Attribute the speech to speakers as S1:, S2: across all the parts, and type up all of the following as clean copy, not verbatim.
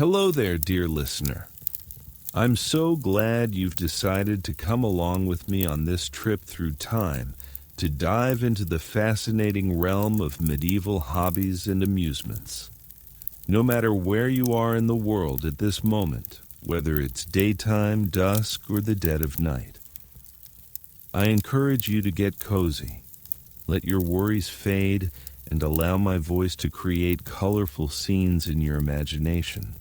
S1: Hello there, dear listener. I'm so glad you've decided to come along with me on this trip through time to dive into the fascinating realm of medieval hobbies and amusements. No matter where you are in the world at this moment, whether it's daytime, dusk, or the dead of night, I encourage you to get cozy, let your worries fade, and allow my voice to create colorful scenes in your imagination.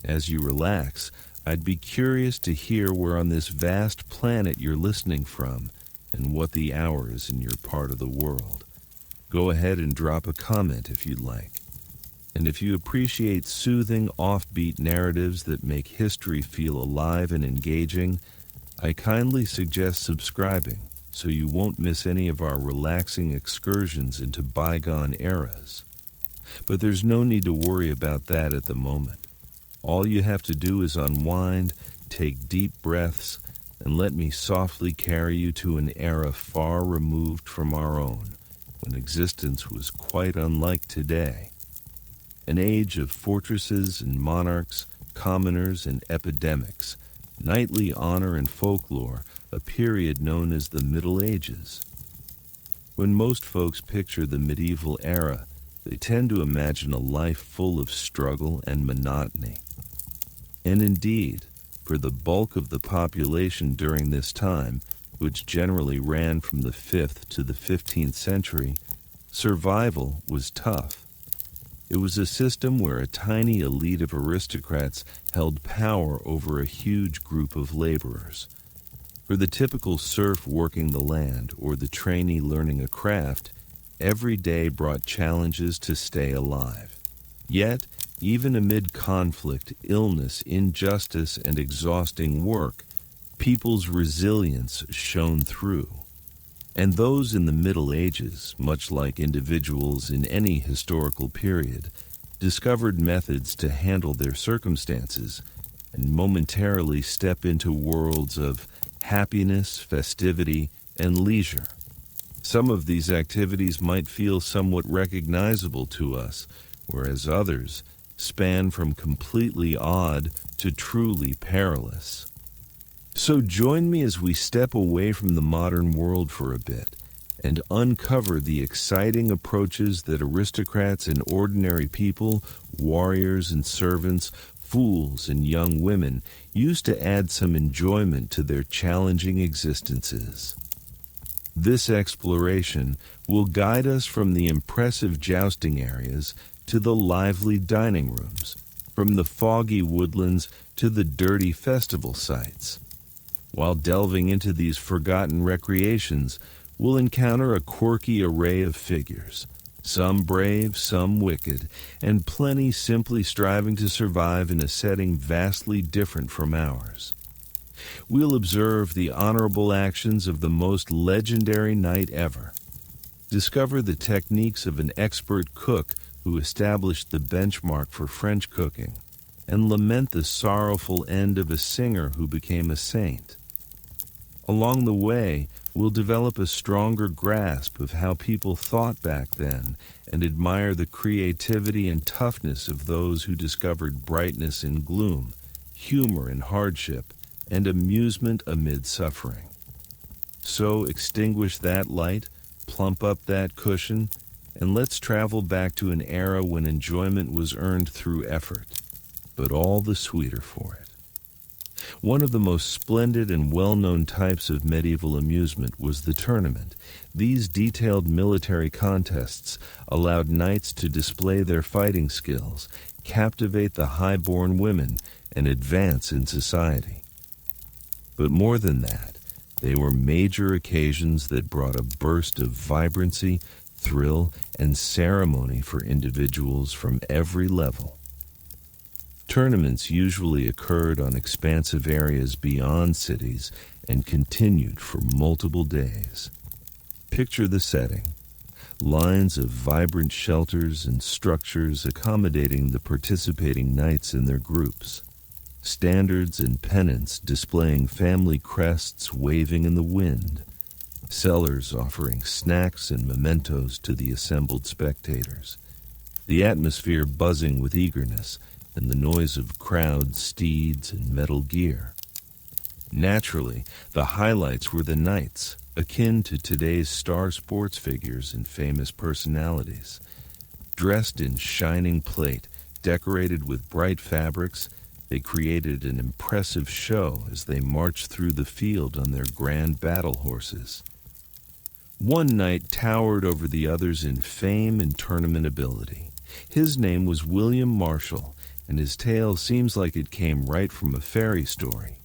S1: As you relax, I'd be curious to hear where on this vast planet you're listening from and what the hour is in your part of the world. Go ahead and drop a comment if you'd like. And if you appreciate soothing, offbeat narratives that make history feel alive and engaging, I kindly suggest subscribing so you won't miss any of our relaxing excursions into bygone eras. But there's no need to worry about that at the moment. All you have to do is unwind, take deep breaths, and let me softly carry you to an era far removed from our own, when existence was quite unlike today. An age of fortresses and monarchs, commoners and epidemics, knightly honor and folklore, a period known as the Middle Ages. When most folks picture the medieval era, they tend to imagine a life full of struggle and monotony. And indeed, for the bulk of the population during this time, which generally ran from the 5th to the 15th century, survival was tough. It was a system where a tiny elite of aristocrats held power over a huge group of laborers. For the typical serf working the land or the trainee learning a craft, every day brought challenges to stay alive. Yet, even amid conflict, illness, injustice, and exhausting work, people's resilience shone through. And those in the Middle Ages, much like individuals in any historical period, discovered methods to handle their circumstances and momentarily step into worlds of happiness, festivity, and leisure. Some of these activities might feel somewhat recognizable to us, whereas others span from completely odd to truly perilous. So join me as we step away from the modern world for a bit and uncover the exciting approaches that aristocrats and ordinary people, warriors and servants, fools and young women used to add some enjoyment to their challenging existences. This exploration will guide us from the impressive jousting areas to the lively dining rooms, from the foggy woodlands to the dirty festival sites. While delving into these forgotten recreations, we'll encounter a quirky array of figures, some brave, some wicked, and plenty simply striving to survive in a setting vastly different from ours. We'll observe the honorable actions of the most legendary knight ever, discover the techniques of an expert cook who established the benchmark for French cooking, and lament the sorrowful end of a singer who became a saint. Along the way, we'll develop a stronger grasp of how people thought back then and admire the creativity and toughness of those who discovered brightness in gloom, humor in hardship, and amusement amid suffering. So extinguish that light, plump up that cushion, and let's travel back to an era when enjoyment was earned through effort, but all the sweeter for it. One of the most splendid and well-known types of medieval amusement was the tournament. These detailed military contests allowed knights to display their fighting skills, captivate the high-born women, and advance in society. But more than that, they were major occasions that brought a burst of vibrancy, thrill, and ceremony for individuals from every level. Tournaments usually occurred on expansive areas beyond cities and continued for multiple days. Picture the setting: lines of vibrant shelters and structures accommodating the participating knights in their groups, standards and pennants displaying family crests waving in the wind, sellers offering snacks and mementos to the assembled spectators, the atmosphere buzzing with eagerness, and the noise of crowds, steeds, and metal gear. Naturally, the highlights were the knights, akin to today's star sports figures and famous personalities. Dressed in shining plate, decorated with bright fabrics, they created an impressive show as they marched through the field on their grand battle horses. One knight towered over the others in fame and tournament ability. His name was William Marshall, and his tale seems like it came right from a fairy story.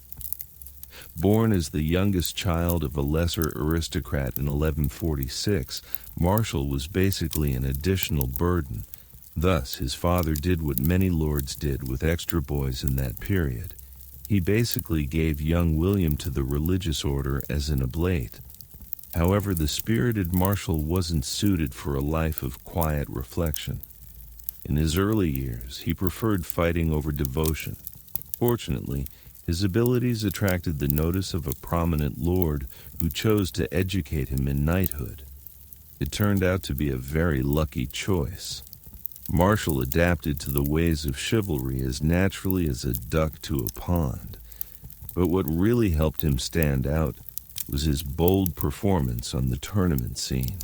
S1: Born as the youngest child of a lesser aristocrat in 1146, Marshall was basically an additional burden. Thus, his father did what many lords did with extra boys in that period. He basically gave young William to the religious order as an oblate. However, the spirited Marshall wasn't suited for a life of quiet reflection. In his early years, he preferred fighting over devotion. Fortunately, his abilities attracted the notice of a prominent lord who chose to educate him in knighthood. It turned out to be a very lucky choice. Marshall adapted to the ways of chivalry as naturally as a duck to a pond. But what really helped him stand out was his bold performance on the tournament scene.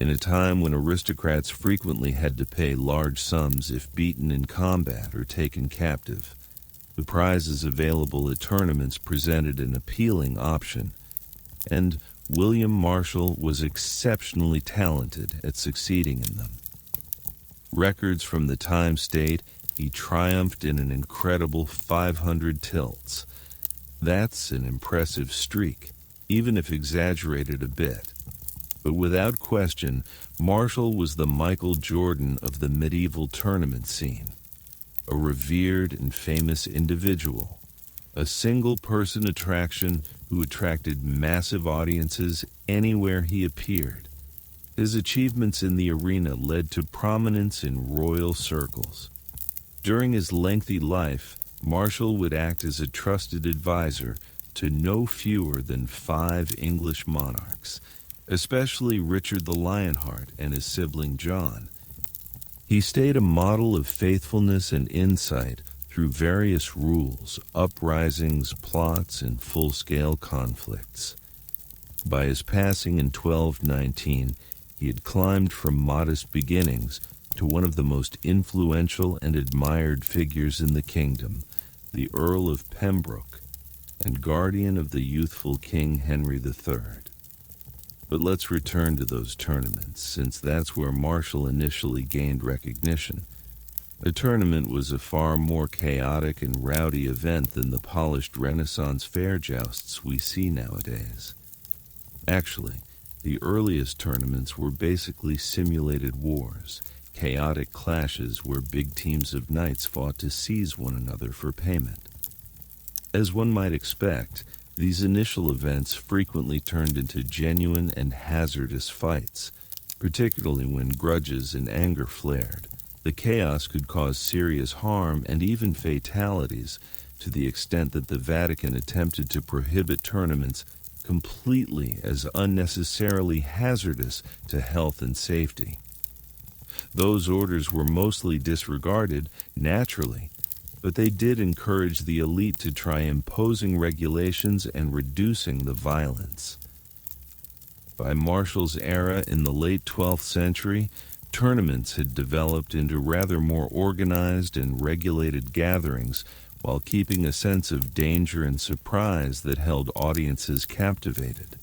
S1: In a time when aristocrats frequently had to pay large sums if beaten in combat or taken captive, the prizes available at tournaments presented an appealing option, and William Marshall was exceptionally talented at succeeding in them. Records from the time state he triumphed in an incredible 500 tilts. That's an impressive streak, even if exaggerated a bit. But without question, Marshall was the Michael Jordan of the medieval tournament scene. A revered and famous individual, a single-person attraction who attracted massive audiences anywhere he appeared. His achievements in the arena led to prominence in royal circles. During his lengthy life, Marshall would act as a trusted advisor to no fewer than 5 English monarchs, especially Richard the Lionheart and his sibling John. He stayed a model of faithfulness and insight through various rules, uprisings, plots, and full-scale conflicts. By his passing in 1219, he had climbed from modest beginnings to one of the most influential and admired figures in the kingdom, the Earl of Pembroke, and guardian of the youthful King Henry III. But let's return to those tournaments, since that's where Marshall initially gained recognition. A tournament was a far more chaotic and rowdy event than the polished Renaissance fair jousts we see nowadays. Actually, the earliest tournaments were basically simulated wars, chaotic clashes where big teams of knights fought to seize one another for payment. As one might expect, these initial events frequently turned into genuine and hazardous fights, particularly when grudges and anger flared. The chaos could cause serious harm and even fatalities, to the extent that the Vatican attempted to prohibit tournaments completely as unnecessarily hazardous to health and safety. Those orders were mostly disregarded, naturally, but they did encourage the elite to try imposing regulations and reducing the violence. By Marshall's era in the late 12th century, tournaments had developed into rather more organized and regulated gatherings, while keeping a sense of danger and surprise that held audiences captivated.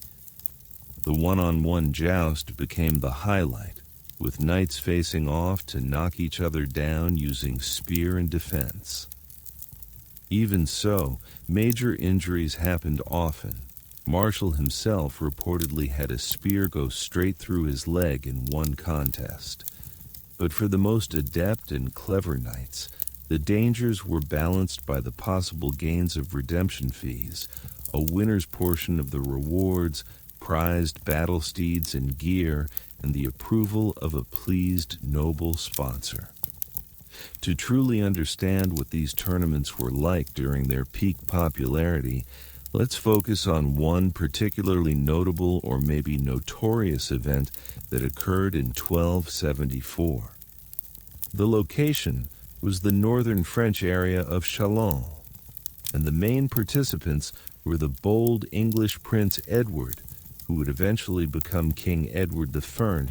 S1: The one-on-one joust became the highlight, with knights facing off to knock each other down using spear and defense. Even so, major injuries happened often. Marshall himself reportedly had a spear go straight through his leg in one contest. But for the most adept and clever knights, the dangers were balanced by the possible gains of redemption fees, a winner's portion of the rewards, prized battle steeds and gear, and the approval of a pleased noble sponsor. To truly understand what these tournaments were like during their peak popularity, let's focus on one particularly notable or maybe notorious event that occurred in 1274. The location was the northern French area of Chalons, and the main participants were the bold English Prince Edward, who would eventually become King Edward I,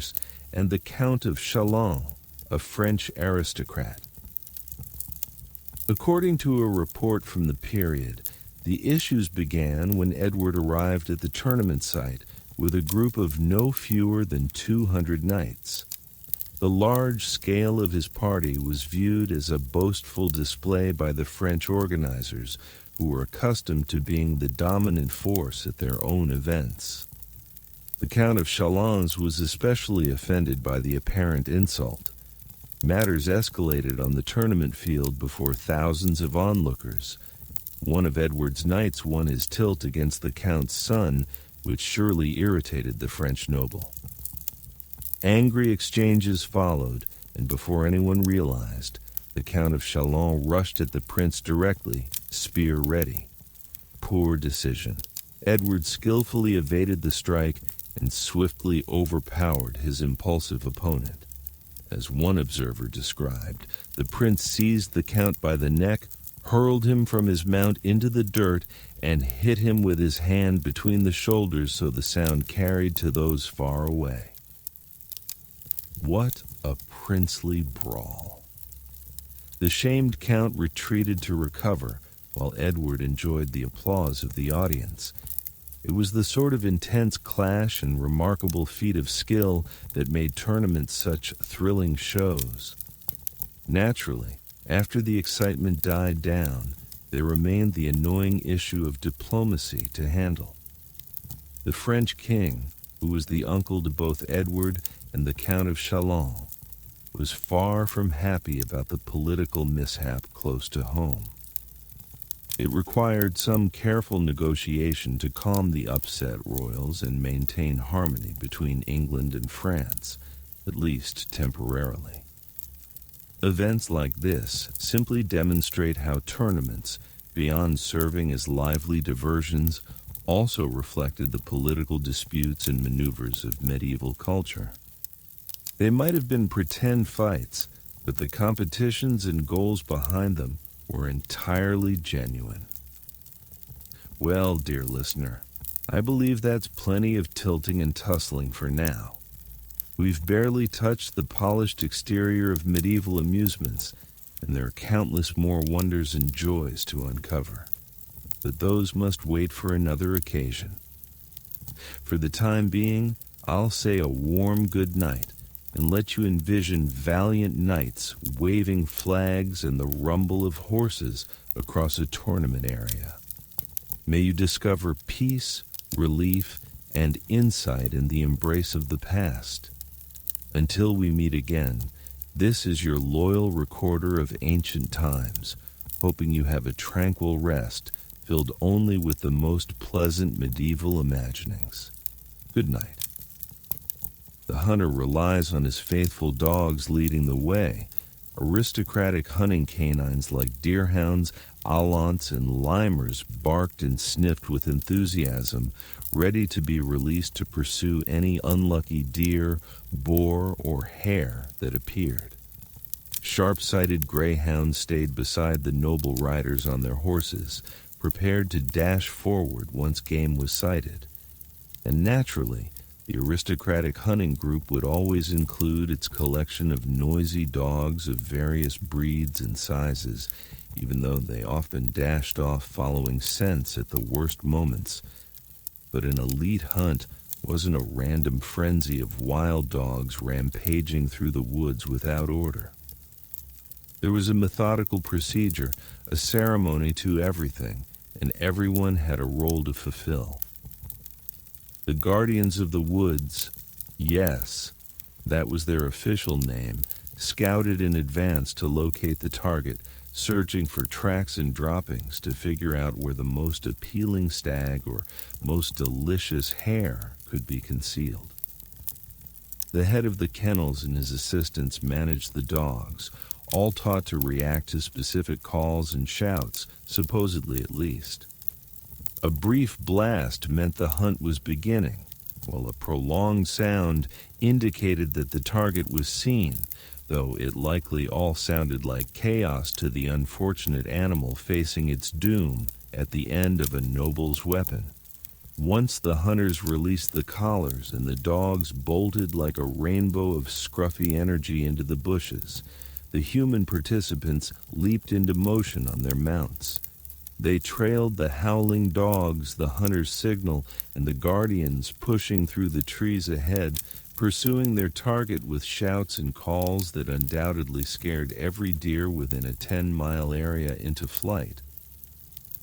S1: and the Count of Chalons, a French aristocrat. According to a report from the period, the issues began when Edward arrived at the tournament site with a group of no fewer than 200 knights. The large scale of his party was viewed as a boastful display by the French organizers, who were accustomed to being the dominant force at their own events. The Count of Chalons was especially offended by the apparent insult. Matters escalated on the tournament field before thousands of onlookers. One of Edward's knights won his tilt against the Count's son, which surely irritated the French noble. Angry exchanges followed, and before anyone realized, the Count of Chalons rushed at the prince directly, spear ready. Poor decision. Edward skillfully evaded the strike and swiftly overpowered his impulsive opponent. As one observer described, the prince seized the Count by the neck, hurled him from his mount into the dirt, and hit him with his hand between the shoulders so the sound carried to those far away. What a princely brawl! The shamed Count retreated to recover, while Edward enjoyed the applause of the audience. It was the sort of intense clash and remarkable feat of skill that made tournaments such thrilling shows. Naturally, after the excitement died down, there remained the annoying issue of diplomacy to handle. The French king, who was the uncle to both Edward and the Count of Chalons, was far from happy about the political mishap close to home. It required some careful negotiation to calm the upset royals and maintain harmony between England and France, at least temporarily. Events like this simply demonstrate how tournaments, beyond serving as lively diversions, also reflected the political disputes and maneuvers of medieval culture. They might have been pretend fights, but the competitions and goals behind them were entirely genuine. Well, dear listener, I believe that's plenty of tilting and tussling for now. We've barely touched the polished exterior of medieval amusements, and there are countless more wonders and joys to uncover. But those must wait for another occasion. For the time being, I'll say a warm good night and let you envision valiant knights waving flags and the rumble of horses across a tournament area. May you discover peace, relief, and insight in the embrace of the past. Until we meet again, this is your loyal recorder of ancient times, hoping you have a tranquil rest filled only with the most pleasant medieval imaginings. Good night. The hunter relies on his faithful dogs leading the way. Aristocratic hunting canines like deerhounds, allants, and limers barked and sniffed with enthusiasm, ready to be released to pursue any unlucky deer, boar, or hare that appeared. Sharp-sighted greyhounds stayed beside the noble riders on their horses, prepared to dash forward once game was sighted. And naturally, the aristocratic hunting group would always include its collection of noisy dogs of various breeds and sizes, even though they often dashed off following scents at the worst moments. But an elite hunt wasn't a random frenzy of wild dogs rampaging through the woods without order. There was a methodical procedure, a ceremony to everything, and everyone had a role to fulfill. The guardians of the woods, yes, that was their official name, scouted in advance to locate the target, searching for tracks and droppings to figure out where the most appealing stag or most delicious hare could be concealed. The head of the kennels and his assistants managed the dogs, all taught to react to specific calls and shouts, supposedly at least. A brief blast meant the hunt was beginning, while a prolonged sound indicated that the target was seen, though it likely all sounded like chaos to the unfortunate animal facing its doom at the end of a noble's weapon. Once the hunters released the collars and the dogs bolted like a rainbow of scruffy energy into the bushes, the human participants leaped into motion on their mounts. They trailed the howling dogs, the hunter's signal, and the guardians pushing through the trees ahead, pursuing their target with shouts and calls that undoubtedly scared every deer within a 10-mile area into flight.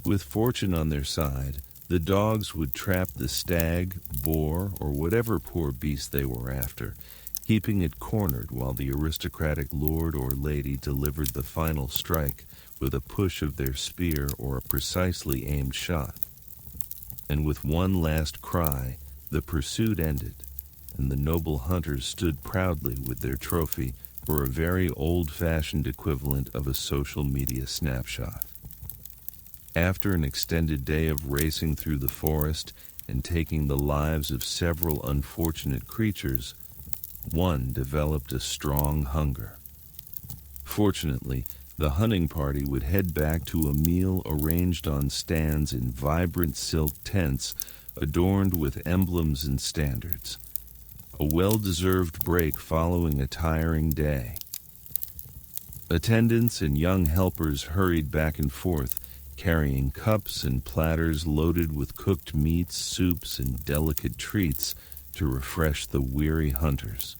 S1: With fortune on their side, the dogs would trap the stag, boar, or whatever poor beast they were after, keeping it cornered while the aristocratic lord or lady delivered the final strike with a push of their spear or a precisely aimed shot. And with one last cry, the pursuit ended, and the noble hunters stood proudly with their trophy for a very old-fashioned equivalent of a social media snapshot. After an extended day of racing through the forest and taking the lives of several unfortunate creatures, one developed a strong hunger. Fortunately, the hunting party would head back to a meal arranged on stands in vibrant silk tents adorned with emblems and standards. A well-deserved break following a tiring day. Attendants and young helpers hurried back and forth, carrying cups and platters loaded with cooked meats, soups, and delicate treats to refresh the weary hunters.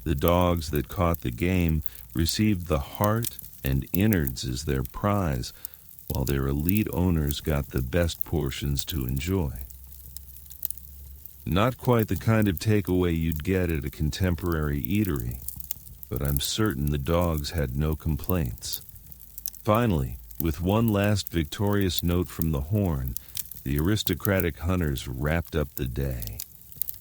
S1: The dogs that caught the game received the heart and innards as their prize, while their elite owners got the best portions to enjoy. Not quite the kind of takeaway you'd get at a contemporary eatery, but I'm certain the dogs had no complaints. Finally, with one last victorious note from the horn, the aristocratic hunters wrapped up the day.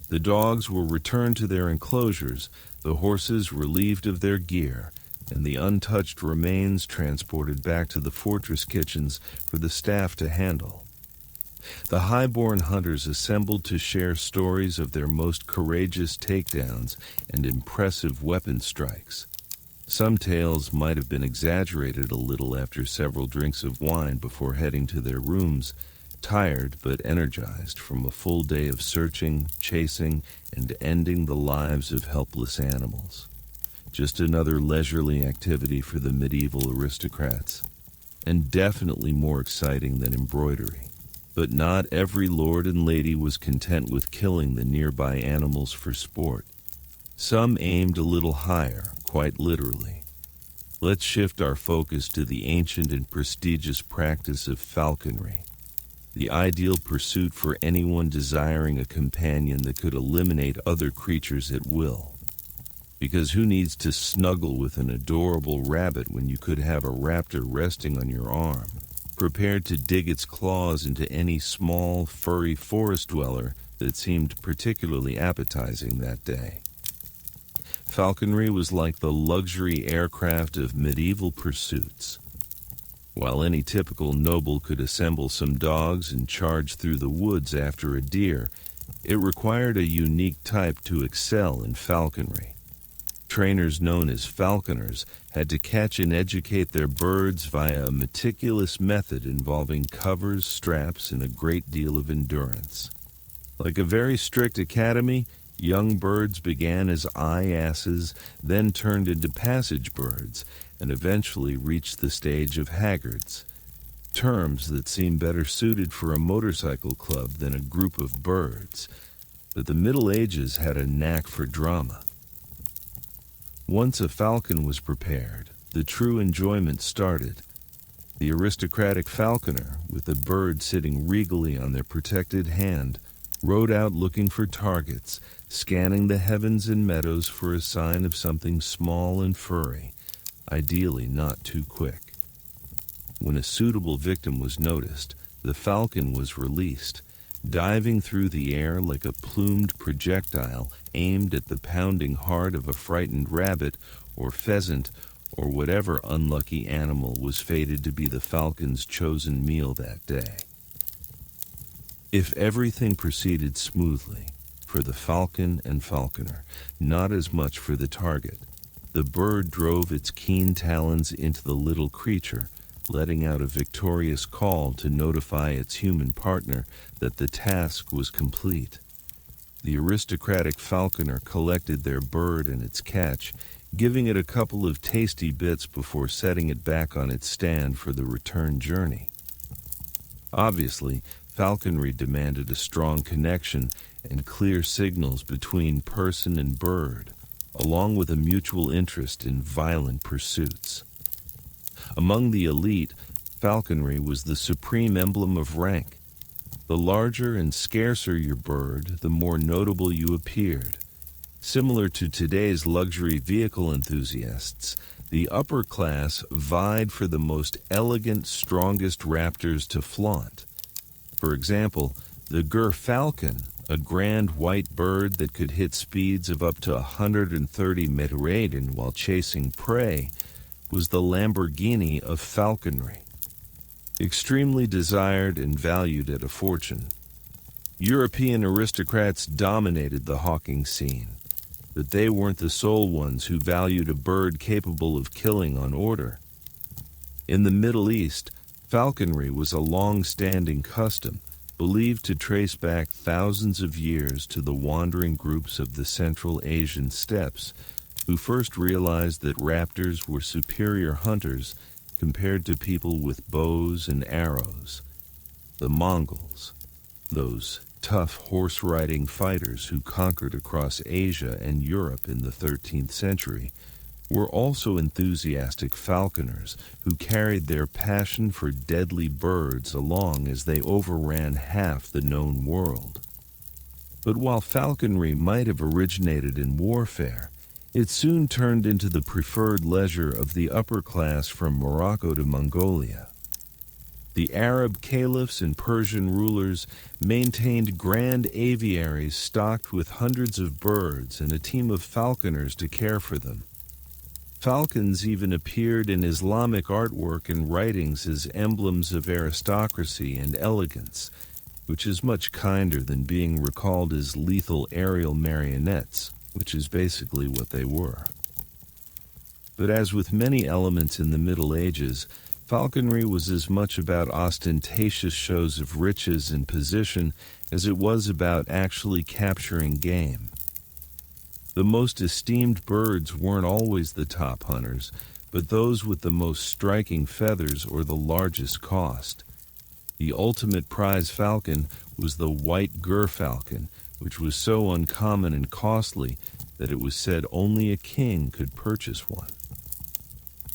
S1: The dogs were returned to their enclosures, the horses relieved of their gear, and the untouched remains transported back to the fortress kitchens for the staff to handle. The high-born hunters assembled to share stories of their most courageous takedowns and impressive weapon strikes. Some tales might have been exaggerated a little after several drinks of wine before heading to their rooms, tired but energized from a full day of searching, chasing, and ending the lives of helpless animals. Just another leisurely activity for the medieval aristocrats, and definitely more exciting than embroidery. But not every lord and lady was content with killing the nearby animals for sport. Some aimed a little higher, quite literally. Let's shift our focus to the ancient and prestigious practice of falconry, the ideal pursuit for anyone desiring a companion that could eliminate other creatures at will. Because who needs to snuggle with an adorable rabbit when you could have a raptor resting on your arm, prepared to dig its claws into any small, furry forest dweller that seemed particularly appetizing that day? Falconry was like the luxury aircraft of medieval pursuits. While any typical noble could assemble some dogs and charge through the woods after a deer, it required a unique type to excel in falconry. Trainers known as falconers had to catch and educate their birds via a meticulous method involving covers, straps, and a great deal of endurance. Like a very strict academy, young birds began as eye-asses, then turned into passage birds, and eventually reached the stage of haggards, terms that seem better suited for a motorcycle club than a group of birds. But the Middle Ages had a knack for drama. Once a falcon was prepared, the true enjoyment started. The aristocratic falconer, with the bird sitting regally on their protected hand, rode out looking for targets, scanning the heavens and meadows for a sign of something small and furry, ideally not too quick. When a suitable victim was noticed, the falcon was released, diving through the air like a plumed projectile aimed at the pounding heart of a frightened rabbit or pheasant or whatever unlucky animal was fated to be the falcon's chosen meal that day. If everything proceeded smoothly, for the falcon and falconer, not as much for the target, the bird drove its keen talons into the little creature, letting out a victorious call to notify its human partner that the task was complete. The aristocratic falconer collected their bird and its catch, giving it a couple of tasty bits before setting it back on its stand for the return journey. Obviously, falconry demanded a strong connection and clear signals between person and bird, along with a mutual interest in violent pursuits. Among the elite, falconry was the supreme emblem of rank. The larger and scarcer your bird, the more notable you appeared. Similar to today's luxury vehicle enthusiasts, the upper class vied for the most elegant, strongest raptors to flaunt. For example, the Falcon, a grand white bird that could hit speeds of up to 130 meter while chasing prey, was the Lamborghini of falconry. Extremely desired and valued at a fortune. European aristocrats dominated the hawking scene, but they weren't the sole ones who valued a bird capable of killing on order. In the Middle East, falconry was a long-standing custom, believed to trace back thousands of years to the wandering groups of the Central Asian steppes, who first realized that raptors were superior hunters compared to people with bows and arrows. The Mongols, those tough horse-riding fighters who conquered across Asia and Europe in the 13th century, were also enthusiastic falconers who carried their passion for deadly birds along as they overran half the known world. But while falconry might have originated in warfare, it soon turned into the preferred leisure of the upper class from Morocco to Mongolia. The Arab caliphs and Persian rulers maintained grand aviaries stocked with hundreds of birds and a team of falconers to care for them. Falcons even appeared in Islamic artwork and writings as emblems of aristocracy and elegance, which is much kinder than being recalled as lethal aerial marionettes, which is basically what they were. But as with many elements in the Middle Ages, falconry was as much about ostentatious shows of riches and position as it was about actually capturing game. The most esteemed birds weren't always the top hunters, but those with the most striking feathers or the largest cost. The ultimate prize falcon was the white falcon, which was so uncommon and costly that it was said only a king could purchase one.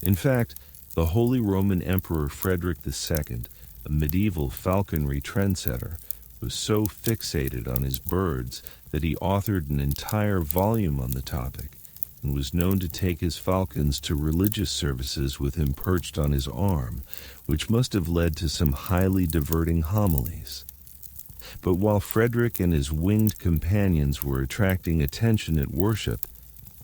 S1: In fact, the Holy Roman Emperor Frederick II, a medieval falconry trendsetter, was so fixated on his birds that he authored an entire volume on the topic and was known to take his falcons to religious services with him perched on his arm, which must have led to some highly diverting homilies. But while Frederick and his winged companions were attracting attention at worship,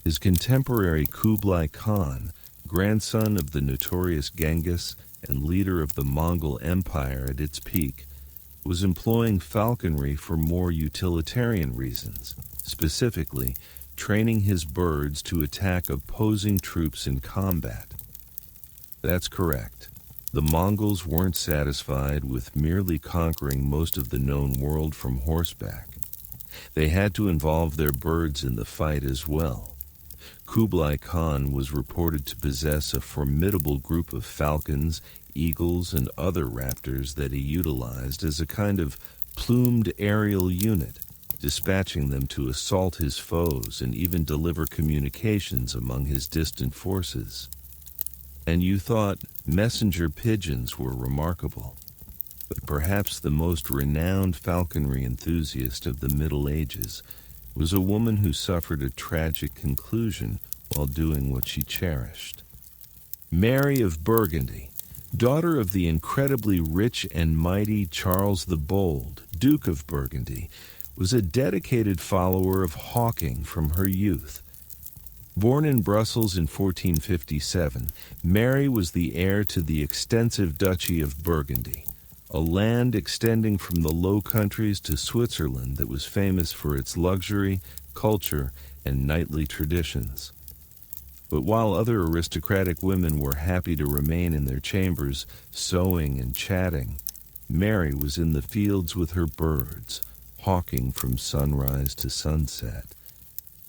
S1: his contemporary Kublai Khan, grandson of the notorious Genghis and leader of the Mongol Empire at its peak, was employing falconry for more utilitarian reasons, specifically training his birds to attack opposing troops in combat. That's correct. The Mongols weren't satisfied with merely conquering most of the known world from horseback. They had to involve their birds in the fight as well. Kublai Khan was reported to possess a formidable group of falcons, eagles, and other raptors that he utilized as a kind of plumed aerial unit, dispatching them to assault his foes and even deliver communications among his distant forces. And you thought messenger pigeons were remarkable. But perhaps the most renowned falconry enthusiast of the Middle Ages was a woman who suffered a tragic conclusion while doing what she cherished. Mary of Burgundy, daughter of the incredibly rich and mighty Charles the Bold, Duke of Burgundy, was a dedicated follower of hawking from her youth. Born in Brussels in 1457, Mary was the heir to the extensive Duchy of Burgundy, a land extending from the Low Countries to Switzerland that was famous for its luxury, culture, and knightly traditions. But while other aristocratic women were happy to remain in their chambers, sewing and chatting, Mary was in the fields with her birds, hawking from sunrise to sunset.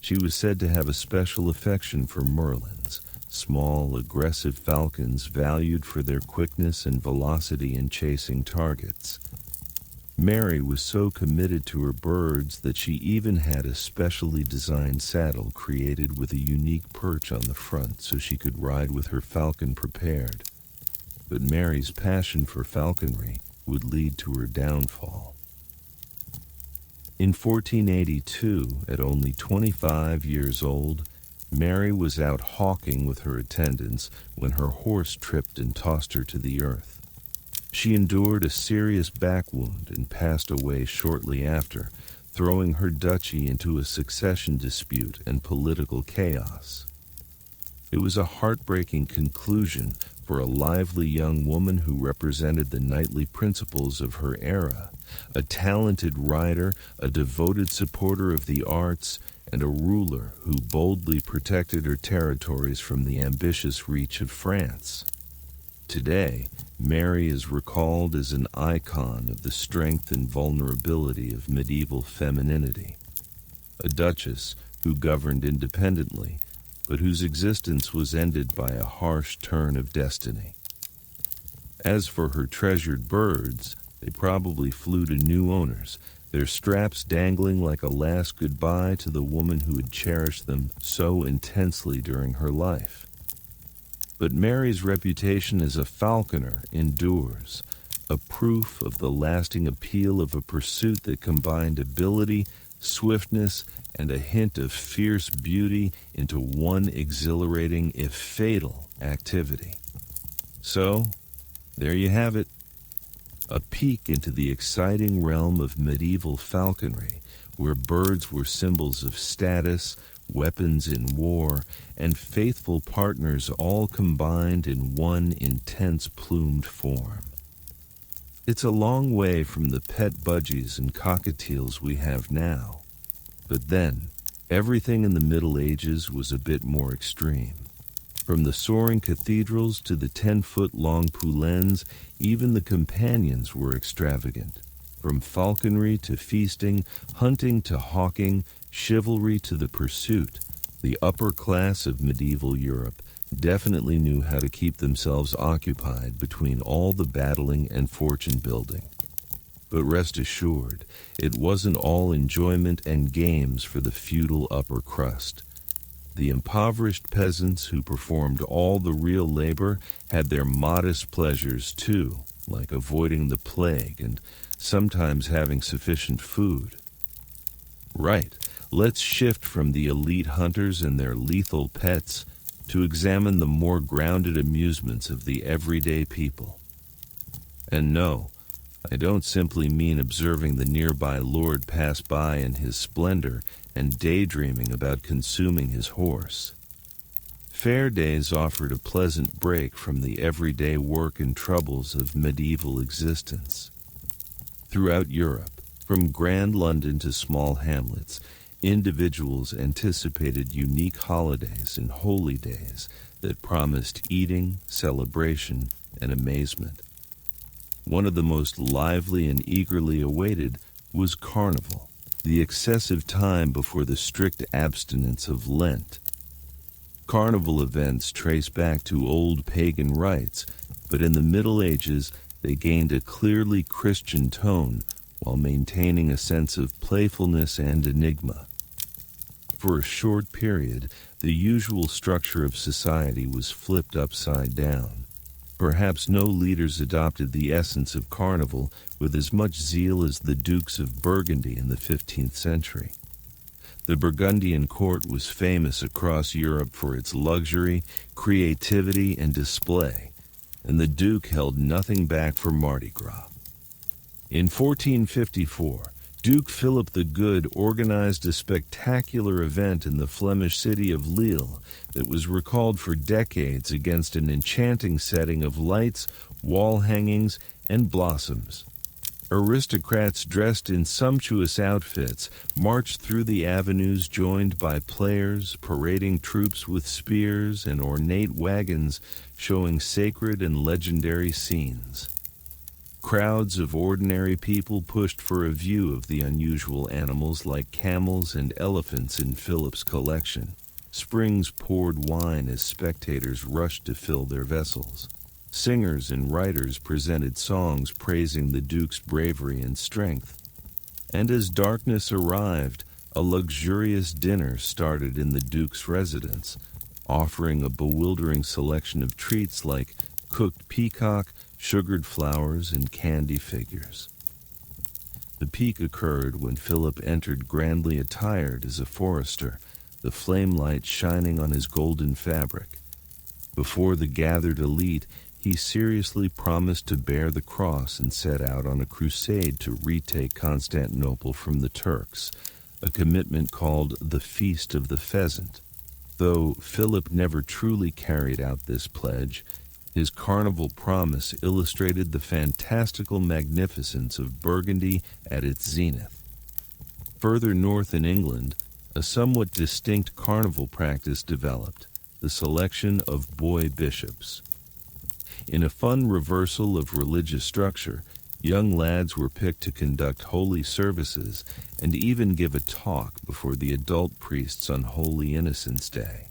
S1: She was said to have a special affection for merlins, small, aggressive falcons valued for their quickness and velocity in chasing targets. Mary was so committed to her birds that she even had a specially designed saddle created with a unique perch on the front so she could ride with her falcon prepared. But Mary's passion for falconry would lead to her downfall. In 1482, at only 25 years old, Mary was out hawking with her attendants when her horse tripped and tossed her to the earth. She endured a serious back wound and passed away shortly after, throwing her duchy into a succession dispute and political chaos. It was a heartbreaking conclusion for a lively young woman who represented the knightly principles of her era, a talented rider, a devoted supporter of the arts, and a ruler who boldly protected her territories from the ambitious reach of France. Today, Mary is recalled as an icon of the strength and vulnerability of medieval femininity, a duchess who governed independently, but whose existence was ended by a harsh turn of destiny. As for her treasured birds, they probably flew to new owners, their straps dangling like a last goodbye to the woman who had cherished them so intensely during her life. But Mary's reputation as a falconer endures, a proof of the lasting appeal of a pursuit that combined ability, swiftness, and a hint of fierce beauty into one exhilarating, if fatal, activity. So, there you have it, a peek into the exciting realm of medieval falconry, where birds were symbols of status, weapons in war, and faithful partners all combined in one intense plumed form. It's a long way from the pet budgies and cockatiels we have now. But then, everything in the Middle Ages was a bit more extreme. From the soaring cathedrals to the 10-foot-long poulains, even the companions were extravagant. From falconry to feasting, hunting to hawking, chivalry to the pursuit, the upper class of medieval Europe definitely knew how to keep themselves occupied between all the battling and fortune-building. But rest assured, it wasn't all enjoyment and games for the feudal upper crust. The impoverished peasants who performed all the real labor had their modest pleasures too, like avoiding the plague and sometimes having sufficient food. Right, let's shift from the elite hunters and their lethal pets to examine the more grounded amusements of the everyday people. And no, I don't simply mean observing the nearby lord pass by in his splendor and daydreaming about consuming his horse. Fair days offered a pleasant break from the everyday work and troubles of medieval existence. Throughout Europe, from Grand London to small hamlets, individuals anticipated unique holidays and holy days that promised eating, celebration, and amazement. One of the most lively and eagerly awaited was Carnival, the excessive time before the strict abstinence of Lent. Carnival events trace back to old pagan rites, but in the Middle Ages they gained a clearly Christian tone while maintaining a sense of playfulness and enigma. For a short period, the usual structure of society was flipped upside down. Perhaps no leaders adopted the essence of Carnival with as much zeal as the Dukes of Burgundy in the 15th century. The Burgundian court was famous across Europe for its luxury, creativity, and display, and the Duke held nothing back for Mardi Gras. In 1454, Duke Philip the Good organized a spectacular event in the Flemish city of Lille that was recalled for decades against an enchanting setting of lights, wall hangings, and blossoms. Aristocrats dressed in sumptuous outfits marched through the avenues joined by players, parading troops with spears and ornate wagons showing sacred and legendary scenes. Crowds of ordinary people pushed for a view of the unusual animals like camels and elephants in Philip's collection. Springs poured wine as spectators rushed to fill their vessels. Singers and writers presented songs praising the Duke's bravery and strength. And as darkness arrived, a luxurious dinner started in the Duke's residence, offering a bewildering selection of treats like cooked peacock, sugared flowers, and candy figures. The peak occurred when Philip entered grandly attired as a forester, the flame light shining on his golden fabric. Before the gathered elite, he seriously promised to bear the cross and set out on a crusade to retake Constantinople from the Turks, a commitment called the Feast of the Pheasant. Though Philip never truly carried out this pledge, his carnival promise illustrated the fantastical magnificence of Burgundy at its zenith. Further north in England, a somewhat distinct carnival practice developed, the selection of boy bishops. In a fun reversal of religious structure, young lads were picked to conduct holy services and even give a talk before the adult priests on Holy Innocents' Day.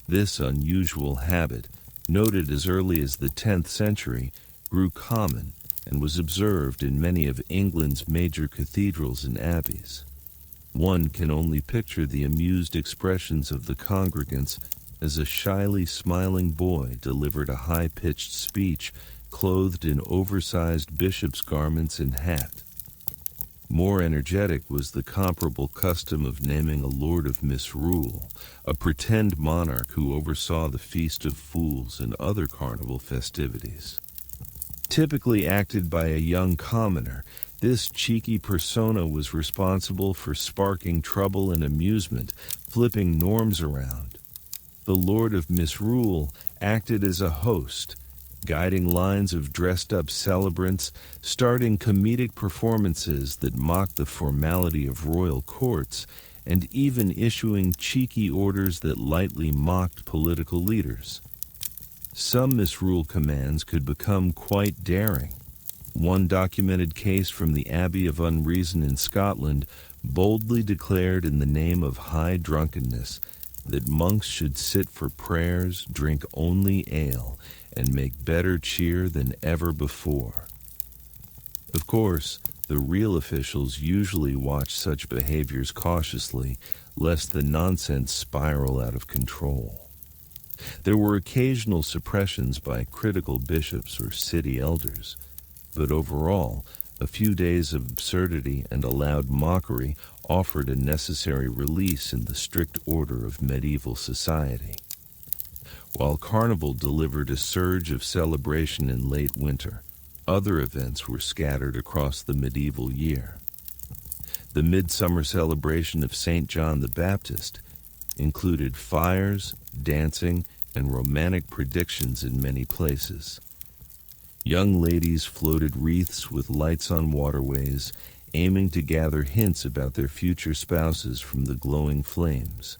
S1: This unusual habit, noted as early as the 10th century, grew common and was observed in many of England's major cathedrals and abbeys. One can only picture the amused expressions of the congregants as a shyly smiling boy delivered a high-pitched speech clothed in oversized bishop's garments and hat. More energetic was the comparable custom of naming a lord of misrule, a pretend monarch who oversaw the Feast of Fools and other carnival festivities. Typically acted by a young commoner, this cheeky persona was responsible for sparking trouble and amusement, flipping norms around. The Lord of Misrule acted as a host, guiding lines of dressed-up celebrants, starting comedic performances that mocked the formality of royal courts, and even issuing cheeky orders that lightly mocked political leaders. Some misrule commands could become quite daring. One documented case from the Abbey of Unreason in Scotland boldly declared in the name of high drunkenness that monks should sit for prayers, drink only ale, and make better cheer than ever before. Of course, the real officials usually watch such behaviors cautiously, lest the nonsense spiral out of control. There were occasional suppressions by critical bishops or city elders, but overall, a few days of absurdity and allowed mockery offered a necessary release in the strict order of medieval society. While Carnival delivered a surge of celebration in late winter, other events were scattered across the medieval year. The midsummer celebration of St. John the Baptist included fires, dancing, and romantic predictions in many places. Young ladies floated wreaths with lights on waterways, aiming to gather hints about their future spouses from the glowing flames.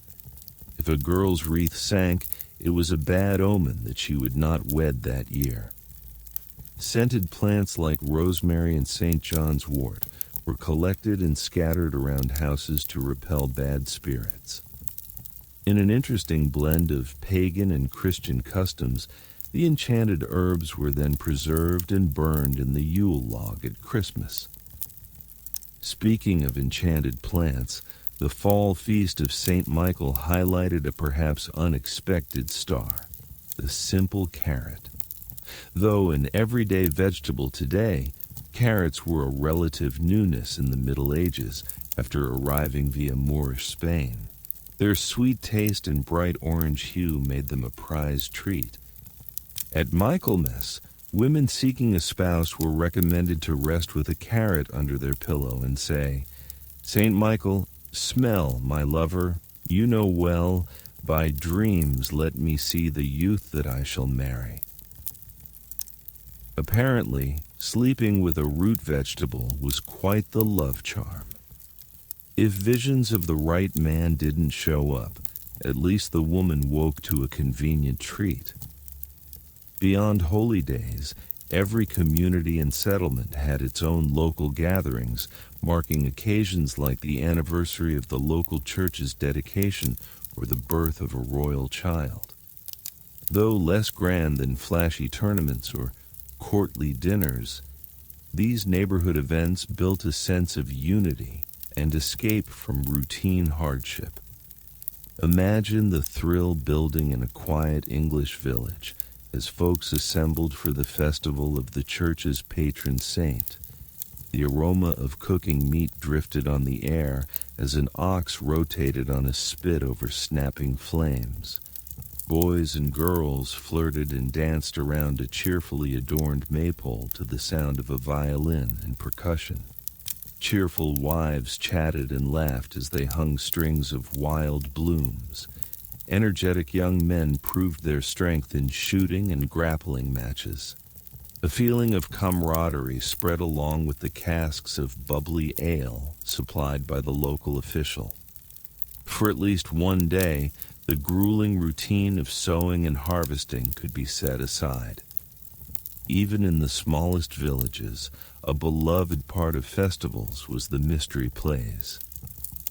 S1: If a girl's wreath sank, it was a bad omen that she would not wed that year. Scented plants like rosemary and St. John's wort were collected and scattered around houses to repel bad spirits. In an interesting blend of pagan and Christian customs, the enchanted herbs were then preserved and burned in the Yule log at Christmas. Speaking of enchanted plants, the fall feast of St. Michael highlighted a perhaps unexpected star, the simple carrot. Though an everyday vegetable today, carrots were a relative newness in the Middle Ages after arriving via Moorish Spain. Their sweet taste and bright orange hue made them a prized treat. At Michaelmas, women seeking a spouse were recommended to rest with a carrot under their pillow and say, "Saint Michael, smell, my lover, you know well, by dreams let me see the youth that I shall marry." Apparently, sleeping with a root vegetable was quite the love charm. If visions of the right man didn't show up, at least the woman woke to a convenient treat. Beyond holy days, every community and settlement had its own local gatherings, marking occasions like the anniversary of the local church's dedication or the birth of a royal child. Though less grand than flashy tournaments or courtly dinners, these neighborhood events built a sense of unity and escape from routine hardship. Imagine the thrill building in a quiet English village as folks assembled for the festival of the church's patron saint. The aroma of cooking meat drifted on the air as an ox rotated on a spit over snapping flames. Boys and girls flirted and danced around a cheerfully adorned maypole to the sound of a violin and percussion. Cheerful wives chatted and laughed as they hung strings of wild blooms. Energetic young men proved their strength in shooting and grappling matches. A feeling of camaraderie spread along with the casks of bubbly ale supplied by the local official. For at least one day, the grueling routine of sowing and harvesting could be set aside. Even in the smallest villages, a beloved part of festivals was the mystery plays.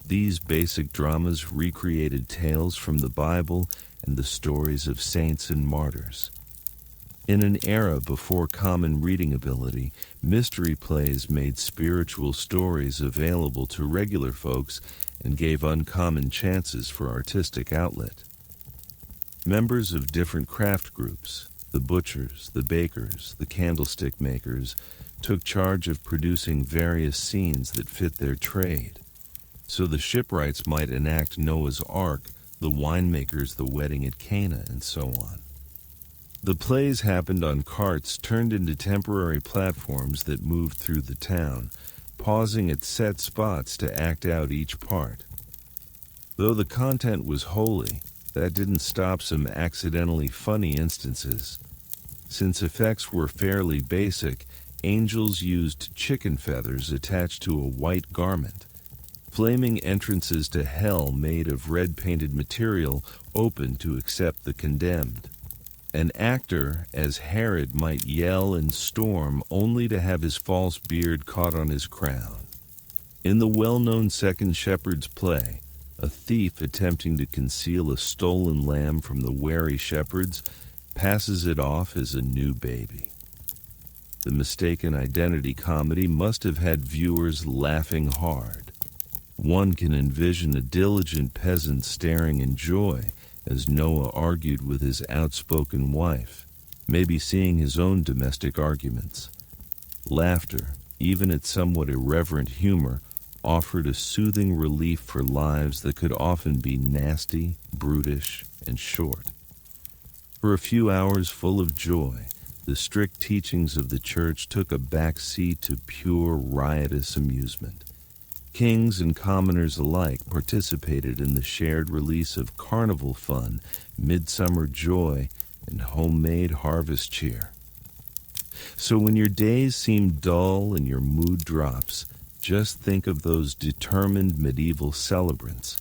S1: These basic dramas recreated tales from the Bible and the stories of saints and martyrs. In an era before common reading ability, mystery plays made spiritual stories available to regular folks and gave uncommon chances for artistic outlet. Members of different craft groups, the butchers, the bakers, the candlestick makers, took charge of producing various scenes that fit their trade. So the shipwrights might enact Noah's Ark, the winemakers the wedding at Cana, and so on. The plays happened on carts turned into temporary platforms that moved through the town, pausing at set spots to act out each part. Though the content was holy, that didn't stop some accidentally funny instances. Since effects were fairly basic, angels used chicken feathers attached to a white garment. Flaming entrances to hell made of red-painted material opened to accept the condemned. An actor, as Herod, might yell and storm only to have his false beard caught on his crown. In the well-known Second Shepherd's play, a thief attempting to conceal a stolen lamb from the wary shepherds passes it off as a new baby. The mistaken identity comedy must have had viewers laughing hard. One can envision a diligent peasant staring in joy as Noah argued with his outspoken wife, maybe seeing his own domestic arguments. Laughter, even at somewhat irreverent humor, offered a soothing relief for lives that could often be nasty, brutish, and short. For a few hours full of joy, the strict teachings of the church took a back seat to pure, riotous amusement. Kings and commoners alike participated in the shared release of carnival fun, midsummer joy, and homemade harvest cheer. So when your days seem dull and your mood drops, just think of those determined medieval celebrants.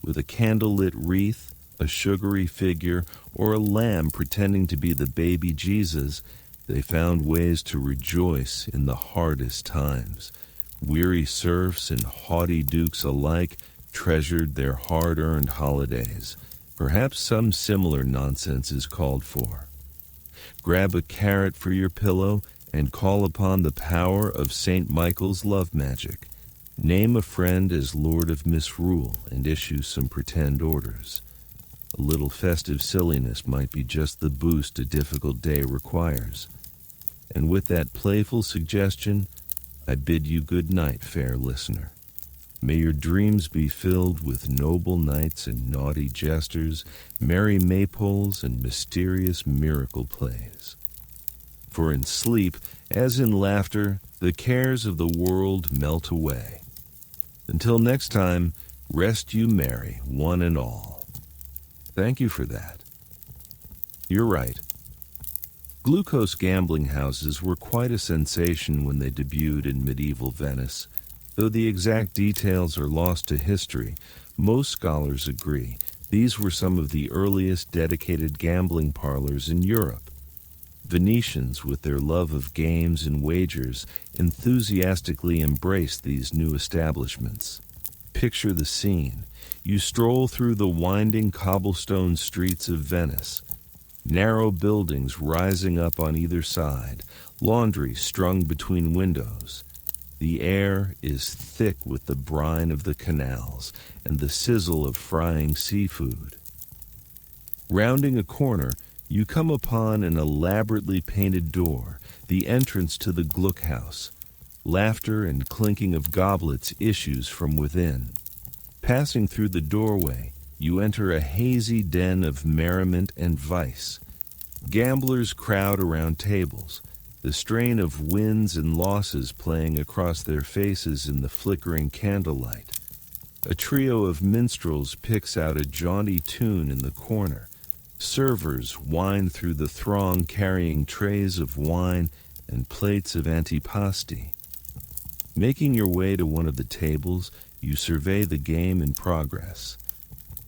S1: With a candlelit wreath, a sugary figure, or a lamb pretending to be the baby Jesus, they found ways to rejoice in the hardest times. Weary serfs and haughty dukes alike treasured their hard-earned holidays. Perhaps some similar nonsense is called for. Grab a carrot for your pillow and call upon the power of St. Michael's love magic. Name a friend as Lord of Misrule and issue some pretend orders. A little festive silliness might be just the boost a difficult day requires. And with that playful suggestion, I bid you good night, fair listener. May your dreams be filled with noble knights and naughty jesters, merry maypoles and mysterious miracle plays. For in sleep, as in laughter, the cares of the world melt away. Until next time, rest you merry, one and all. Thank you for that. You're right. Glucose gambling houses were quite a sensation when they debuted in medieval Venice. Though the exact details are lost to history, most scholars agree these were some of the earliest dedicated gambling parlors in Europe. Venetians, with their love of games and wagers, enthusiastically embraced these new establishments. Picture the scene. You stroll through the winding cobblestone streets of Venice. Narrow buildings rising up on either side, laundry strung between windows. The air is thick with the brine of the canals and the sizzle of frying seafood. Rounding a corner, you come upon an elaborately painted door, the entrance to the Gluck House. Laughter and clinking of goblets issues from within. Passing through the doorway, you enter a hazy den of merriment and vice. Gamblers crowd around tables, the strain of wins and losses playing across their faces in the flickering candlelight. A trio of minstrels picks out a jaunty tune in the corner. Servers wind through the throng carrying trays of wine and plates of antipasti. Making your way to one of the tables, you survey the game in progress.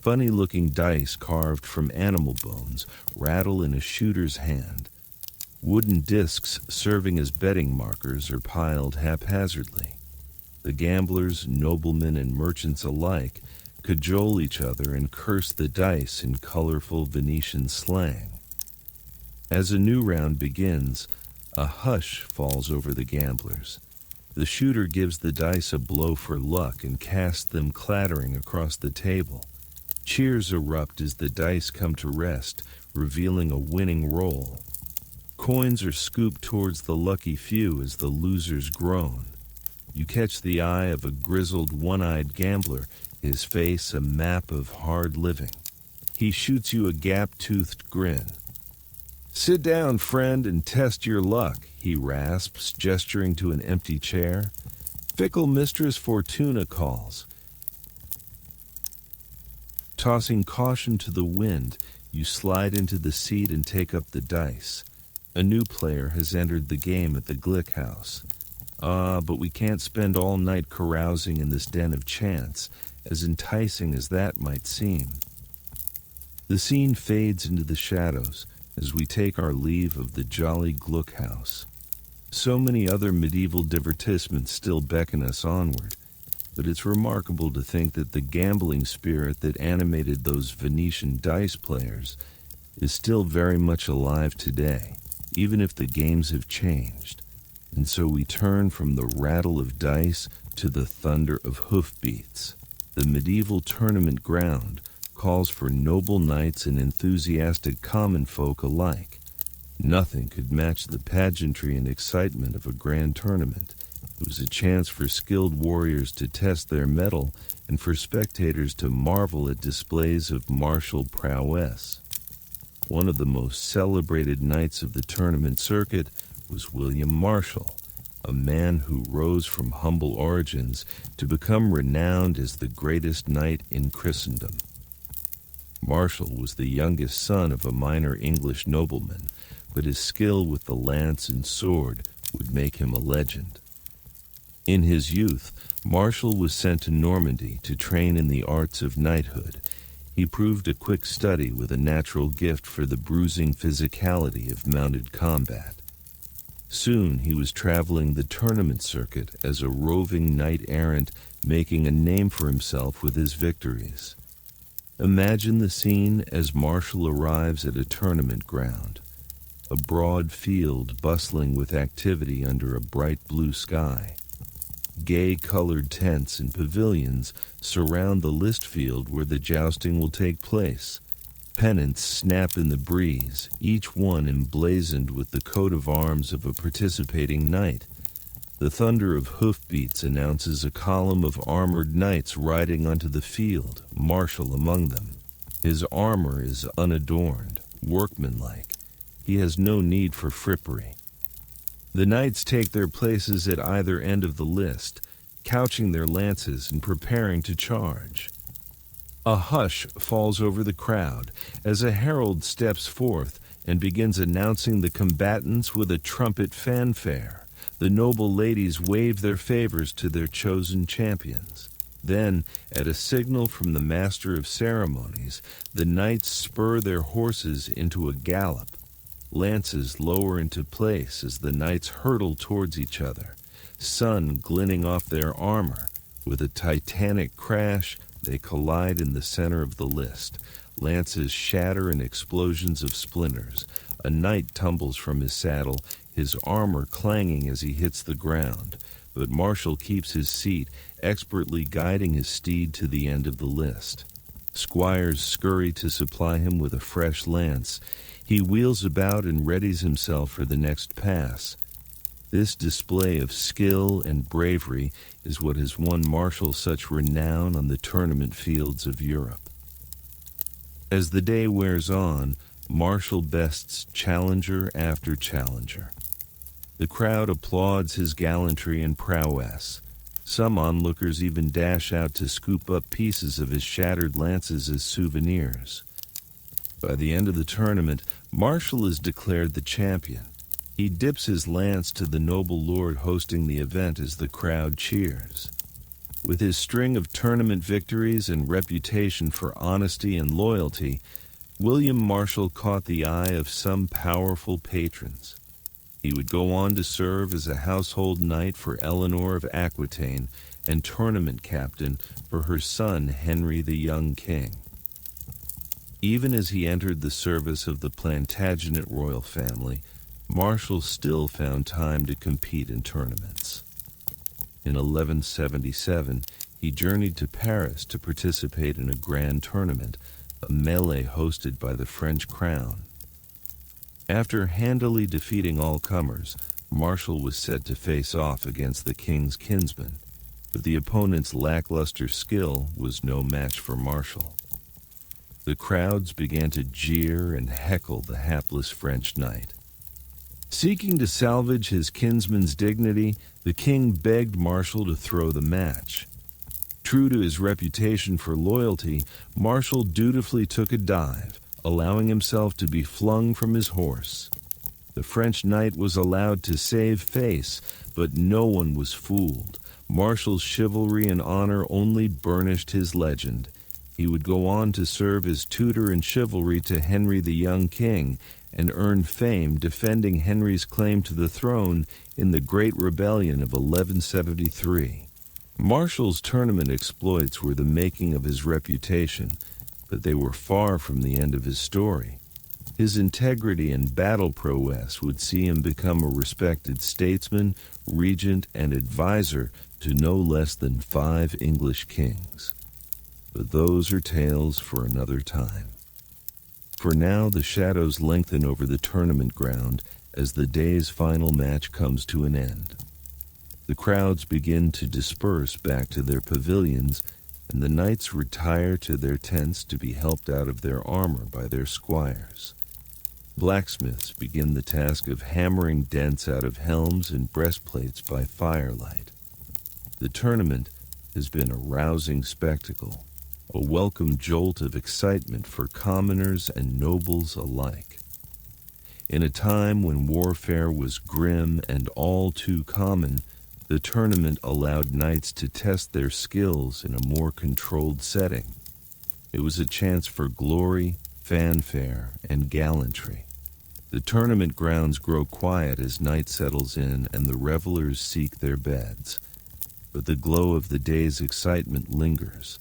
S1: Funny-looking dice carved from animal bones rattle in a shooter's hand. Wooden discs serving as betting markers are piled haphazardly. The gamblers, noblemen, and merchants alike cajole each other and curse the dice in colorful Venetian slang. As a new round begins, a hush falls over the gamblers. The shooter gives the dice a blow for luck and casts them clattering across the table. Cheers erupt as the dice come to rest, revealing a winning roll. Coins are scooped towards the lucky few as the losers groan. You catch the eye of a grizzled, one-eyed gambler, his face a map of hard living. He shoots you a gap-toothed grin. "Sit down, friend, and test your luck," he rasps, gesturing to an empty chair. "Fickle Mistress Fortuna calls." Tossing caution to the wind, you slide into the seat and take up the dice. A new player has entered the game at the Glick House. But we can't spend all night carousing in this den of chance, as enticing as that might seem. The scene fades into the shadows as we take our leave of the jolly Gluck House. So many other medieval divertissements still beckon us onward, but it's remarkable to think that the gambling spirit that animated those Venetian dice players is still very much alive today, even if the games have changed. And so we turn from the rattle of dice to the thunder of hoofbeats. The medieval tournament ground calls for noble knights and enthusiastic common folk alike. Nothing could match the pageantry and excitement of a grand tournament. It was a chance for skilled warriors to test their mettle and for spectators to marvel at displays of martial prowess. One of the most celebrated knights of the tournament circuit was William Marshall, a man who rose from humble origins to become renowned as the greatest knight in Christendom. Marshall was the youngest son of a minor English nobleman, but his skill with the lance and sword would make him a legend. In his youth, Marshall was sent to Normandy to train in the arts of knighthood. He proved a quick study with a natural gift for the bruising physicality of mounted combat. Soon he was traveling the tournament circuit as a roving knight-errant, making a name for himself with his victories. Imagine the scene as Marshall arrives at a tournament ground, a broad field bustling with activity under a bright blue sky. Gay-colored tents and pavilions surround the list field where the jousting will take place. Pennants snap in the breeze, each one emblazoned with the coat of arms of a participating knight. The thunder of hoofbeats announces a column of armored knights riding onto the field, Marshall among them. His armor is unadorned, workmanlike. He has no need for frippery. The knights take their places at either end of the list, couching their lances and preparing to charge. A hush falls over the crowd as a herald steps forth and begins announcing the combatants with a trumpet fanfare. The noble ladies wave their favors to their chosen champions. Then, at a signal from the master of ceremonies, the knights spur their horses into a gallop. Lances lower into place as the knights hurtle towards each other, sun glinting off their armor. With a titanic crash, they collide in the center of the list. Lances shatter in explosions of splinters. A knight tumbles from his saddle, his armor clanging as he hits the ground. But Marshal keeps his seat, expertly guiding his steed to the end of the list. Squires scurry to supply him with a fresh lance. He wheels about and readies himself for the next pass. This display of skill and bravery is what has won Marshal such renown on the tournament fields of Europe. As the day wears on, Marshal bests challenger after challenger. The crowd applauds his gallantry and prowess. Some onlookers even dash out to scoop up pieces of his shattered lances as souvenirs. By the end of the tournament, Marshal is declared the champion. He dips his lance to the noble lord hosting the event as the crowd cheers. With his string of tournament victories and reputation for honesty and loyalty, William Marshal caught the eye of some powerful patrons. He would go on to serve as a household knight for Eleanor of Aquitaine and tournament captain for her son Henry the young king. Even as he entered the service of the Plantagenet royal family, Marshal still found time to compete in tournaments. In 1177, he journeyed to Paris to participate in a grand tournament, a melee hosted by the French crown. After handily defeating all comers, Marshal was set to face off against the king's kinsman, but the opponent's lackluster skill was no match for Marshal. The crowds began to jeer and heckle the hapless French knight. Seeking to salvage his kinsman's dignity, the king begged Marshal to throw the match. True to his reputation for loyalty, Marshal dutifully took a dive, allowing himself to be flung from his horse. The French knight was allowed to save face, but no one was fooled. Marshal's chivalry and honor only burnished his legend. He would go on to serve as tutor in chivalry to Henry the young king and earn fame defending Henry's claim to the throne in the Great Rebellion of 1173. Marshal's tournament exploits were the making of his reputation, but they were far from the end of his story. His integrity and battle prowess would see him become a respected statesman, regent, and advisor to no less than 5 English kings. But those are tales for another time. For now, the shadows lengthen over the tournament ground as the day's final match comes to an end. The crowds begin to disperse back to their pavilions, and the knights retire to their tents to be helped out of their armor by their squires. Blacksmiths begin the task of hammering dents out of helms and breastplates by firelight. The tournament has been a rousing spectacle, a welcome jolt of excitement for commoners and nobles alike. In a time when warfare was grim and all too common, the tournament allowed knights to test their skills in a more controlled setting. It was a chance for glory, fanfare, and gallantry. The tournament grounds grow quiet as night settles in and the revelers seek their beds. But the glow of the day's excitement lingers,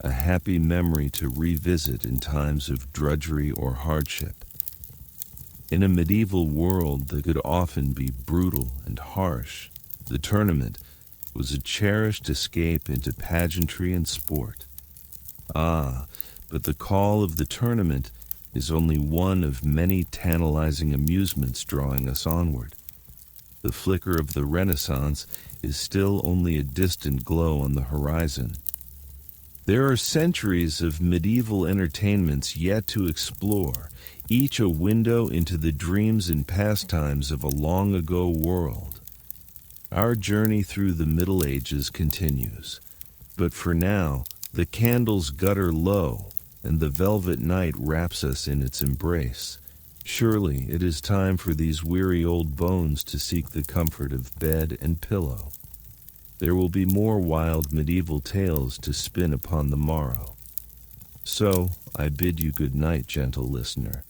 S1: a happy memory to revisit in times of drudgery or hardship. In a medieval world that could often be brutal and harsh, the tournament was a cherished escape into pageantry and sport. But the call of the tournament is only one of many tantalizing amusements drawing us onward. The flicker of the Renaissance is still only a distant glow on the horizon. There are centuries of medieval entertainments yet to explore, each a window into the dreams and pastimes of a long-ago world. Our journey through the Middle Ages continues, but for now, the candles gutter low, and the velvet night wraps us in its embrace. Surely it is time for these weary old bones to seek the comfort of bed and pillow. There will be more wild medieval tales to spin upon the morrow. So I bid you good night, gentle listener.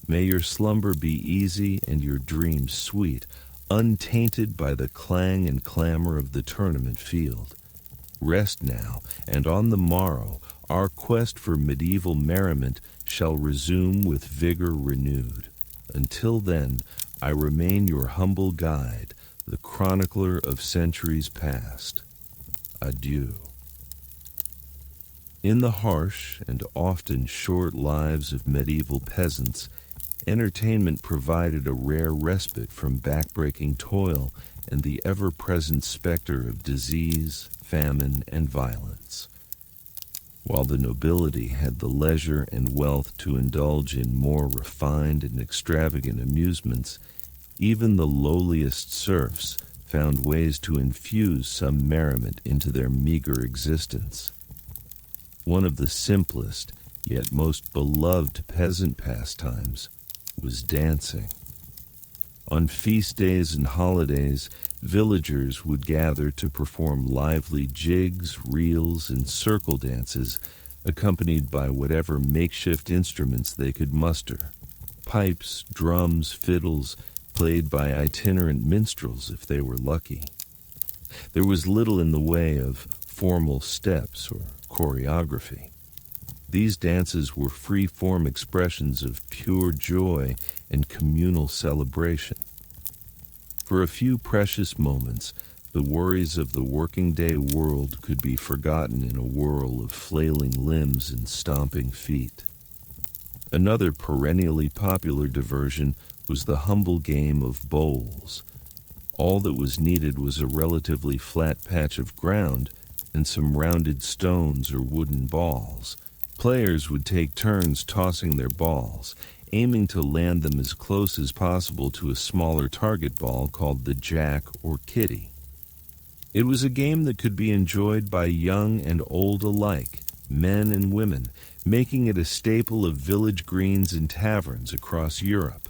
S1: May your slumber be easy and your dreams sweet, untainted by the clang and clamor of the tournament field. Rest now, and on the morrow our quest for medieval merriment shall resume with vigor renewed. Until then, I remain your humble guide, the chronicler of centuries past. Adieu. In the harsh and often short lives of medieval peasants, entertainment provided a rare respite from backbreaking toil and the ever-present specter of disease, famine, and violence. While the nobility had the leisure and wealth to indulge in more refined and extravagant amusements, even the lowliest serfs found ways to infuse some merriment into their meager existence. One of the simplest, yet most beloved peasant pastimes was dancing. On feast days and holidays, villagers would gather to perform lively jigs, reels, and circle dances, accompanied by whatever makeshift instruments they could muster. Pipes, drums, fiddles, played by itinerant minstrels if they were lucky. There was little in the way of formal steps or choreography. These dances were free-form expressions of pure joy and communal celebration. For a few precious moments, the worries of the working-day world could be forgotten in a whirl of flailing limbs and stomping feet. Another perennially popular diversion was the humble game of bowls. All that was needed was a relatively flat patch of ground and some rounded stones or wooden balls. Players would take turns tossing their balls, aiming to land them as close as possible to a smaller target ball called the jack or kitty. It was a game that could be enjoyed by young and old alike, men and women, making it a staple of village greens and taverns across Europe.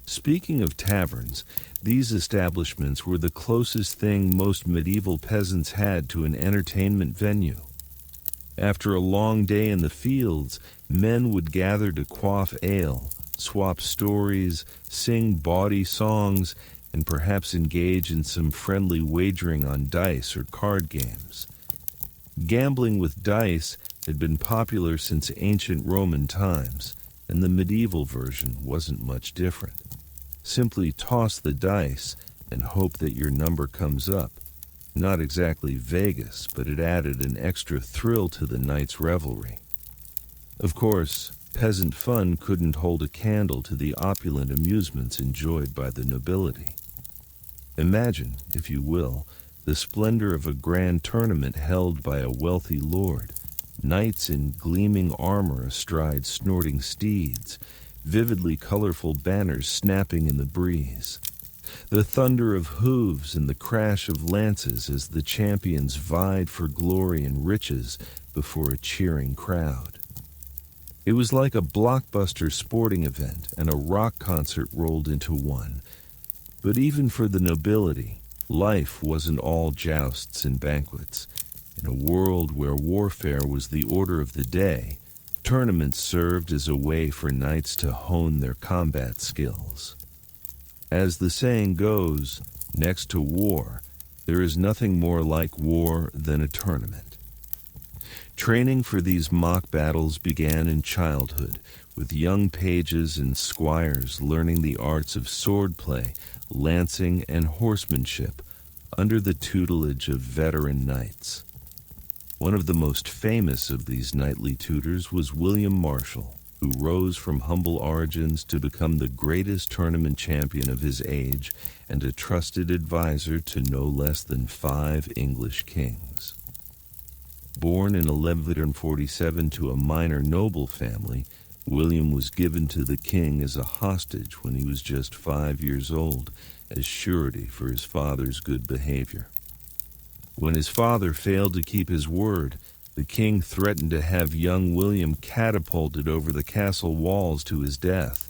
S1: Speaking of taverns, these establishments were the closest thing most medieval peasants had to an entertainment venue. After a long day in the fields, men would gather to quaff ale, swap stories, sing bawdy songs, and perhaps engage in some friendly wagering on dice or card games. Gambling with dice had been popular since ancient Roman times, and the medieval version wasn't much different. Simply toss the dice and hope that your number comes up. Not exactly Vegas, but it added an extra thrill to the night's revelry. Of course, peasant fun couldn't hold a candle to the opulent amusements enjoyed by the nobility. Imagine, if you will, the splendor of a grand tournament held by a wealthy lord, knights in gleaming armor astride snorting steeds, vividly colorful banners snapping in the breeze, the thunder of hooves and the crash of lances as the champions vied for glory and riches before a cheering crowd. It was like a blockbuster sporting event, and a rock concert rolled into one. But even for the nobility, life wasn't all jousts and banquets. In a world where warfare was the order of the day, tournaments served as a way for knights to hone their combat skills. As the saying goes, next to war, there is nothing more like war than a tournament. Training for these mock battles began in childhood, with young pages and squires learning the arts of swordplay, lancing, and horsemanship under the tutelage of veteran knights. One of the most famous of these knightly tutors was William Marshall, who rose from humble origins to become the greatest tournament champion of his age and a trusted advisor to no less than 5 English kings. Born in 1147 to a minor noble family, William was given to the king as a hostage when he was just 5 years old, as surety for his father's good behavior. When his father failed to keep his word, the king threatened to have young William catapulted over the castle walls to his death.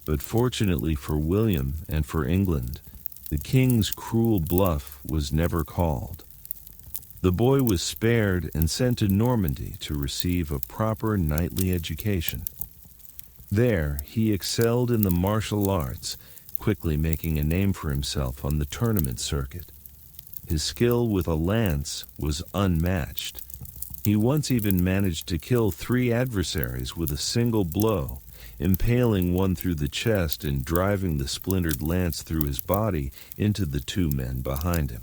S1: But fortunately for William and for England, the king's cruel bluff was never called. The boy was spared and sent to Normandy to receive a proper knightly education. There, he excelled in the martial arts, quickly making a name for himself on the tournament circuit. His skill with a lance was unmatched. He once even managed to kill 3 adversaries with a single blow, impaling one through the chest and driving the splintered lance through his body into the 2 men behind him.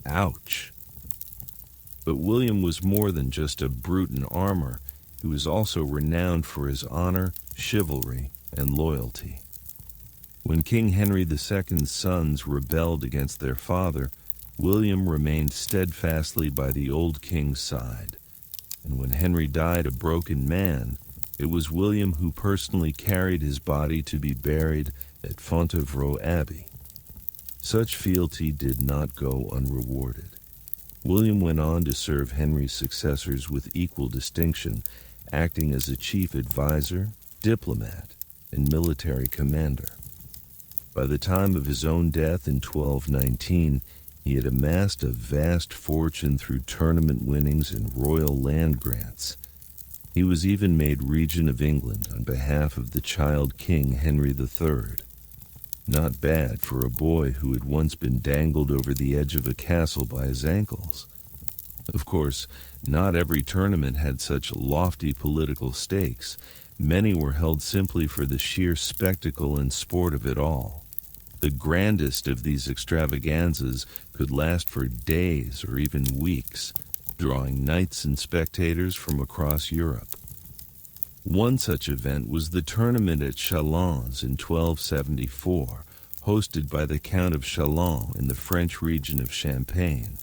S1: Ouch! But William was more than just a brute in armor. He was also renowned for his honor, chivalry, and loyalty. When King Henry II's sons rebelled against their father, William remained steadfastly by the old king's side. And when Henry died a broken man, it was William who personally carried his body to be buried at Fontevraud Abbey. Such fealty did not go unrewarded. William went on to serve Henry's successors with equal distinction, acting as a chief advisor, diplomat, and military commander. By the time of his own death in 1219, he had amassed a vast fortune through tournament winnings and royal land grants. He was even made regent of England on behalf of the child king Henry III. Not bad for a boy who had once been dangled over the edge of a castle by his ankles. Of course, not every tournament had such lofty political stakes. Many were held simply for the sheer spectacle and sport of it all. The grandest of these extravaganzas could last for days or even weeks, drawing knights and spectators from across Europe. One such event was the tournament at Chalons in 1274, hosted by the Count of Chalons in the French region of Champagne.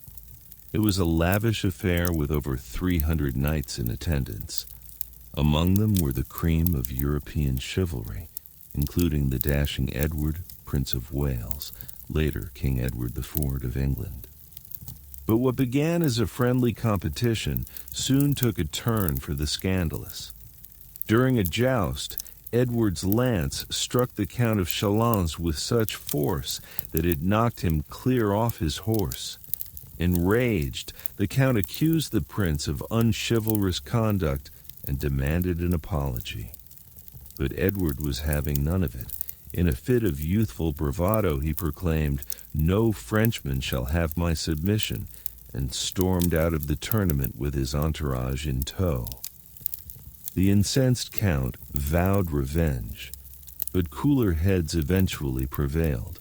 S1: It was a lavish affair with over 300 knights in attendance. Among them were the cream of European chivalry, including the dashing Edward, Prince of Wales, later King Edward IV of England. But what began as a friendly competition soon took a turn for the scandalous. During a joust, Edward's lance struck the Count of Chalons with such force that it knocked him clear off his horse. Enraged, the Count accused the prince of unchivalrous conduct and demanded an apology. But Edward was having none of it. In a fit of youthful bravado, he proclaimed, "No Frenchman shall have my submission," and stormed out of the tournament with his entourage in tow. The incensed count vowed revenge, but cooler heads eventually prevailed.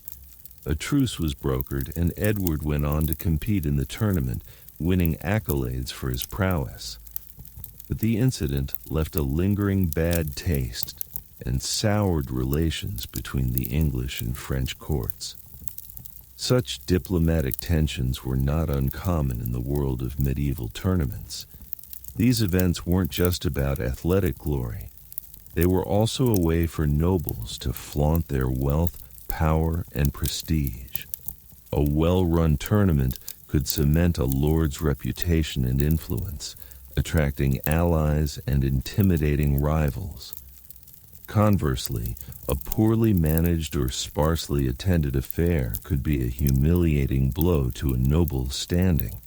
S1: A truce was brokered, and Edward went on to compete in the tournament, winning accolades for his prowess. But the incident left a lingering bad taste and soured relations between the English and French courts. Such diplomatic tensions were not uncommon in the world of medieval tournaments. These events weren't just about athletic glory. They were also a way for nobles to flaunt their wealth, power, and prestige. A well-run tournament could cement a lord's reputation and influence, attracting allies and intimidating rivals. Conversely, a poorly managed or sparsely attended affair could be a humiliating blow to a noble's standing.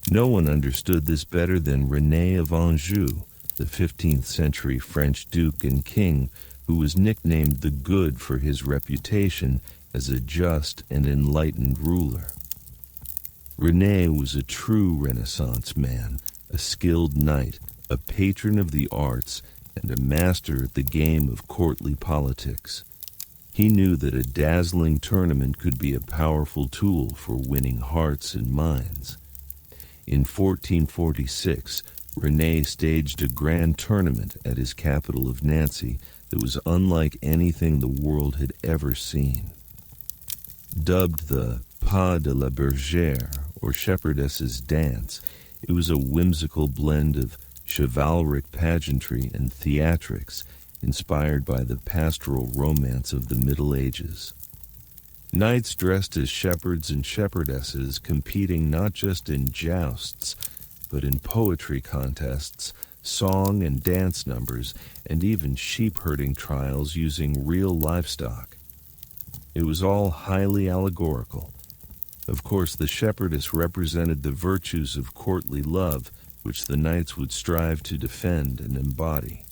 S1: No one understood this better than René of Anjou, the 15th century French duke and king, who was nicknamed the Good for his reputation as a just and enlightened ruler. René was a true Renaissance man, a skilled knight, a patron of the arts, and a master at the game of courtly politics. He knew that a dazzling tournament could be a powerful tool for winning hearts and minds. In 1446, René staged a grand tournament at his capital of Nancy that was unlike anything the world had ever seen. Dubbed the Pas de la Bergère, or Shepherdess's Dance, it was a whimsical blend of chivalric pageantry and theatrics inspired by the pastoral romance of the Middle Ages. Knights dressed as shepherds and shepherdesses competing not just in jousts, but in poetry contests, song and dance numbers, and even sheep-herding trials using real livestock. It was all highly allegorical. Of course, the shepherdess represented the virtues of courtly love, which the knights would strive to defend and embody.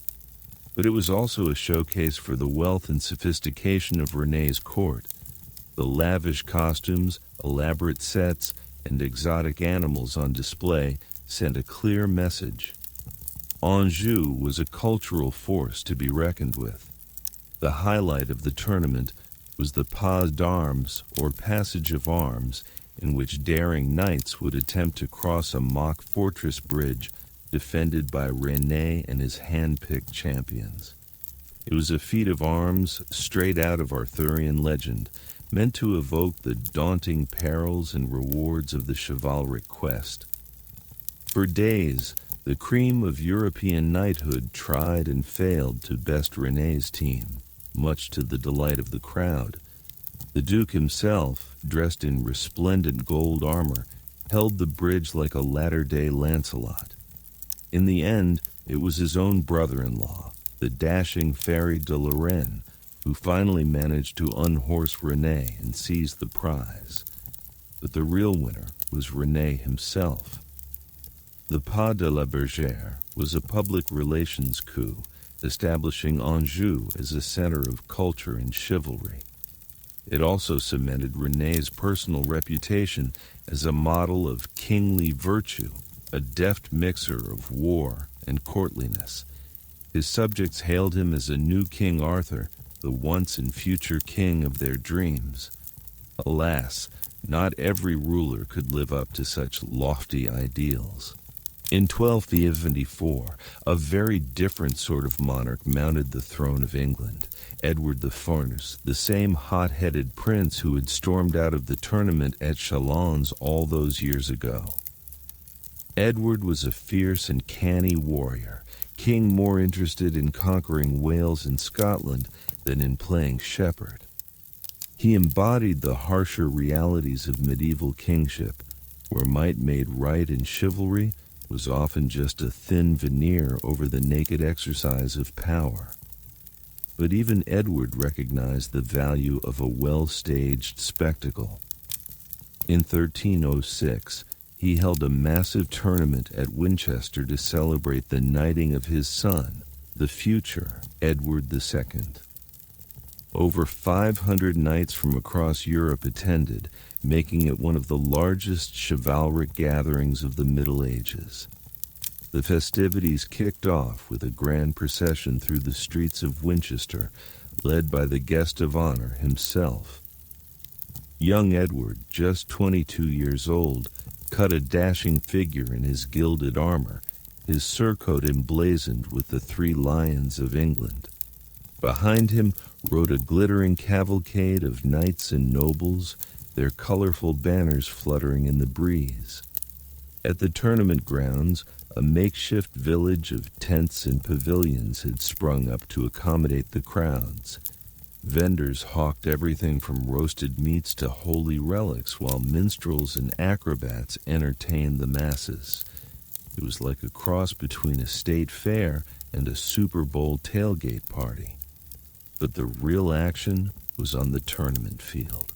S1: But it was also a showcase for the wealth and sophistication of René's court. The lavish costumes, elaborate sets, and exotic animals on display sent a clear message. Anjou was a cultural force to be reckoned with. The highlight of the tournament was the pas d'armes, or passage of arms, in which daring knights would attempt to cross a mock fortress bridge defended by René and his hand-picked champions. It was a feat of arms straight out of Arthurian legend, meant to evoke the daunting perils and rewards of the chivalric quest. For days, the cream of European knighthood tried and failed to best René's team, much to the delight of the crowd. The Duke himself, dressed in resplendent gold armor, held the bridge like a latter-day Lancelot. In the end, it was his own brother-in-law, the dashing Fairy de Lorraine, who finally managed to unhorse René and seize the prize. But the real winner was René himself. The Pas de la Bergère was a public relations coup, establishing Anjou as a center of culture and chivalry. It also cemented René's personal reputation as a model of kingly virtue, a deft mixer of war and courtliness. His subjects hailed him as a new King Arthur, the once and future king of their dreams. Alas, not every ruler could live up to such lofty ideals. In 1274, a very different sort of monarch mounted the throne of England, Edward the Farnese, the same hot-headed prince who had stormed out of the tournament at Chalons all those years ago. Edward was a fierce and canny warrior, king more interested in conquering Wales and Scotland than in playing shepherd. He embodied the harsher realities of medieval kingship, where might made right and chivalry was often just a thin veneer over the naked exercise of power. But even Edward recognized the value of a well-staged spectacle. In 1306, he held a massive tournament at Winchester to celebrate the knighting of his son, the future Edward II. Over 500 knights from across Europe attended, making it one of the largest chivalric gatherings of the Middle Ages. The festivities kicked off with a grand procession through the streets of Winchester, led by the guest of honor himself. Young Edward, just 22 years old, cut a dashing figure in his gilded armor, his surcoat emblazoned with the 3 lions of England. Behind him rode a glittering cavalcade of knights and nobles, their colorful banners fluttering in the breeze. At the tournament grounds, a makeshift village of tents and pavilions had sprung up to accommodate the crowds. Vendors hawked everything from roasted meats to holy relics, while minstrels and acrobats entertained the masses. It was like a cross between a state fair and a Super Bowl tailgate party. But the real action was on the tournament field.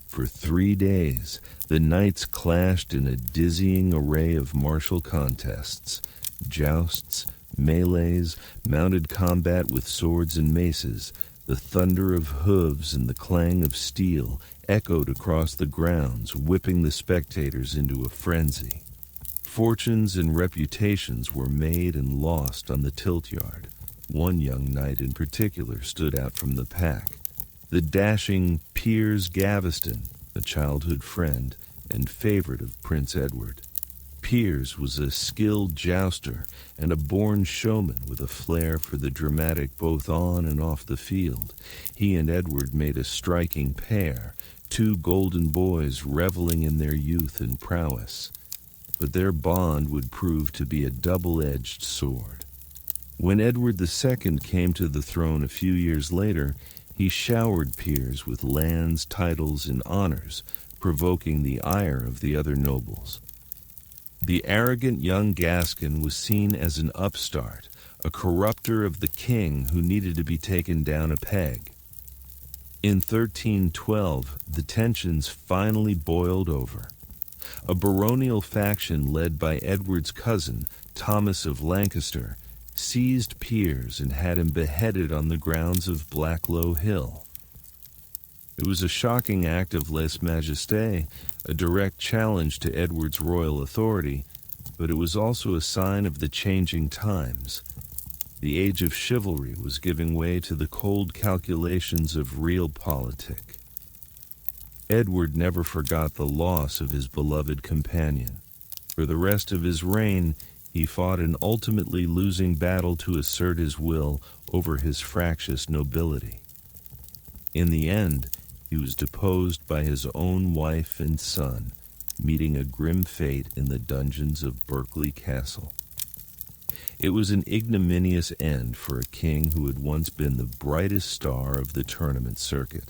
S1: For 3 days, the knights clashed in a dizzying array of martial contests, jousts, melees, mounted combat with swords and maces. The thunder of hooves and the clang of steel echoed across the grounds, whipping the spectators into a frenzy. Fortunes and reputations were made and lost on the tilt yard. One young knight in particular stood out from the pack. The dashing Piers Gaveston, a childhood friend and favorite of Prince Edward. Piers was a skilled jouster and a born showman with a flair for the dramatic both on and off the field. He and Edward made a striking pair, 2 golden boys reveling in their youth and prowess. But their bond would prove to be a double-edged sword. When Edward II came to the throne a few years later, he showered Piers with lands, titles, and honors, provoking the ire of the other nobles. The arrogant young Gascon was seen as an upstart, a corrupter of the king who needed to be taken down a peg. In 1312, the tensions finally boiled over. A baronial faction led by Edward's cousin, Thomas of Lancaster, seized Piers and had him beheaded on the grounds of Blacklow Hill. It was a shocking act of lèse-majesté, a direct challenge to Edward's royal authority, but it was also a sign of the changing times. The age of chivalry was giving way to the cold calculations of realpolitik. Edward never forgot the loss of his beloved companion. For the rest of his reign, he fought an ultimately losing battle to assert his will over his fractious nobility. In the end, he was deposed by his own wife and son, meeting a grim fate in the dungeons of Berkeley Castle. It was an ignominious end for a king who had once been the brightest star of the tournament circuit.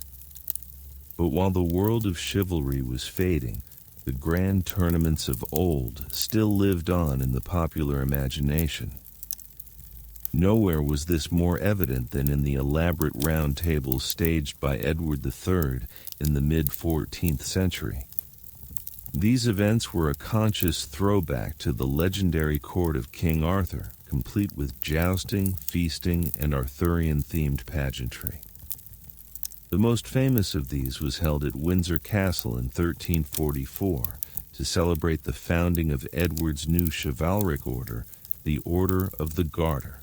S1: But while the world of chivalry was fading, the grand tournaments of old still lived on in the popular imagination. Nowhere was this more evident than in the elaborate round tables staged by Edward III in the mid-14th century. These events were a conscious throwback to the legendary court of King Arthur, complete with jousting, feasting, and Arthurian-themed pageantry. The most famous of these was held at Windsor Castle in 1344 to celebrate the founding of Edward's new chivalric order, the Order of the Garter.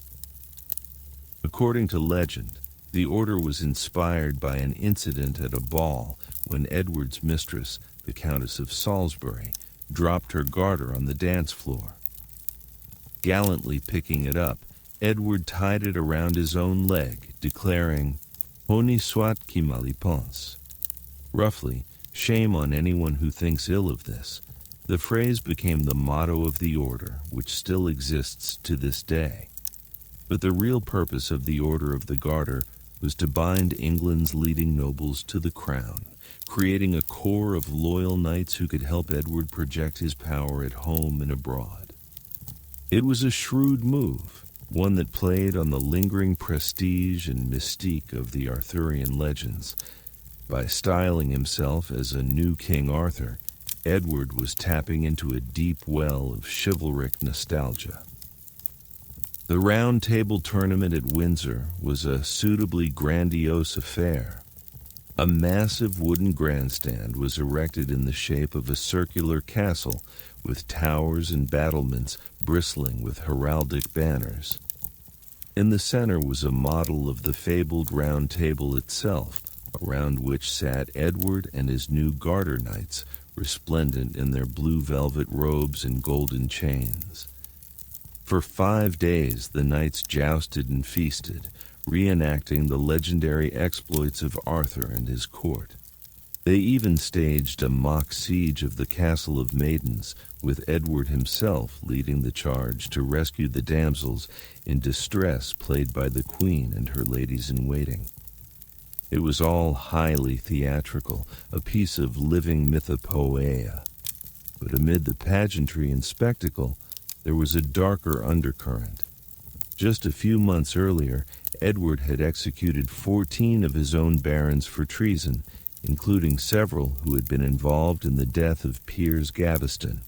S1: According to legend, the order was inspired by an incident at a ball when Edward's mistress, the Countess of Salisbury, dropped her garter on the dance floor. Gallantly picking it up, Edward tied it around his own leg, declaring, "Honi soit qui mal y pense." Roughly, shame on anyone who thinks ill of this. The phrase became the motto of the order, which still exists to this day. But the real purpose of the Order of the Garter was to bind England's leading nobles to the crown, creating a corps of loyal knights who could help Edward project his power at home and abroad. It was a shrewd move, one that played on the lingering prestige and mystique of the Arthurian legends. By styling himself as a new King Arthur, Edward was tapping into a deep well of chivalric nostalgia. The Round Table Tournament at Windsor was a suitably grandiose affair. A massive wooden grandstand was erected in the shape of a circular castle with towers and battlements bristling with heraldic banners. In the center was a model of the fabled Round Table itself, around which sat Edward and his new Garter Knights, resplendent in their blue velvet robes and golden chains. For 5 days the knights jousted and feasted, reenacting the legendary exploits of Arthur and his court. They even staged a mock siege of the Castle of Maidens, with Edward himself leading the charge to rescue the damsels in distress played by the Queen and her ladies-in-waiting. It was all highly theatrical, a piece of living mythopoeia. But amid the pageantry and spectacle, there was a darker undercurrent. Just a few months earlier, Edward had executed 14 of his own barons for treason, including several who had been involved in the death of Piers Gaveston.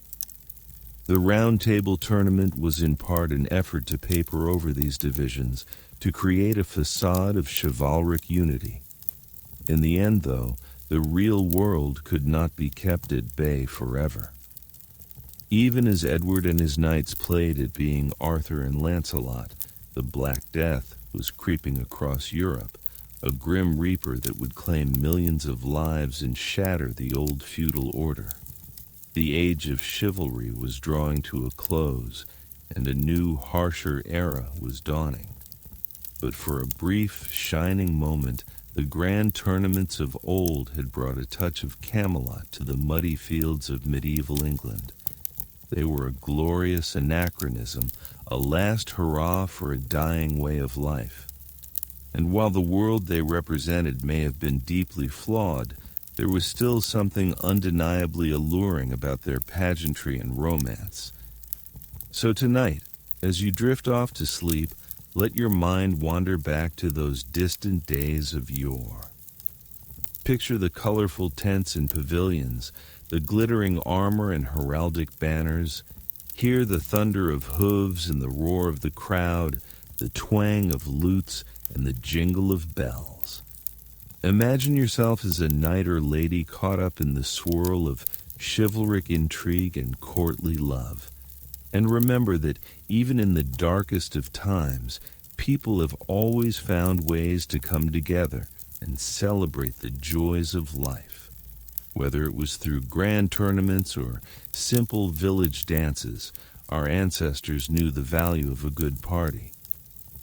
S1: The Round Table Tournament was in part an effort to paper over these divisions, to create a facade of chivalric unity. In the end, though, the real world could not be kept at bay forever. Even as Edward and his knights played at being Arthur and Lancelot, the Black Death was creeping across Europe, a grim reaper that would claim millions of lives and shatter the old feudal order. The age of chivalry was drawing to a close, and a new, harsher era was dawning. But for a brief, shining moment, the grand tournaments of old had brought a touch of Camelot to the muddy fields of medieval England. They were a glorious anachronism, a last hurrah for a dying way of life. And while the world they represented may have been deeply flawed, there was still something undeniably alluring about their pageantry and romance. So tonight, as you drift off to sleep, let your mind wander back to those distant days of yore. Picture the colorful tents and pavilions, the glittering armor and heraldic banners. Hear the thunder of hooves and the roar of the crowd, the twang of lutes and the jingle of bells. Imagine yourself as a knight or lady caught up in the swirl of chivalric intrigue and courtly love. And remember that even in the darkest of times, people have always found ways to come together and celebrate the joys of life. Whether it was through grand tournaments or simple village dances, our ancestors knew the value of a good party.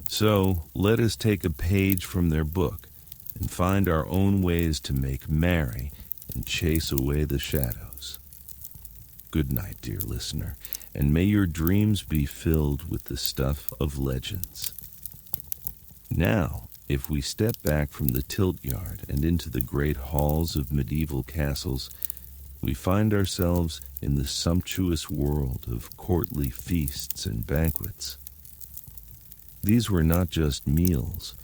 S1: So let us take a page from their book and find our own ways to make merry and chase away the shadows. Good night, dear listener, and may your dreams be filled with the stuff of legends. Now, if we step back from the tilt yard and into the great halls of medieval castles, we find ourselves in the sumptuous world of courtly feasts and banquets. These were not just meals,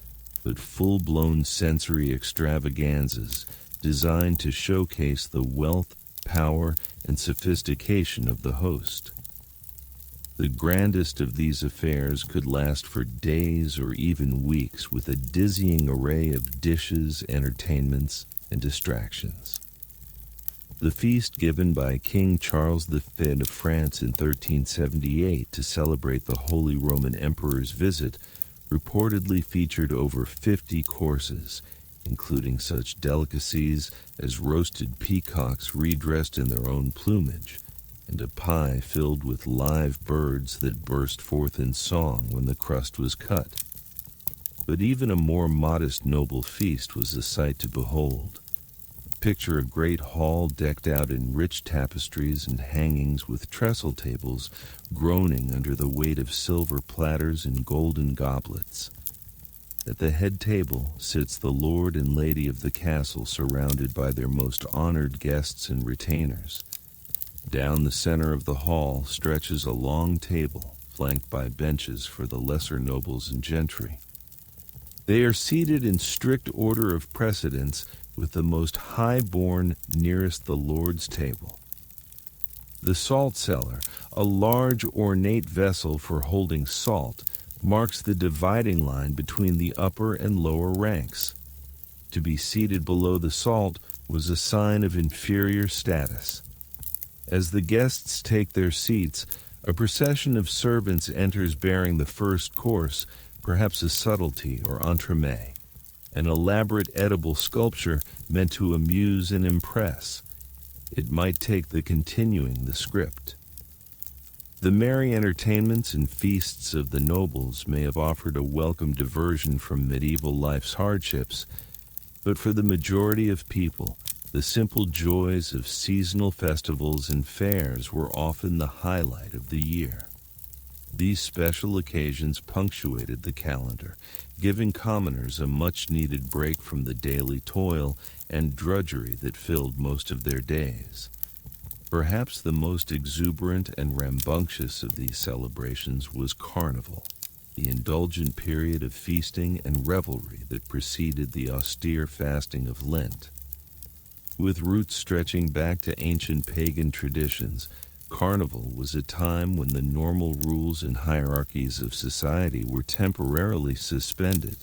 S1: but full-blown sensory extravaganzas designed to showcase the wealth, power, and sophistication of the host. The grandest of these affairs could last for days or even weeks with a dizzying array of dishes, entertainments, and distractions. The feast given by King Charles V of France in 1378 to celebrate the Holy Roman Emperor's visit reportedly featured over 50 courses, including such delicacies as roasted peacocks redressed in their own plumage, and a pie filled with live birds that burst forth in song when the crust was cut. But even a more modest noble feast was a sight to behold. Picture a great hall decked out in rich tapestries and hangings with trestle tables groaning under the weight of silver platters and golden goblets. At the head table sits the lord and lady of the castle surrounded by their most honored guests and retainers. Down the center of the hall stretches a long table, flanked by benches for the lesser nobles and gentry. They are seated in strict order of precedence, with the most high-born nearest the Lord's table. The salt cellar, a large ornate vessel for holding salt, marks the dividing line between the upper and lower ranks. To be seated below the salt was a sign of inferior status. As the guests take their seats, a procession of servants enters bearing the first course, perhaps a subtlety or entremet, an elaborate edible sculpture meant to amuse and impress. It might take the continuing the script. The merry entertainments and feasts of the nobles may have offered a welcome diversion from medieval life's hardships, but for the majority of people, the simple joys of seasonal festivals and fairs were often the highlight of the year. These special occasions punctuated the calendar, giving commoners a much-needed break from the daily toil and drudgery that filled most of their days. Perhaps the most exuberant and rambunctious of these celebrations was Carnival, the indulgent period of feasting and revelry that preceded the austere fasting of Lent. With roots stretching back to ancient pagan traditions, Carnival was a time when the normal rules and hierarchies of society were temporarily suspended.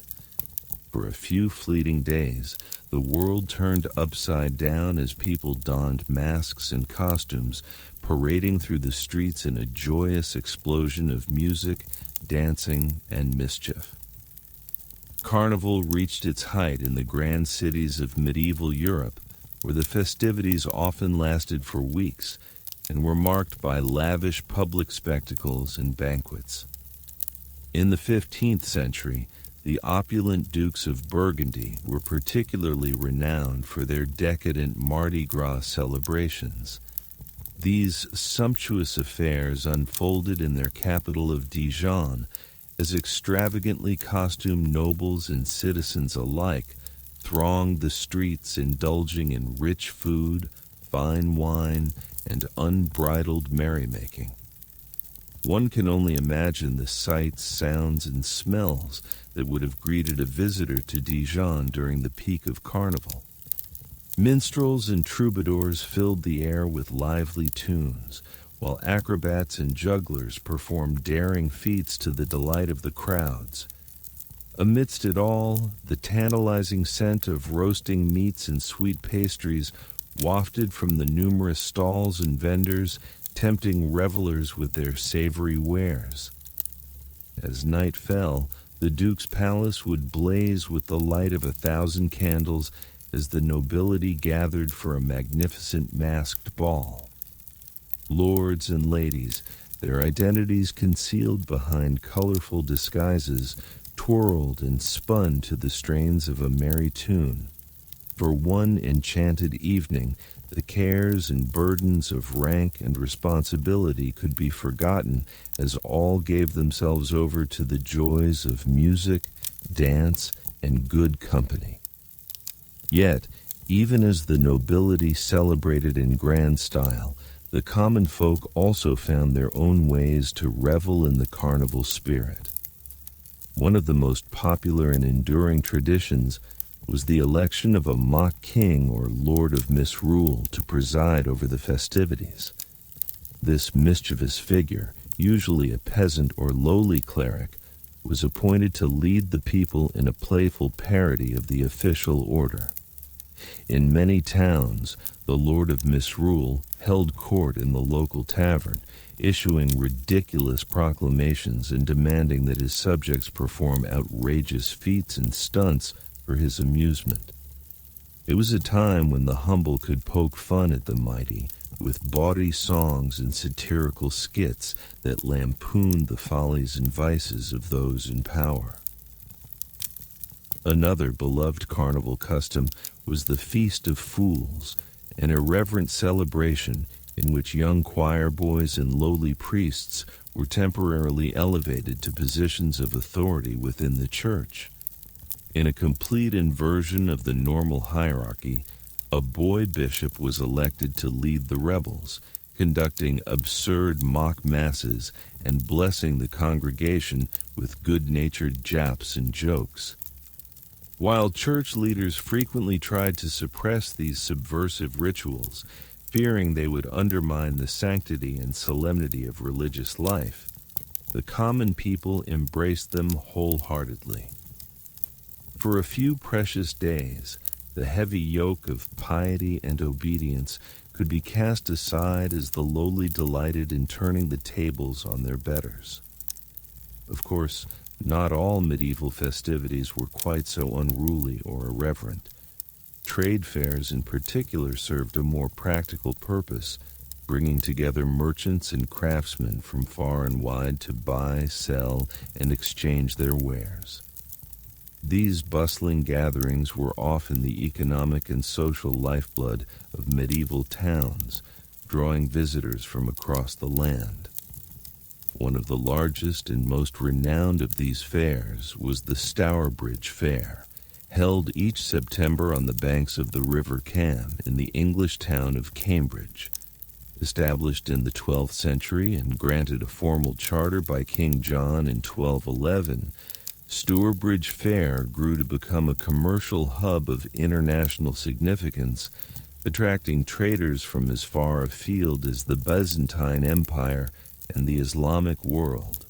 S1: For a few fleeting days, the world turned upside down as people donned masks and costumes, parading through the streets in a joyous explosion of music, dancing, and mischief. Carnival reached its height in the grand cities of medieval Europe, where the festivities often lasted for weeks and were marked by lavish public spectacles and banquets. In the 15th century, the opulent Dukes of Burgundy were particularly renowned for their decadent Mardi Gras celebrations. These sumptuous affairs unfolded in their capital of Dijon as extravagantly costumed nobles and citizens alike thronged the streets, indulging in rich food, fine wine, and unbridled merrymaking. One can only imagine the sights, sounds, and smells that would have greeted a visitor to Dijon during the peak of Carnival. Minstrels and troubadours filled the air with lively tunes, while acrobats and jugglers performed daring feats to the delight of the crowds. Amidst it all, the tantalizing scent of roasting meats and sweet pastries wafted from the numerous stalls and vendors, tempting revelers with their savory wares. As night fell, the Duke's palace would blaze with the light of 1,000 candles as the nobility gathered for a magnificent masked ball. Lords and ladies, their identities concealed behind colorful disguises, twirled and spun to the strains of a merry tune. For one enchanted evening, the cares and burdens of rank and responsibility could be forgotten as all gave themselves over to the joys of music, dance, and good company. Yet, even as the nobility celebrated in grand style, the common folk also found their own ways to revel in the carnival spirit. One of the most popular and enduring traditions was the election of a mock king or lord of misrule to preside over the festivities. This mischievous figure, usually a peasant or lowly cleric, was appointed to lead the people in a playful parody of the official order. In many towns, the lord of misrule held court in the local tavern, issuing ridiculous proclamations and demanding that his subjects perform outrageous feats and stunts for his amusement. It was a time when the humble could poke fun at the mighty with bawdy songs and satirical skits that lampooned the follies and vices of those in power. Another beloved carnival custom was the Feast of Fools, an irreverent celebration in which young choir boys and lowly priests were temporarily elevated to positions of authority within the church. In a complete inversion of the normal hierarchy, a boy bishop was elected to lead the revels, conducting absurd mock masses and blessing the congregation with good-natured japs and jokes. While church leaders frequently tried to suppress these subversive rituals, fearing they would undermine the sanctity and solemnity of religious life, the common people embraced them wholeheartedly. For a few precious days, the heavy yoke of piety and obedience could be cast aside as the lowly delighted in turning the tables on their betters. Of course, not all medieval festivities were quite so unruly or irreverent. Trade fairs in particular served a more practical purpose, bringing together merchants and craftsmen from far and wide to buy, sell, and exchange their wares. These bustling gatherings were often the economic and social lifeblood of medieval towns, drawing visitors from across the land. One of the largest and most renowned of these fairs was the Stourbridge Fair, held each September on the banks of the River Cam in the English town of Cambridge. Established in the 12th century and granted a formal charter by King John in 1211, Stourbridge Fair grew to become a commercial hub of international significance, attracting traders from as far afield as the Byzantine Empire and the Islamic world.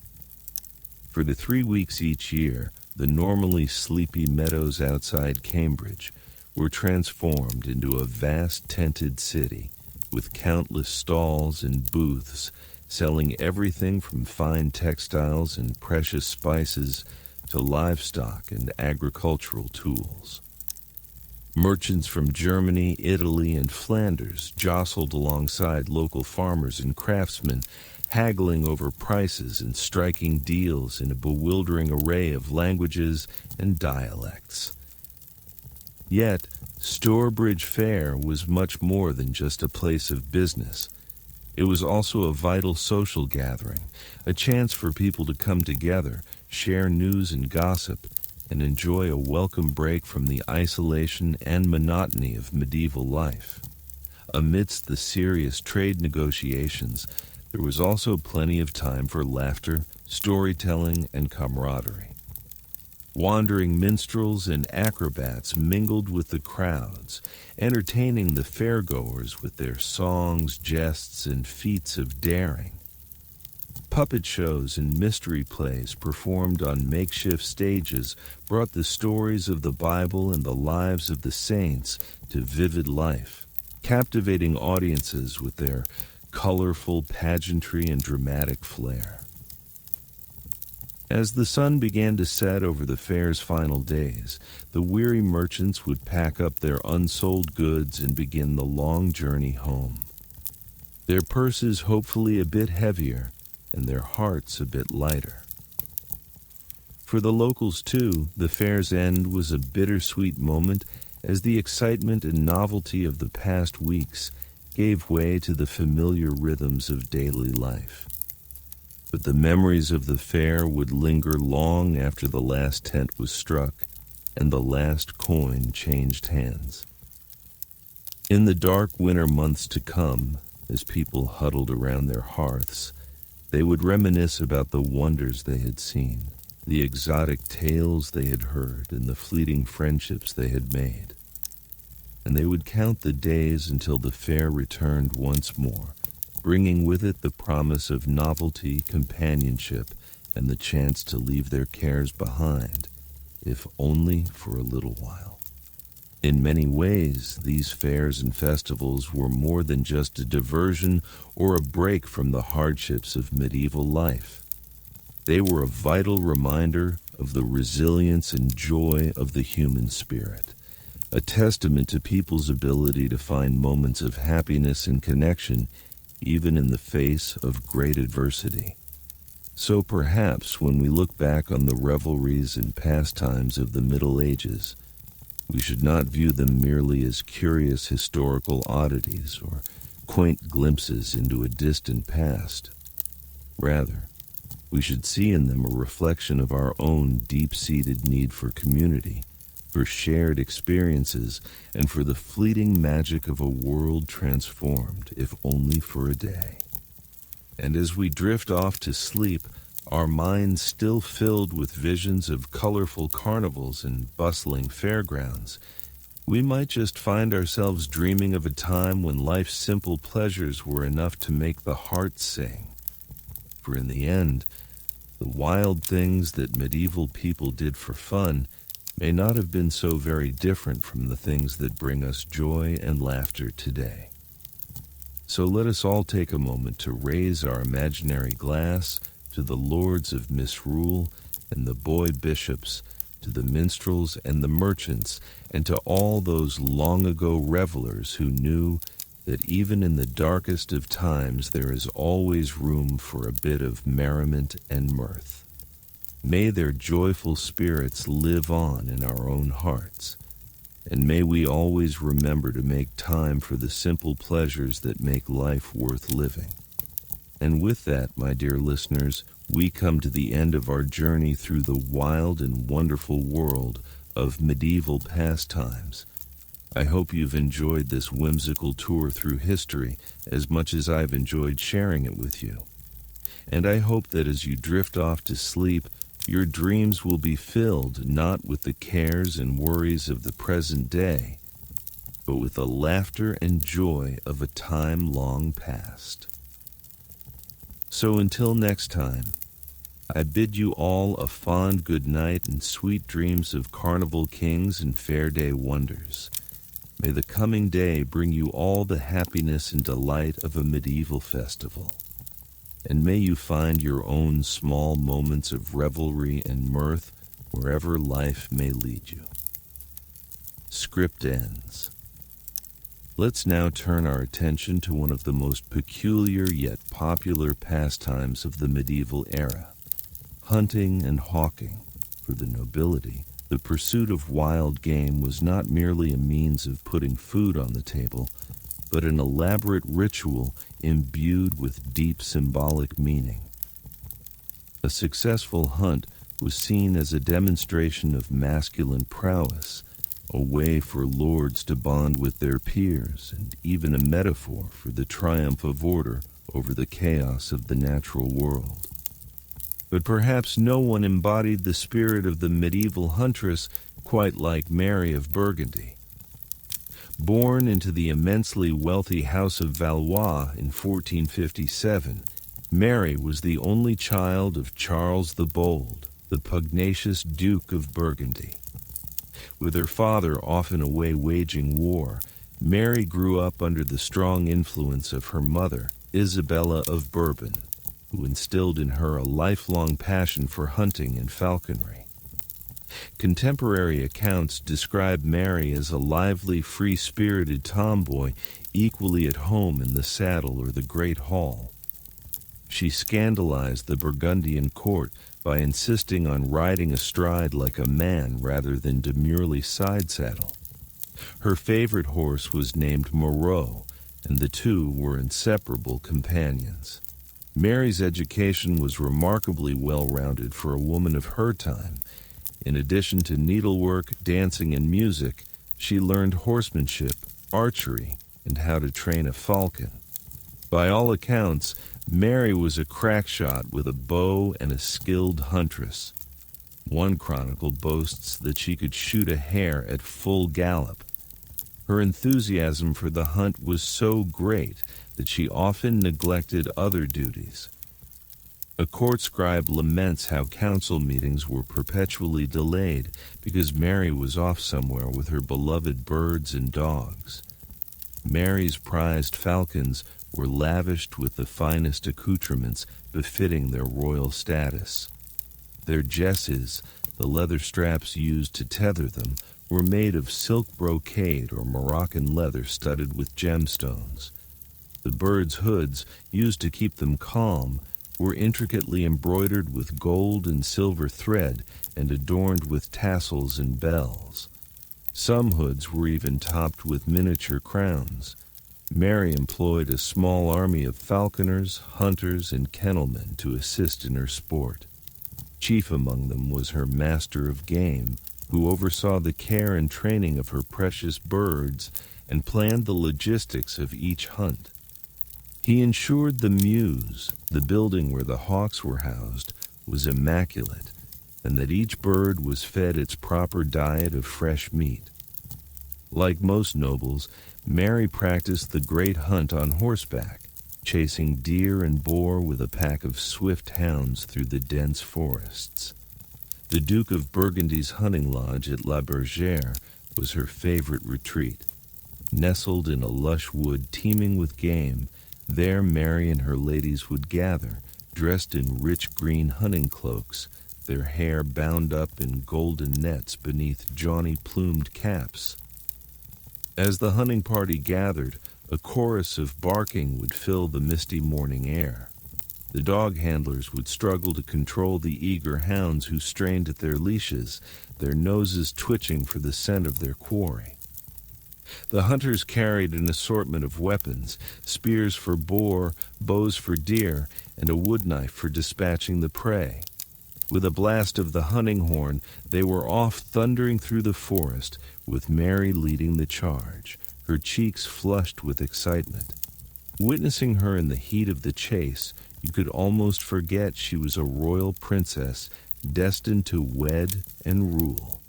S1: For the 3 weeks each year, the normally sleepy meadows outside Cambridge were transformed into a vast tented city, with countless stalls and booths selling everything from fine textiles and precious spices to livestock and agricultural tools. Merchants from Germany, Italy, and Flanders jostled alongside local farmers and craftsmen, haggling over prices and striking deals in a bewildering array of languages and dialects. Yet, Stourbridge Fair was much more than just a place of business. It was also a vital social gathering, a chance for people to come together, share news and gossip, and enjoy a welcome break from the isolation and monotony of medieval life. Amidst the serious trade negotiations, there was also plenty of time for laughter, storytelling, and camaraderie. Wandering minstrels and acrobats mingled with the crowds, entertaining the fairgoers with their songs, jests, and feats of daring. Puppet shows and mystery plays performed on makeshift stages brought the stories of the Bible and the lives of the saints to vivid life, captivating audiences with their colorful pageantry and dramatic flair. As the sun began to set over the fair's final days, the weary merchants would pack up their unsold goods and begin the long journey home. Their purses hopefully a bit heavier and their hearts a bit lighter. For the locals, too, the fair's end was a bittersweet moment as the excitement and novelty of the past weeks gave way to the familiar rhythms of daily life. But the memories of the fair would linger long after the last tent was struck and the last coin changed hands. In the dark winter months to come, as people huddled around their hearths, they would reminisce about the wonders they had seen, the exotic tales they had heard, and the fleeting friendships they had made. And they would count the days until the fair returned once more, bringing with it the promise of novelty, companionship, and the chance to leave their cares behind, if only for a little while. In many ways, these fairs and festivals were more than just a diversion or a break from the hardships of medieval life. They were a vital reminder of the resilience and joy of the human spirit, a testament to people's ability to find moments of happiness and connection even in the face of great adversity. So perhaps when we look back on the revelries and pastimes of the Middle Ages, we should not view them merely as curious historical oddities or quaint glimpses into a distant past. Rather, we should see in them a reflection of our own deep-seated need for community, for shared experiences, and for the fleeting magic of a world transformed, if only for a day. And as we drift off to sleep, our minds still filled with visions of colorful carnivals and bustling fairgrounds, we might just find ourselves dreaming of a time when life's simple pleasures were enough to make the heart sing. For in the end, the wild things that medieval people did for fun may not have been so very different from the things that bring us joy and laughter today. So let us all take a moment to raise our imaginary glass to the lords of misrule and the boy bishops, to the minstrels and the merchants, and to all those long-ago revelers who knew that even in the darkest of times there is always room for a bit of merriment and mirth. May their joyful spirits live on in our own hearts, and may we always remember to make time for the simple pleasures that make life worth living. And with that, my dear listeners, we come to the end of our journey through the wild and wonderful world of medieval pastimes. I hope you've enjoyed this whimsical tour through history as much as I've enjoyed sharing it with you. And I hope that as you drift off to sleep, your dreams will be filled not with the cares and worries of the present day, but with the laughter and joy of a time long past. So until next time, I bid you all a fond good night and sweet dreams of carnival kings and fair day wonders. May the coming day bring you all the happiness and delight of a medieval festival. And may you find your own small moments of revelry and mirth wherever life may lead you. Script ends. Let's now turn our attention to one of the most peculiar yet popular pastimes of the medieval era, hunting and hawking. For the nobility, the pursuit of wild game was not merely a means of putting food on the table, but an elaborate ritual imbued with deep symbolic meaning. A successful hunt was seen as a demonstration of masculine prowess, a way for lords to bond with their peers, and even a metaphor for the triumph of order over the chaos of the natural world. But perhaps no one embodied the spirit of the medieval huntress quite like Mary of Burgundy. Born into the immensely wealthy House of Valois in 1457, Mary was the only child of Charles the Bold, the pugnacious Duke of Burgundy. With her father often away waging war, Mary grew up under the strong influence of her mother, Isabella of Bourbon, who instilled in her a lifelong passion for hunting and falconry. Contemporary accounts describe Mary as a lively, free-spirited tomboy, equally at home in the saddle or the great hall. She scandalized the Burgundian court by insisting on riding astride like a man rather than demurely side-saddle. Her favorite horse was named Moreau, and the two were inseparable companions. Mary's education was remarkably well-rounded for a woman of her time. In addition to needlework, dancing, and music, she learned horsemanship, archery, and how to train a falcon. By all accounts, Mary was a crack shot with a bow and a skilled huntress. One chronicle boasts that she could shoot a hare at full gallop. Her enthusiasm for the hunt was so great that she often neglected other duties. A court scribe laments how council meetings were perpetually delayed because Mary was off somewhere with her beloved birds and dogs. Mary's prized falcons were lavished with the finest accoutrements befitting their royal status. Their jesses, the leather straps used to tether them, were made of silk brocade or Moroccan leather studded with gemstones. The birds' hoods, used to keep them calm, were intricately embroidered with gold and silver thread and adorned with tassels and bells. Some hoods were even topped with miniature crowns. Mary employed a small army of falconers, hunters, and kennelmen to assist in her sport. Chief among them was her master of game, who oversaw the care and training of her precious birds and planned the logistics of each hunt. He ensured the mews, the building where the hawks were housed, was immaculate, and that each bird was fed its proper diet of fresh meat. Like most nobles, Mary practiced the great hunt on horseback, chasing deer and boar with a pack of swift hounds through the dense forests. The Duke of Burgundy's hunting lodge at La Bergère was her favorite retreat. Nestled in a lush wood teeming with game, there Mary and her ladies would gather, dressed in rich green hunting cloaks, their hair bound up in golden nets beneath jaunty-plumed caps. As the hunting party gathered, a chorus of barking would fill the misty morning air. The dog handlers would struggle to control the eager hounds who strained at their leashes, their noses twitching for the scent of their quarry. The hunters carried an assortment of weapons, spears for boar, bows for deer, and a wood knife for dispatching the prey. With a blast of the hunting horn, they were off thundering through the forest, with Mary leading the charge, her cheeks flushed with excitement. Witnessing her in the heat of the chase, you could almost forget she was a royal princess destined to wed and rule.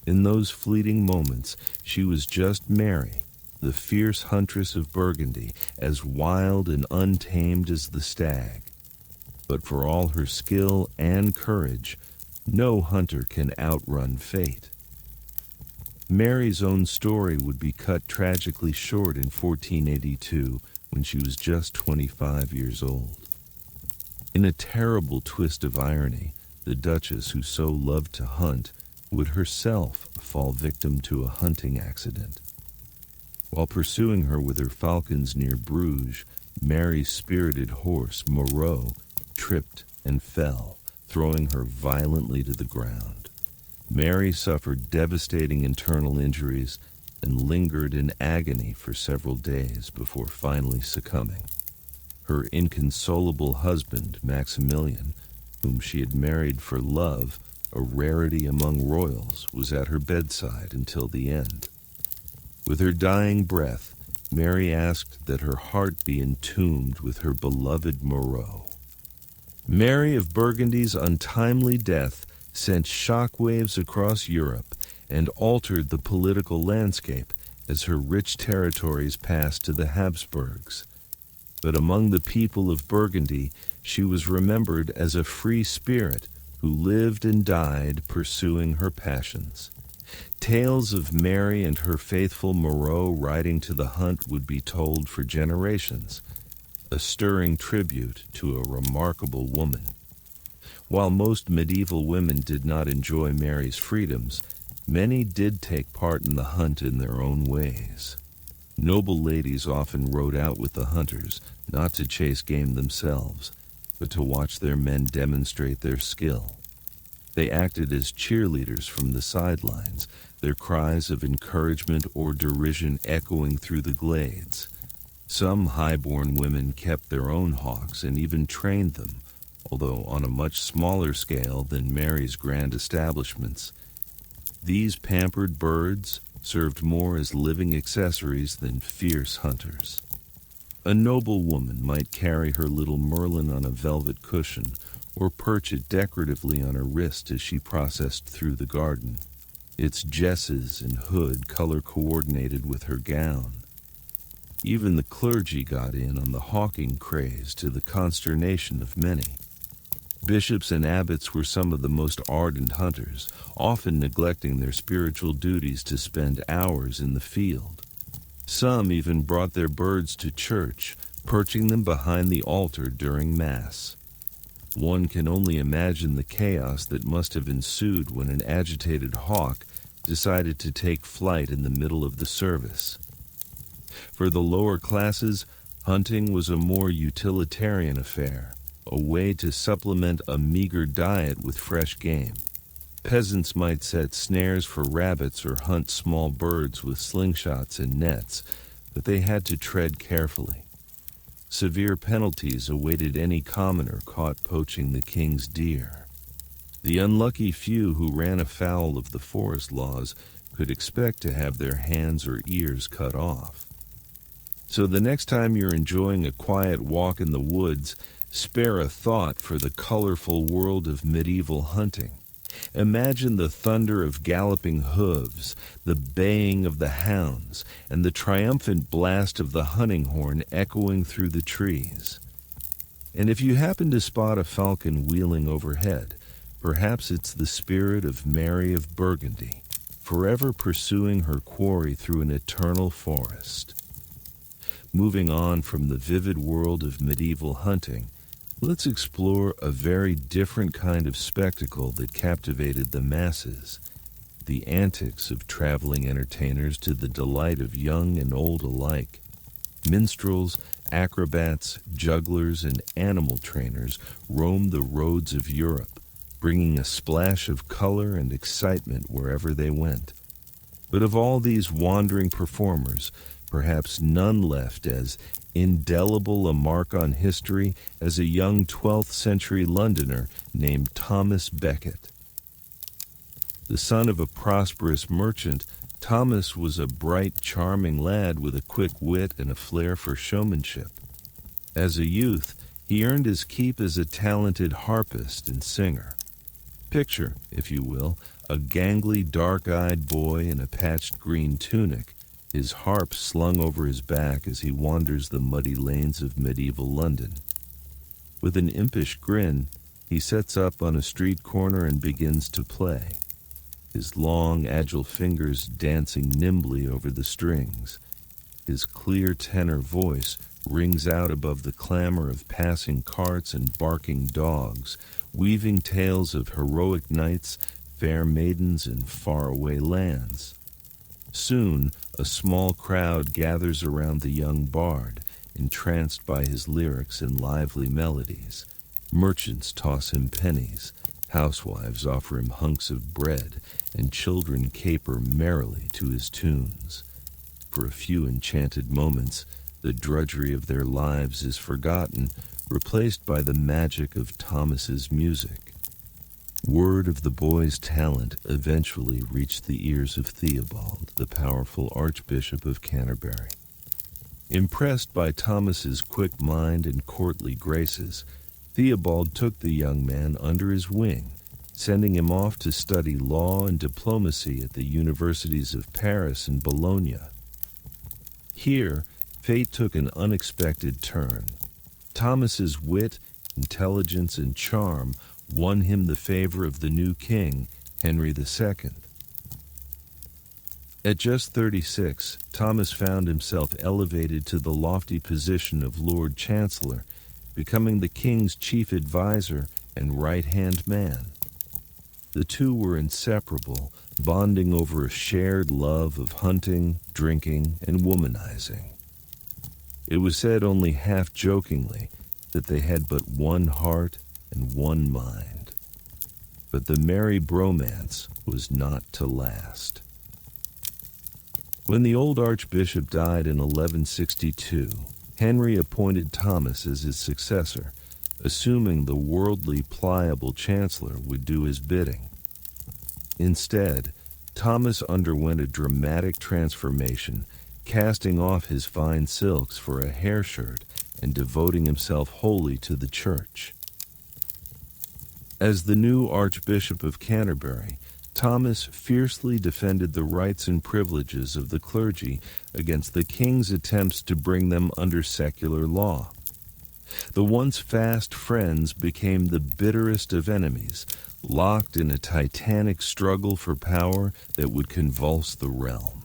S1: In those fleeting moments, she was just Mary, the fierce huntress of Burgundy, as wild and untamed as the stag. But for all her skill and courage, no hunter can outrun fate. Mary's own story would be cut tragically short in 1482 when she was just 25 years old. In a terrible twist of irony, the Duchess who so loved to hunt would herself fall victim to a hunting accident. While pursuing her with her falcons near Bruges, Mary's spirited horse, Moreau, tripped and fell, throwing her violently to the ground. Mary suffered devastating internal injuries and lingered in agony for several days before finally succumbing. Her inconsolable husband, Maximilian, whom she had married for love, a rarity among royals, was at her bedside until the end. With her dying breath, Mary asked that her heart be entombed with her beloved Moreau. Mary of Burgundy's untimely death sent shockwaves across Europe and altered the political landscape as her rich territories passed to the Habsburgs. But among the people of Burgundy, she was remembered as a free spirit who lived and died pursuing her passions. Tales of Mary and her faithful Moreau riding to the hunt would be told for generations, a stirring tribute to a remarkable woman. While most medieval women did not enjoy Mary's freedoms, many did take part in the hunt in their own ways. Noble ladies often rode out with the hunters, not to chase game themselves, but to watch their men demonstrate their skill. They acted as cheerleaders from the sidelines, their cries of encouragement or derision echoing through the glades. Some high-born women kept their own hawks and even trained them, although on a much smaller scale than Mary's grand establishments. These pampered birds served more as living accessories than fierce hunters. A noble woman might carry her little Merlin on a velvet cushion or perch it decoratively on her wrist as she processed through the garden, its jesses and hood color-coordinated with her gown. Even the clergy got in on the hawking craze to the consternation of many. Bishops and abbots were some of the most ardent hunters, often neglecting their spiritual duties to spend hours in the field. Some even brought their birds to church, perching them behind the altar during Mass. One can only imagine the chaos that must have ensued when an agitated hawk decided to take flight in the middle of the service. For the lower classes, hunting was a more utilitarian affair, a way to supplement a meager diet with fresh game. Peasants might set snares for rabbits or hunt small birds with slingshots and nets, but they had to tread carefully. Severe penalties awaited any commoner caught poaching the king's deer. The unlucky few who ran afoul of the forest laws could expect to have their hands or ears cut off. So the next time you're enjoying a quiet walk in the woods, spare a thought for the colorful world of medieval hunting. Imagine the thunder of galloping hooves, the baying of the hounds, and the triumphant blast of the hunting horn echoing through the trees. And if you happen to spot a falcon wheeling overhead, perhaps it's the spirit of Mary of Burgundy, forever pursuing her quarry through an eternal forest. Moving on from the vivid world of medieval hunting, let's explore a very different kind of spectacle that captivated the masses, the antics of traveling entertainers to the delight of young and old alike. Minstrels, acrobats, jugglers, and animal trainers roamed the roads of Europe, bringing a splash of color and excitement wherever they went. But of all these wandering performers, perhaps none left as indelible a mark on history as a young 12th century Londoner named Thomas Becket. The son of a prosperous merchant, Thomas was a bright, charming lad with a quick wit and a flair for showmanship. As a youth, he earned his keep as a talented harpist and singer. Picture, if you will, a gangly, dark-eyed boy in a patched green tunic, his harp slung over his back as he wanders the muddy lanes of medieval London. With an impish grin, he sets up on a street corner and begins to play, his long, agile fingers dancing nimbly over the strings. His clear tenor voice rings out above the clamor of passing carts and barking dogs, weaving tales of heroic knights, fair maidens, and faraway lands. Soon, a small crowd gathers around the young bard, entranced by his lyrics and lively melodies. Merchants toss him pennies, housewives offer him hunks of bread, and children caper merrily to his tunes. For a few enchanted moments, the drudgery of their lives is forgotten, replaced by the magic of Thomas's music. Word of the boy's talent eventually reached the ears of Theobald, the powerful Archbishop of Canterbury. Impressed by Thomas's quick mind and courtly graces, Theobald took the young man under his wing, sending him off to study law and diplomacy at the universities of Paris and Bologna. Here, fate took an unexpected turn. Thomas's wit, intelligence, and charm won him the favor of the new king, Henry II. At just 36, Thomas found himself elevated to the lofty position of Lord Chancellor, becoming the king's chief advisor and right-hand man. The two were inseparable, bonding over a shared love of hunting, drinking, and womanizing. It was said only half-jokingly that they had but one heart and one mind. But the merry bromance was not to last. When the old archbishop died in 1162, Henry appointed Thomas as his successor, assuming the worldly, pliable chancellor would do his bidding. Instead, Thomas underwent a dramatic transformation, casting off his fine silks for a hair shirt and devoting himself wholly to the church. As the new Archbishop of Canterbury, Thomas fiercely defended the rights and privileges of the clergy against the king's attempts to bring them under secular law. The once fast friends became the bitterest of enemies, locked in a titanic struggle for power that would convulse the realm.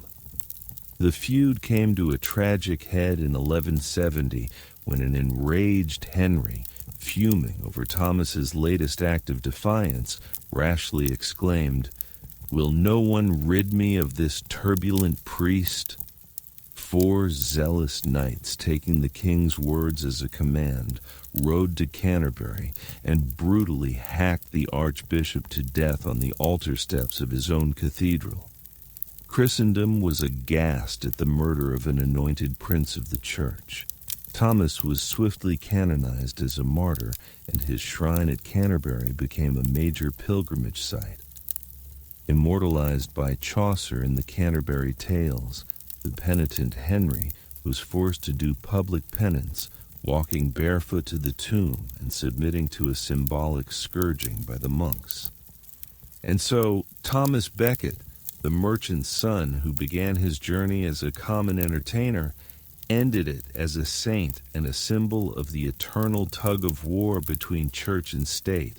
S1: The feud came to a tragic head in 1170 when an enraged Henry, fuming over Thomas's latest act of defiance, rashly exclaimed, "Will no one rid me of this turbulent priest?" 4 zealous knights, taking the king's words as a command, rode to Canterbury and brutally hacked the archbishop to death on the altar steps of his own cathedral. Christendom was aghast at the murder of an anointed prince of the church. Thomas was swiftly canonized as a martyr, and his shrine at Canterbury became a major pilgrimage site. Immortalized by Chaucer in the Canterbury Tales, the penitent Henry was forced to do public penance, walking barefoot to the tomb and submitting to a symbolic scourging by the monks. And so Thomas Becket, the merchant's son who began his journey as a common entertainer, ended it as a saint and a symbol of the eternal tug-of-war between church and state.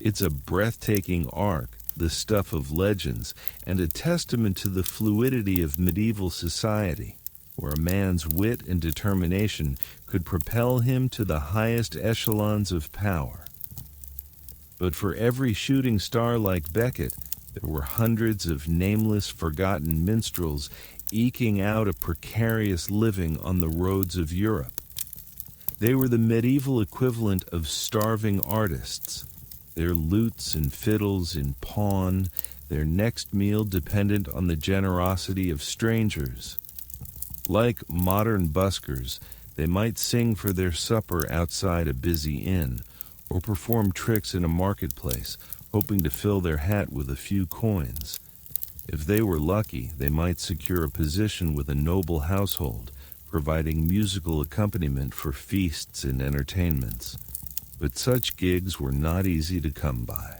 S1: It's a breathtaking arc, the stuff of legends, and a testament to the fluidity of medieval society, where a man's wit and determination could propel him to the highest echelons of power. But for every shooting star like Becket, there were hundreds of nameless, forgotten minstrels eking out a precarious living on the roads of Europe. They were the medieval equivalent of starving artists, their lutes and fiddles in pawn, their next meal dependent on the generosity of strangers. Like modern buskers, they might sing for their supper outside a busy inn, or perform tricks in a marketplace, hoping to fill their hat with a few coins. If they were lucky, they might secure a position with a noble household, providing musical accompaniment for feasts and entertainments. But such gigs were not easy to come by.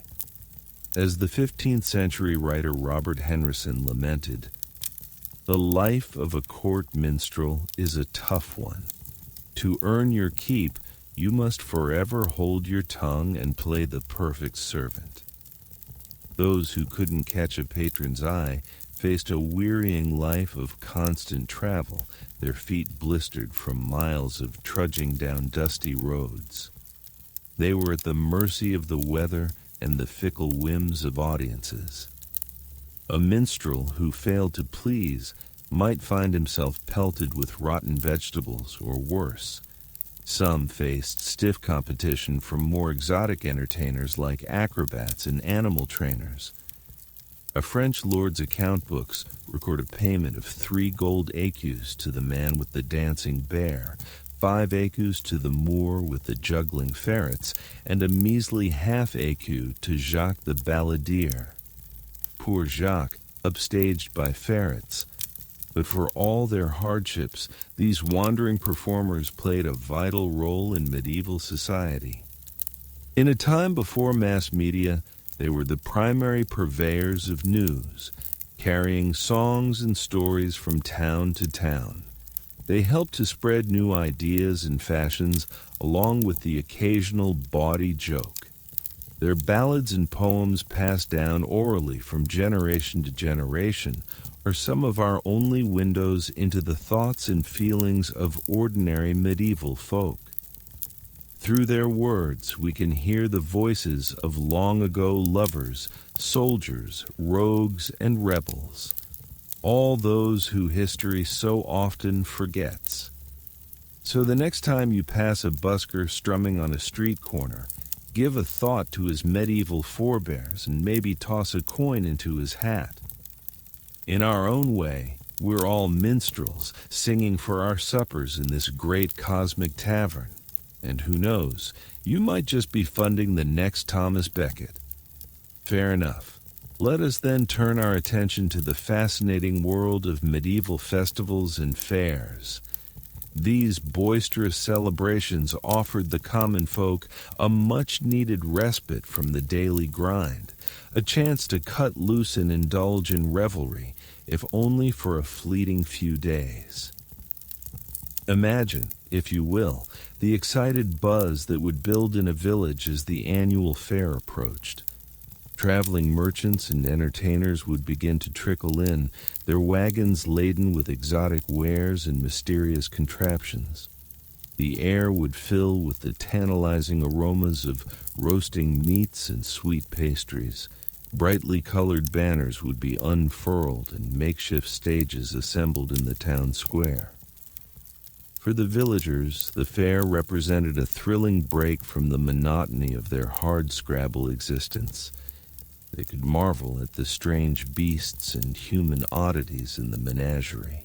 S1: As the 15th century writer Robert Henryson lamented, "The life of a court minstrel is a tough one. To earn your keep, you must forever hold your tongue and play the perfect servant." Those who couldn't catch a patron's eye faced a wearying life of constant travel, their feet blistered from miles of trudging down dusty roads. They were at the mercy of the weather and the fickle whims of audiences. A minstrel who failed to please might find himself pelted with rotten vegetables or worse. Some faced stiff competition from more exotic entertainers like acrobats and animal trainers. A French lord's account books record a payment of 3 gold écus to the man with the dancing bear, 5 écus to the Moor with the juggling ferrets, and a measly half écu to Jacques the balladeer. Poor Jacques, upstaged by ferrets. But for all their hardships, these wandering performers played a vital role in medieval society. In a time before mass media, they were the primary purveyors of news, carrying songs and stories from town to town. They helped to spread new ideas and fashions, along with the occasional bawdy joke. Their ballads and poems passed down orally from generation to generation are some of our only windows into the thoughts and feelings of ordinary medieval folk. Through their words, we can hear the voices of long-ago lovers, soldiers, rogues, and rebels, all those who history so often forgets. So the next time you pass a busker strumming on a street corner, give a thought to his medieval forebears and maybe toss a coin into his hat. In our own way, we're all minstrels, singing for our suppers in this great cosmic tavern. And who knows, you might just be funding the next Thomas Becket. Fair enough. Let us then turn our attention to the fascinating world of medieval festivals and fairs. These boisterous celebrations offered the common folk a much-needed respite from the daily grind, a chance to cut loose and indulge in revelry, if only for a fleeting few days. Imagine, if you will, the excited buzz that would build in a village as the annual fair approached. Traveling merchants and entertainers would begin to trickle in, their wagons laden with exotic wares and mysterious contraptions. The air would fill with the tantalizing aromas of roasting meats and sweet pastries. Brightly colored banners would be unfurled and makeshift stages assembled in the town square. For the villagers, the fair represented a thrilling break from the monotony of their hardscrabble existence. They could marvel at the strange beasts and human oddities in the menagerie,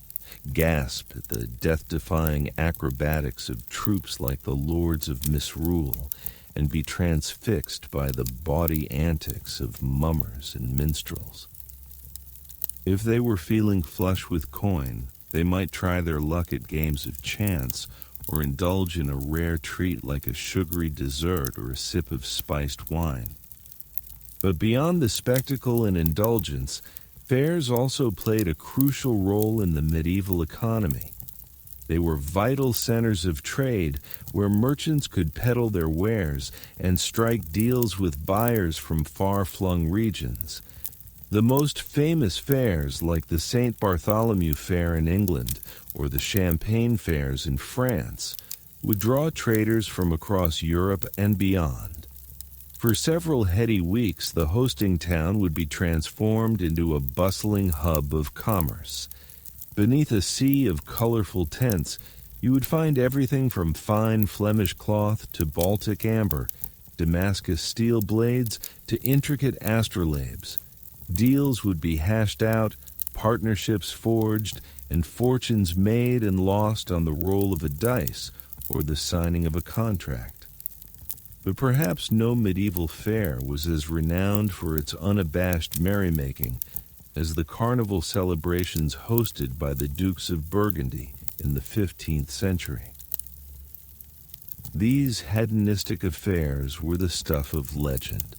S1: gasp at the death-defying acrobatics of troops like the Lords of Misrule, and be transfixed by the bawdy antics of mummers and minstrels. If they were feeling flush with coin, they might try their luck at games of chance or indulge in a rare treat like a sugary dessert or a sip of spiced wine. But beyond the spectacle and indulgence, fairs also played a crucial role in the medieval economy. They were vital centers of trade where merchants could peddle their wares and strike deals with buyers from far-flung regions. The most famous fairs, like the St. Bartholomew Fair in England or the Champagne fairs in France, would draw traders from across Europe and beyond. For several heady weeks, the hosting town would be transformed into a bustling hub of commerce. Beneath a sea of colorful tents, you would find everything from fine Flemish cloth to Baltic amber, Damascus steel blades to intricate astrolabes. Deals would be hashed out, partnerships forged, and fortunes made and lost on the roll of a dice or the signing of a contract. But perhaps no medieval fair was as renowned for its unabashed merrymaking as the carnival celebrations hosted by the Dukes of Burgundy in the 15th century. These hedonistic affairs were the stuff of legend.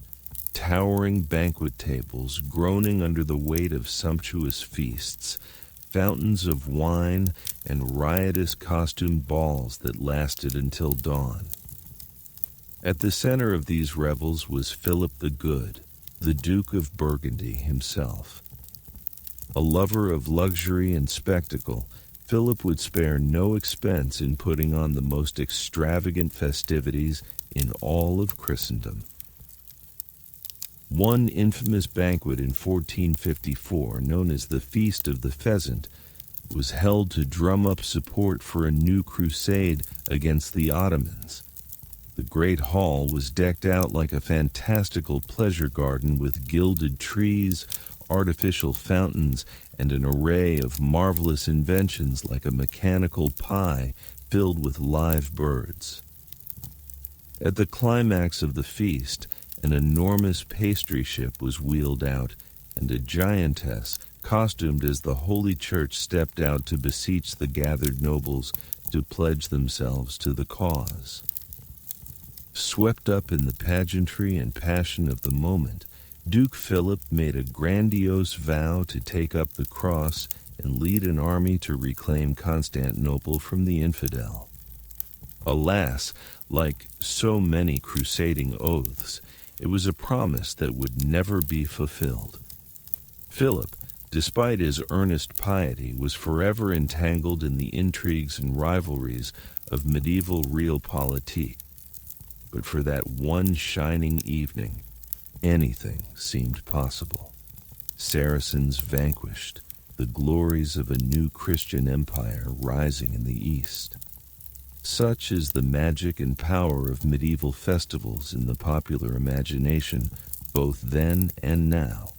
S1: Towering banquet tables groaning under the weight of sumptuous feasts, fountains of wine, and riotous costumed balls that lasted until dawn. At the center of these revels was Philip the Good, the Duke of Burgundy himself. A lover of luxury and spectacle, Philip would spare no expense in putting on the most extravagant festivities in all of Christendom. One infamous banquet in 1454, known as the Feast of the Pheasant, was held to drum up support for a new crusade against the Ottomans. The great hall was decked out like a fantastical pleasure garden with gilded trees, artificial fountains, and an array of marvelous inventions like a mechanical pie filled with live birds. At the climax of the feast, an enormous pastry ship was wheeled out, and a giantess, costumed as the Holy Church, stepped out to beseech the gathered nobles to pledge themselves to the cause. Swept up in the pageantry and passion of the moment, Duke Philip made a grandiose vow to take up the cross and lead an army to reclaim Constantinople from the infidel. Alas, like so many crusading oaths, it was a promise that would never be fulfilled. Philip, despite his earnest piety, was forever entangled in the intrigues and rivalries of medieval realpolitik. But for that one shining evening, anything seemed possible. Saracens vanquished, the glories of a new Christian empire rising in the east. Such is the magic and power of medieval festivals in the popular imagination, both then and now.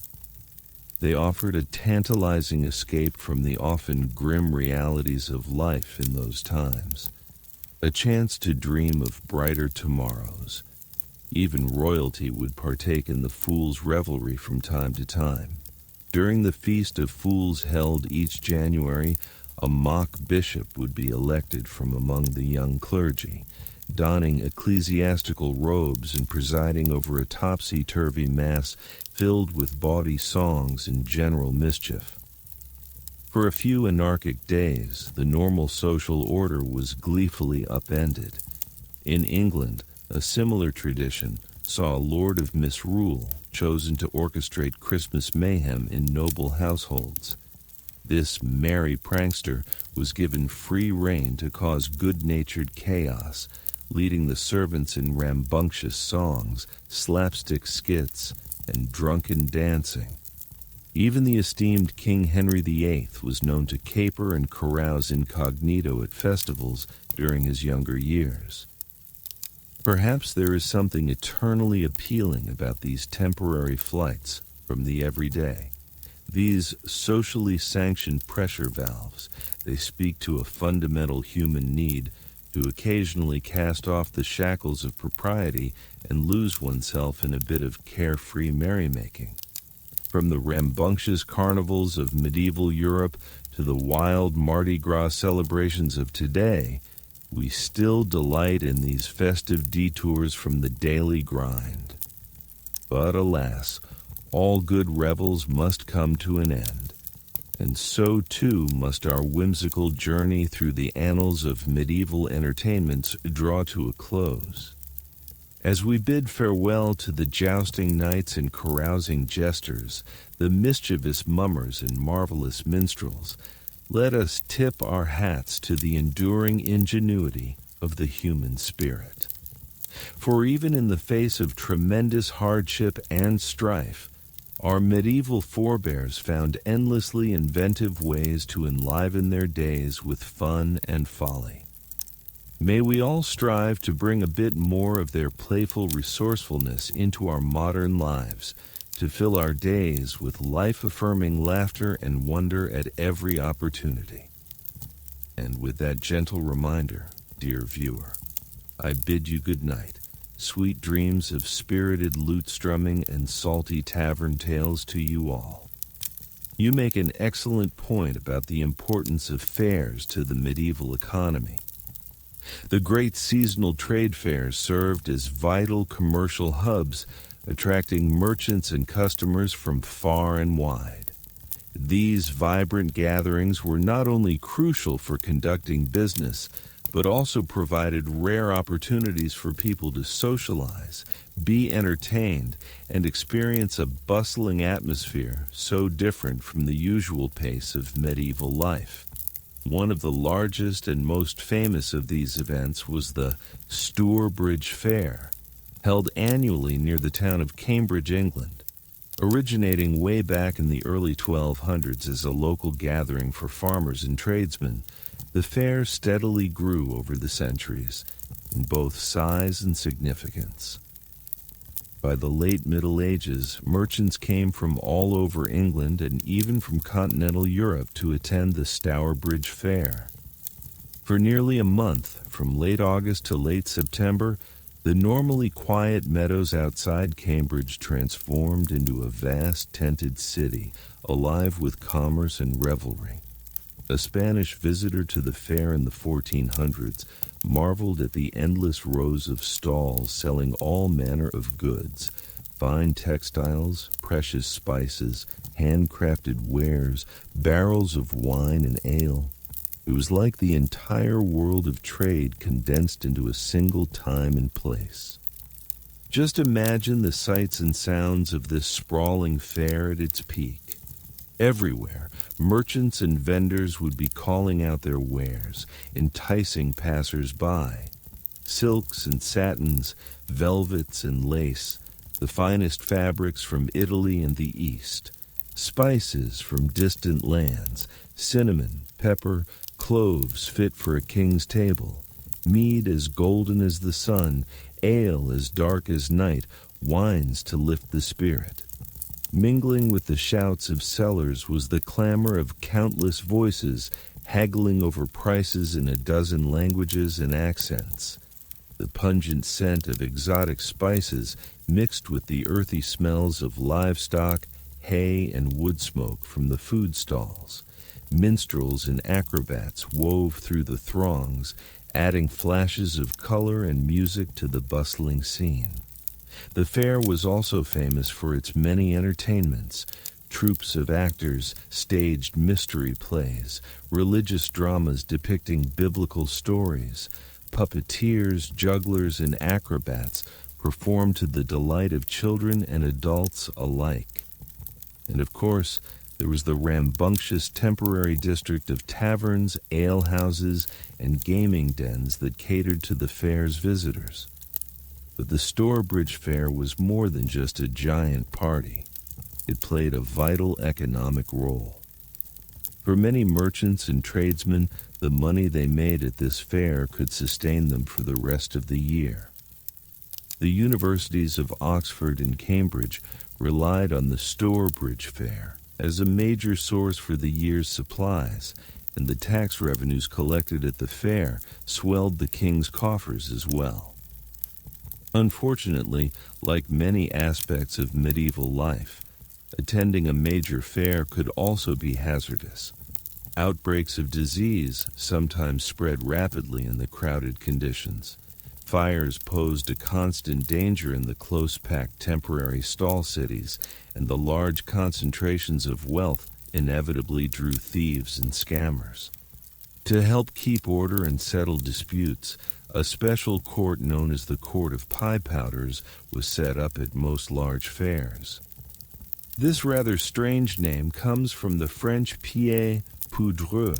S1: They offered a tantalizing escape from the often grim realities of life in those times, a chance to dream of brighter tomorrows. Even royalty would partake in the Fool's revelry from time to time. During the Feast of Fools held each January, a mock bishop would be elected from among the young clergy, donning ecclesiastical robes and presiding over a topsy-turvy mass filled with bawdy songs and general mischief. For a few anarchic days, the normal social order was gleefully upended. In England, a similar tradition saw a Lord of Misrule chosen to orchestrate Christmas mayhem in noble households. This merry prankster was given free rein to cause good-natured chaos, leading the servants in rambunctious songs, slapstick skits, and drunken dancing. Even the esteemed King Henry VIII was known to caper and carouse incognito at festivals during his younger years. Perhaps there is something eternally appealing about these temporary flights from the everyday. These socially sanctioned pressure valves, they speak to a fundamental human need to occasionally cast off the shackles of propriety and lose oneself in a bit of carefree merrymaking. From the rambunctious carnivals of medieval Europe to the wild Mardi Gras celebrations of today, we still delight in these festive detours from the daily grind. But alas, all good revels must come to an end, and so too must our whimsical journey through the annals of medieval entertainments draw to a close. As we bid farewell to the jousting knights and carousing jesters, the mischievous mummers and marvelous minstrels, let us tip our hats to the enduring ingenuity of the human spirit. For even in the face of tremendous hardship and strife, our medieval forebears found endlessly inventive ways to enliven their days with fun and folly. May we all strive to bring a bit more of their playful resourcefulness into our modern lives, to fill our days with life-affirming laughter and wonder at every opportunity. And with that gentle reminder, dear viewer, I bid you good night. Sweet dreams of spirited lute strumming and salty tavern tales to you all. You make an excellent point about the importance of fairs to the medieval economy. The great seasonal trade fairs served as vital commercial hubs, attracting merchants and customers from far and wide. These vibrant gatherings were not only crucial for conducting business, but also provided rare opportunities for people to socialize, be entertained, and experience a bustling atmosphere so different from the usual pace of medieval life. One of the largest and most famous of these events was the Stourbridge Fair, held annually near the town of Cambridge, England. Originating way back in the early 1200s as a local gathering for farmers and tradesmen, the fair steadily grew over the centuries, in both size and significance. By the late Middle Ages, merchants came from all over England and even from continental Europe to attend the Stourbridge Fair. For nearly a month, from late August to late September, the normally quiet meadows outside Cambridge transformed into a vast tented city, alive with commerce and revelry. A Spanish visitor to the fair in the 1400s marveled at the endless rows of stalls selling all manner of goods, fine textiles, precious spices, handcrafted wares, barrels of wine and ale. It was like the entire world of trade condensed into a single time and place. Just imagine the sights and sounds of this sprawling fair at its peak. Everywhere, merchants and vendors would be calling out their wares, enticing passers-by. Silks and satins, velvets and lace, the finest fabrics from Italy and the East, spices from distant lands, cinnamon, pepper, cloves fit for a king's table, mead as golden as the sun, ale as dark as night, wines to lift the spirit. Mingling with the shouts of sellers was the clamor of countless voices haggling over prices in a dozen languages and accents. The pungent scent of exotic spices mixed with the earthy smells of livestock, hay, and wood smoke from the food stalls. Minstrels and acrobats wove through the throngs, adding flashes of color and music to the bustling scene. The fair was also famous for its many entertainments. Troupes of actors staged mystery plays, religious dramas depicting biblical stories. Puppeteers, jugglers, and acrobats performed to the delight of children and adults alike. And of course, there was the rambunctious temporary district of taverns, alehouses, and gaming dens that catered to the fair's visitors. But the Stourbridge Fair was more than just a giant party. It played a vital economic role. For many merchants and tradesmen, the money they made at this fair could sustain them for the rest of the year. The universities of Oxford and Cambridge relied on the Stourbridge Fair as a major source for the year's supplies, and the tax revenues collected at the fair swelled the king's coffers as well. Unfortunately, like many aspects of medieval life, attending a major fair could also be hazardous. Outbreaks of disease sometimes spread rapidly in the crowded conditions. Fires posed a constant danger in the close-packed temporary stall cities, and the large concentrations of wealth inevitably drew thieves and scammers. To help keep order and settle disputes, a special court known as the Court of Pie Powders was set up at most large fairs. This rather strange name comes from the French pieds poudreux,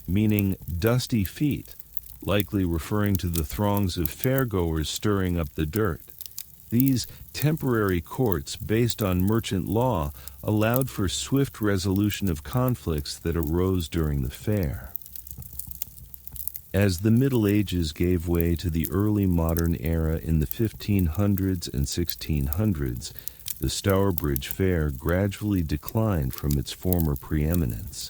S1: meaning dusty feet, likely referring to the throngs of fairgoers stirring up the dirt. These temporary courts, based on merchant law, allowed for swift resolution of conflicts that arose during the fair. As the Middle Ages gave way to the early modern era in the 1500s and 1600s, the Stourbridge Fair gradually declined from its former preeminence.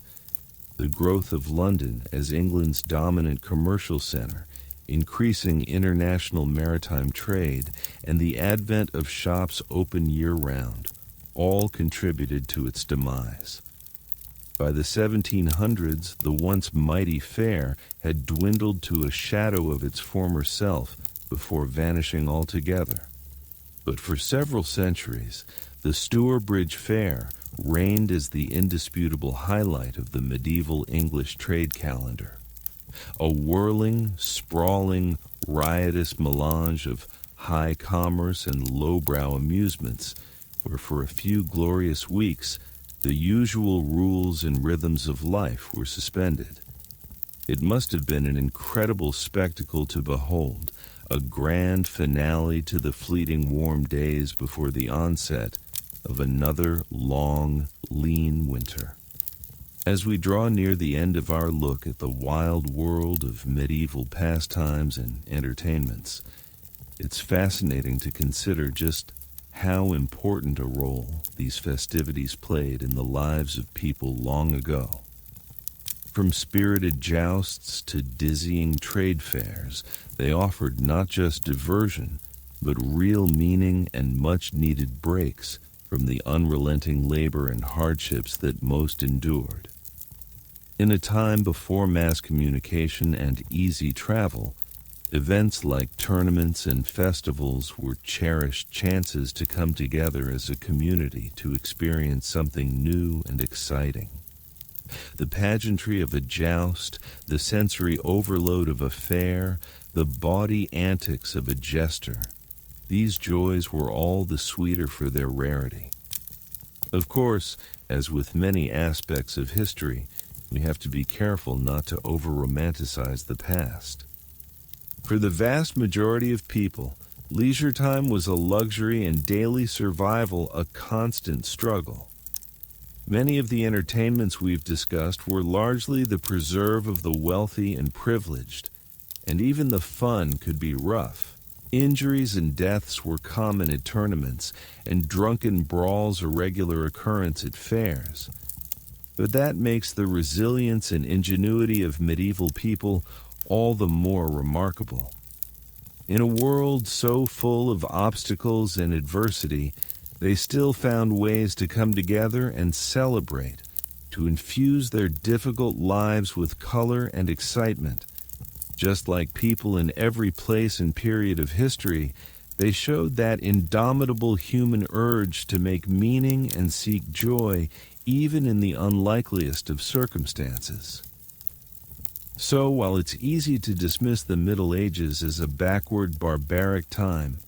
S1: The growth of London as England's dominant commercial center, increasing international maritime trade, and the advent of shops open year-round all contributed to its demise. By the 1700s, the once mighty fair had dwindled to a shadow of its former self before vanishing altogether. But for several centuries, the Stourbridge Fair reigned as the indisputable highlight of the medieval English trade calendar. A whirling, sprawling, riotous melange of high commerce and lowbrow amusements, where for a few glorious weeks the usual rules and rhythms of life were suspended. It must have been an incredible spectacle to behold, a grand finale to the fleeting warm days before the onset of another long, lean winter. As we draw near the end of our look at the wild world of medieval pastimes and entertainments, it's fascinating to consider just how important a role these festivities played in the lives of people long ago. From spirited jousts to dizzying trade fairs, they offered not just diversion, but real meaning and much-needed breaks from the unrelenting labor and hardships that most endured. In a time before mass communication and easy travel, events like tournaments and festivals were cherished chances to come together as a community to experience something new and exciting. The pageantry of a joust, the sensory overload of a fair, the bawdy antics of a jester, these joys were all the sweeter for their rarity. Of course, as with many aspects of history, we have to be careful not to over-romanticize the past. For the vast majority of people, leisure time was a luxury and daily survival a constant struggle. Many of the entertainments we've discussed were largely the preserve of the wealthy and privileged, and even the fun could be rough. Injuries and deaths were common at tournaments, and drunken brawls a regular occurrence at fairs. But that makes the resilience and ingenuity of medieval people all the more remarkable. In a world so full of obstacles and adversity, they still found ways to come together and celebrate, to infuse their difficult lives with color and excitement. Just like people in every place and period of history, they showed that indomitable human urge to make meaning and seek joy even in the unlikeliest of circumstances. So, while it's easy to dismiss the Middle Ages as a backward, barbaric time,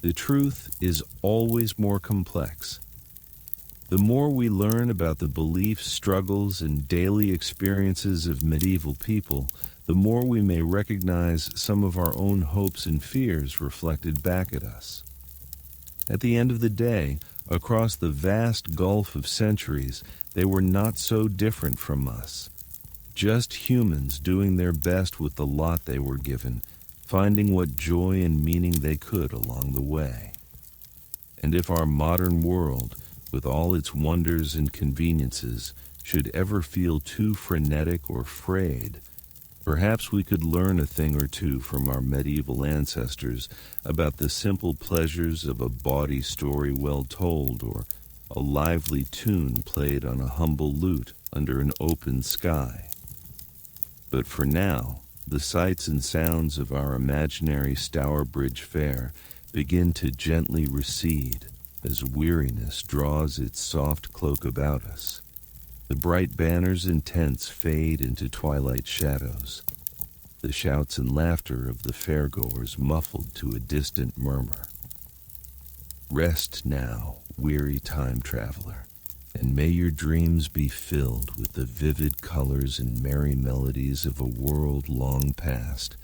S1: the truth is always more complex. The more we learn about the beliefs, struggles, and daily experiences of medieval people, the more we may recognize some of our own hopes and fears reflected back at us. At the end of the day, across the vast gulf of centuries, they were not so different from us. Just humans doing their best with the lot they were given, finding what joy and meaning they could along the way. And if our modern world, with all its wonders and conveniences, should ever feel too frenetic or frayed, perhaps we could learn a thing or two from our medieval ancestors about the simple pleasures of a bawdy story well told, or a lively tune played on a humble lute under an open sky. But for now, the sights and sounds of our imaginary Stourbridge Fair begin to gently recede as weariness draws its soft cloak about us. The bright banners and tents fade into twilight shadows, the shouts and laughter of the fairgoers muffled to a distant murmur. Rest now, weary time traveler, and may your dreams be filled with the vivid colors and merry melodies of a world long past,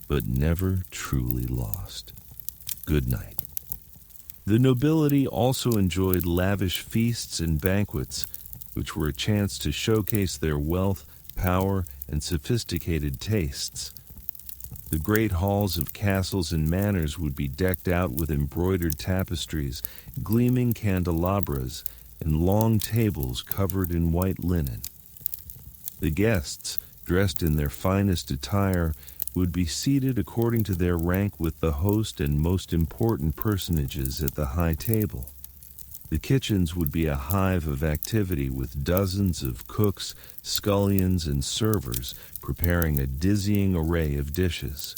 S1: but never truly lost. Good night. The nobility also enjoyed lavish feasts and banquets, which were a chance to showcase their wealth, power, and sophisticated tastes. The great halls of castles and manors would be decked out with embroidered tapestries, gleaming candelabras, and long tables covered in white linen. The guests, dressed in their finest attire, would be seated according to their rank with the host and most important personages at the high table. The kitchens would be a hive of activity with dozens of cooks, scullions, and servers preparing a dizzying array of dishes.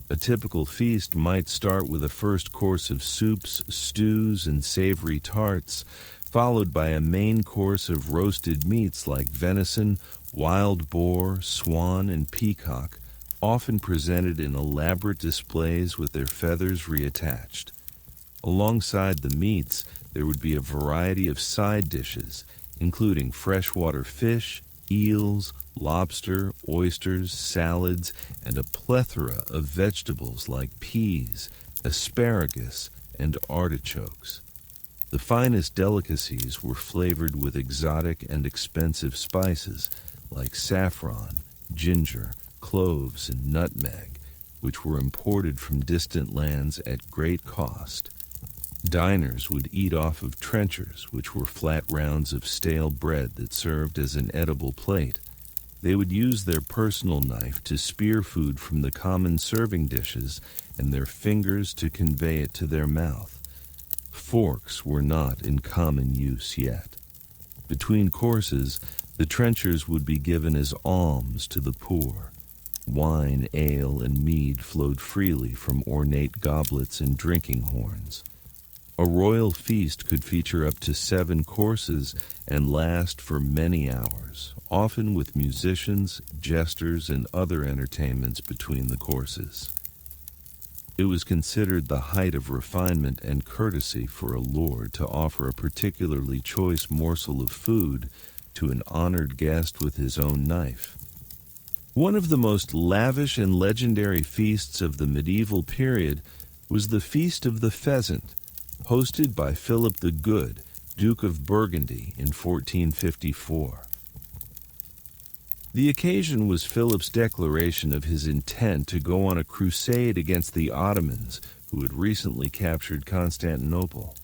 S1: A typical feast might start with a first course of soups, stews, and savory tarts, followed by a main course of roasted meats like venison, wild boar, swan, and peacock, often presented in elaborate displays with their feathers reattached. Alongside the meats, there would be a variety of side dishes, including freshwater fish, eels, lobster, oysters, salads, and a plethora of vegetables like peas, asparagus, and artichokes. The finest delicacies were flavored with exotic and expensive spices like saffron, ginger, cloves, and nutmeg, which were imported from distant lands at great cost. Diners would eat off of trenchers, which were flat rounds of stale bread that served as an edible plate. They would use their personal knife to spear food from the common serving dishes and their fingers to convey it to their mouth. Forks were not in common use yet. Between courses, the trenchers would be given as alms to the poor. Wine, ale, and mead flowed freely from ornate goblets and drinking horns. A royal feast could feature up to 7 courses and last for many hours, often with musicians, jesters, and other entertainments between the courses. It was considered the height of refinement and courtesy for a lord to offer a particularly choice morsel of food to an honored guest with his own knife. One of the most lavish and legendary feasts of the medieval period was the Feast of the Pheasant, hosted by Philip the Good, Duke of Burgundy, in 1454. The occasion was Philip's declaration of his intent to go on a crusade against the Ottomans, who had recently captured Constantinople.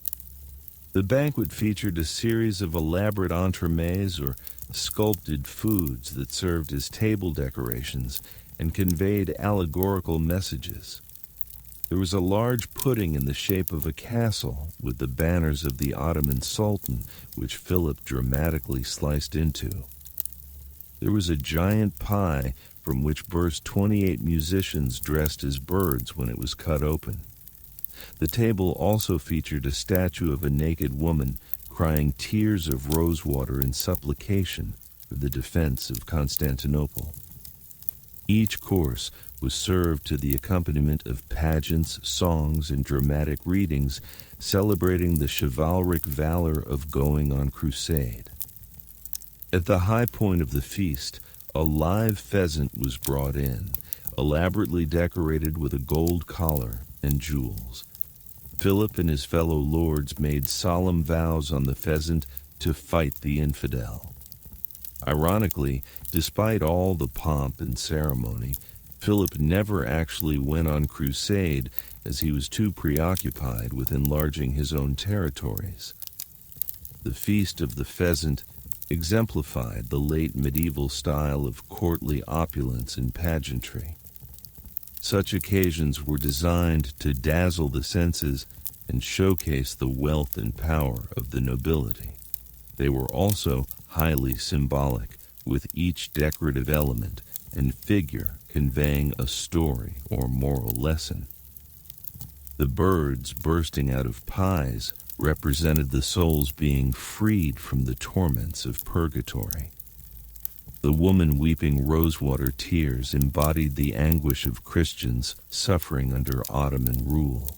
S1: The banquet featured a series of elaborate entremets or sculpted foods that served as table decorations and conveyed allegorical messages. There was a large pudding in the shape of a castle with the banners of the Ottoman Sultan, which Philip dramatically sliced into. There was a giant pie from which burst 28 musicians dressed as birds when it was cut open. The table also featured a statue of a naked woman crying tears of rosewater in supplication for the defense of Constantinople. Each course was served to the accompaniment of pageants, songs, and dramatic readings celebrating the chivalric valor of going on crusade. At the high point of the feast, a live pheasant was brought in, elaborately decorated with a gold collar and jewels. Philip and his fellow lords made solemn vows on the pheasant to fight the infidel. Ironically, despite all the pomp and ceremony, Philip never actually went on crusade as he was too preoccupied with enlarging his own territories. The Feast of the Pheasant exemplified the late medieval style of courtly opulence and pageantry. Such occasions were designed to dazzle the senses and showcase the wealth and power of the nobility. They were also highly symbolic, with each decorative element and figure conveying a story or moral lesson. The birds bursting out of pies represented the souls being freed from the torments of purgatory. The woman weeping rosewater tears embodied the anguish of Christians suffering under Ottoman rule.